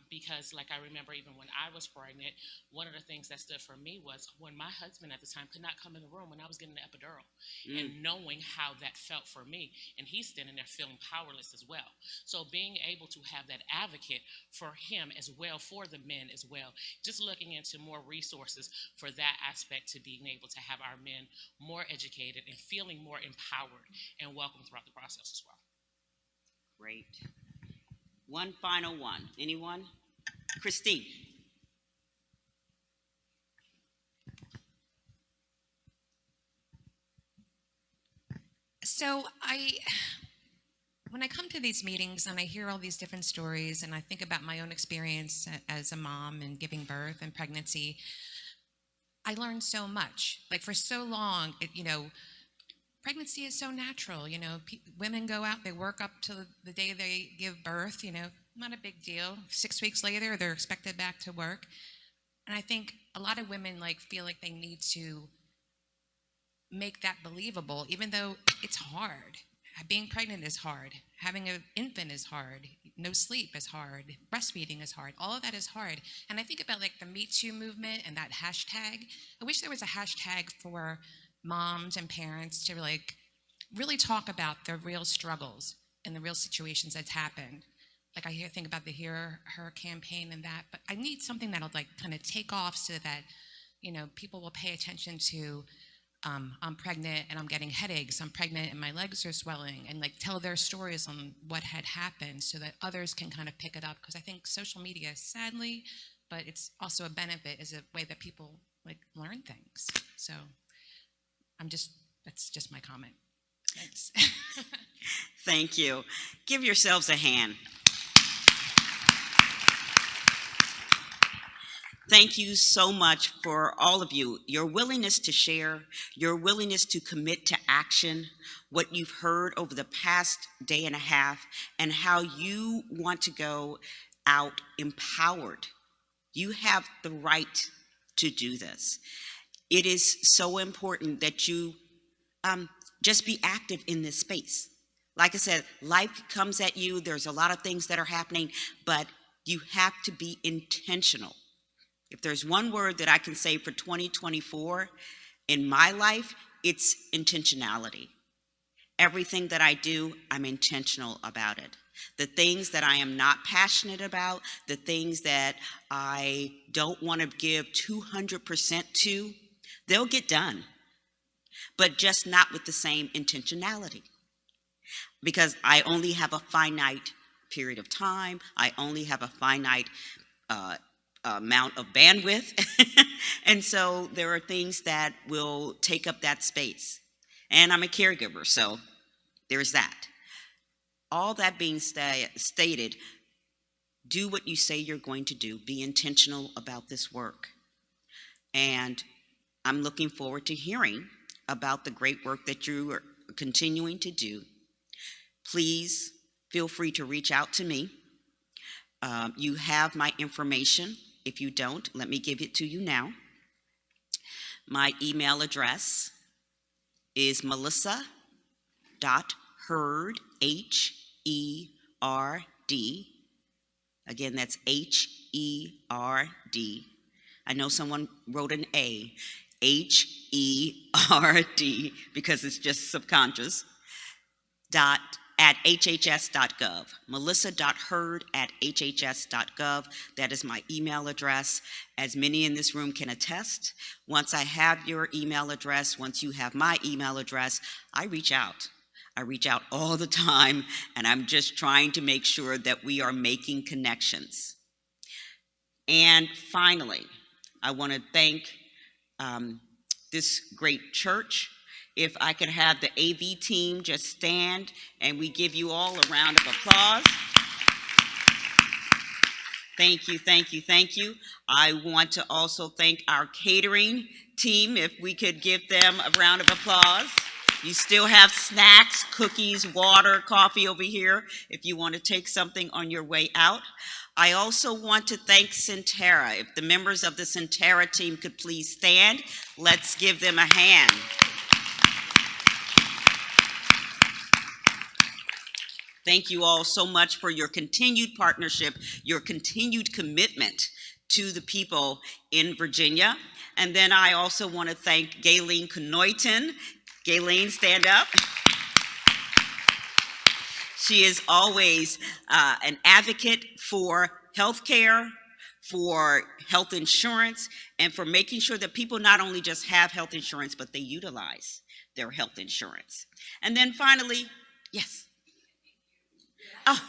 Because like I remember even when I was pregnant, one of the things that stood for me was when my husband at the time could not come in the room when I was getting the epidural, and knowing how that felt for me, and he's standing there feeling powerless as well. So being able to have that advocate for him as well, for the men as well, just looking into more resources for that aspect, to being able to have our men more educated and feeling more empowered and welcome throughout the process as well. Great. One final one. Anyone? Christine. So when I come to these meetings and I hear all these different stories and I think about my own experience as a mom and giving birth and pregnancy, I learned so much. Like for so long, pregnancy is so natural. Women go out, they work up to the day they give birth, not a big deal. 6 weeks later, they're expected back to work. And I think a lot of women feel like they need to make that believable, even though it's hard. Being pregnant is hard. Having an infant is hard. No sleep is hard. Breastfeeding is hard. All of that is hard. And I think about the Me Too movement and that hashtag. I wish there was a hashtag for moms and parents to really talk about the real struggles and the real situations that's happened. I think about the Hear Her campaign and that, but I need something that'll kind of take off so that, people will pay attention to, I'm pregnant and I'm getting headaches, I'm pregnant and my legs are swelling, and tell their stories on what had happened so that others can kind of pick it up. Because I think social media, sadly, but it's also a benefit, is a way that people learn things. So that's just my comment. Thanks. Thank you. Give yourselves a hand. Thank you so much for all of you. Your willingness to share, your willingness to commit to action, what you've heard over the past day and a half, and how you want to go out empowered. You have the right to do this. It is so important that you just be active in this space. Like I said, life comes at you. There's a lot of things that are happening, but you have to be intentional. If there's one word that I can say for 2024 in my life, it's intentionality. Everything that I do, I'm intentional about it. The things that I am not passionate about, the things that I don't want to give 200% to, they'll get done, but just not with the same intentionality. Because I only have a finite period of time. I only have a finite amount of bandwidth. And so there are things that will take up that space. And I'm a caregiver, so there's that. All that being stated, do what you say you're going to do. Be intentional about this work. And I'm looking forward to hearing about the great work that you are continuing to do. Please feel free to reach out to me. You have my information. If you don't, let me give it to you now. My email address is melissa.herd, H-E-R-D. Again, that's H-E-R-D. I know someone wrote an A. H-E-R-D, because it's just subconscious. At hhs.gov. melissa.herd@hhs.gov. That is my email address. As many in this room can attest, once I have your email address, once you have my email address, I reach out. I reach out all the time, and I'm just trying to make sure that we are making connections. And finally, I want to thank this great church. If I could have the AV team just stand and we give you all a round of applause. Thank you, thank you, thank you. I want to also thank our catering team, if we could give them a round of applause. You still have snacks, cookies, water, coffee over here if you want to take something on your way out. I also want to thank Sentara. If the members of the Sentara team could please stand, let's give them a hand. Thank you all so much for your continued partnership, your continued commitment to the people in Virginia. And then I also want to thank Gayleen Knoyton. Gayleen, stand up. She is always an advocate for healthcare, for health insurance, and for making sure that people not only just have health insurance, but they utilize their health insurance. And then finally, yes. Oh.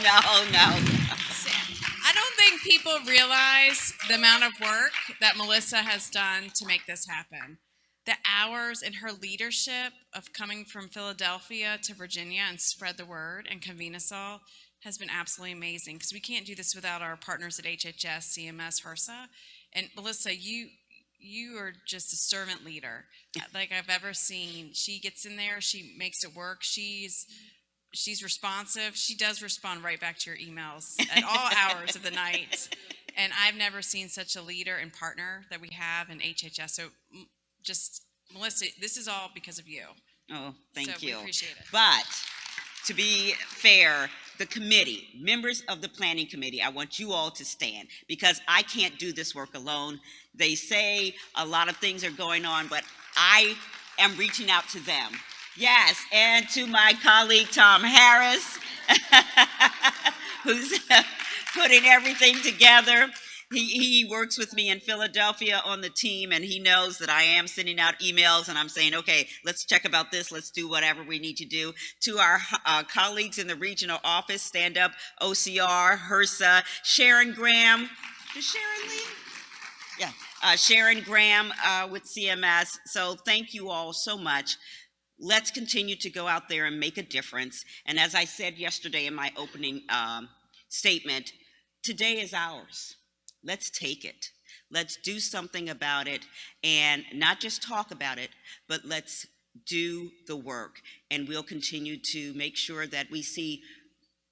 No. I don't think people realize the amount of work that Melissa has done to make this happen. The hours in her leadership of coming from Philadelphia to Virginia and spread the word and convene us all has been absolutely amazing, because we can't do this without our partners at HHS, CMS, HRSA. And Melissa, you are just a servant leader like I've ever seen. She gets in there, she makes it work. She's responsive. She does respond right back to your emails at all hours of the night. And I've never seen such a leader and partner that we have in HHS. So just, Melissa, this is all because of you. Oh, thank you. you. We appreciate it. But to be fair, the committee, members of the planning committee, I want you all to stand, because I can't do this work alone. They say a lot of things are going on, but I am reaching out to them. Yes, and to my colleague Tom Harris, who's putting everything together. He works with me in Philadelphia on the team, and he knows that I am sending out emails, and I'm saying, okay, let's check about this, let's do whatever we need to do. To our colleagues in the regional office, Stand Up, OCR, HRSA, Sharon Graham. Does Sharon leave? Yeah, Sharon Graham with CMS. So thank you all so much. Let's continue to go out there and make a difference. And as I said yesterday in my opening statement, today is ours. Let's take it. Let's do something about it, and not just talk about it, but let's do the work. And we'll continue to make sure that we see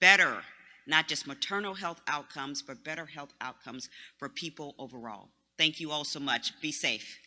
better, not just maternal health outcomes, but better health outcomes for people overall. Thank you all so much. Be safe.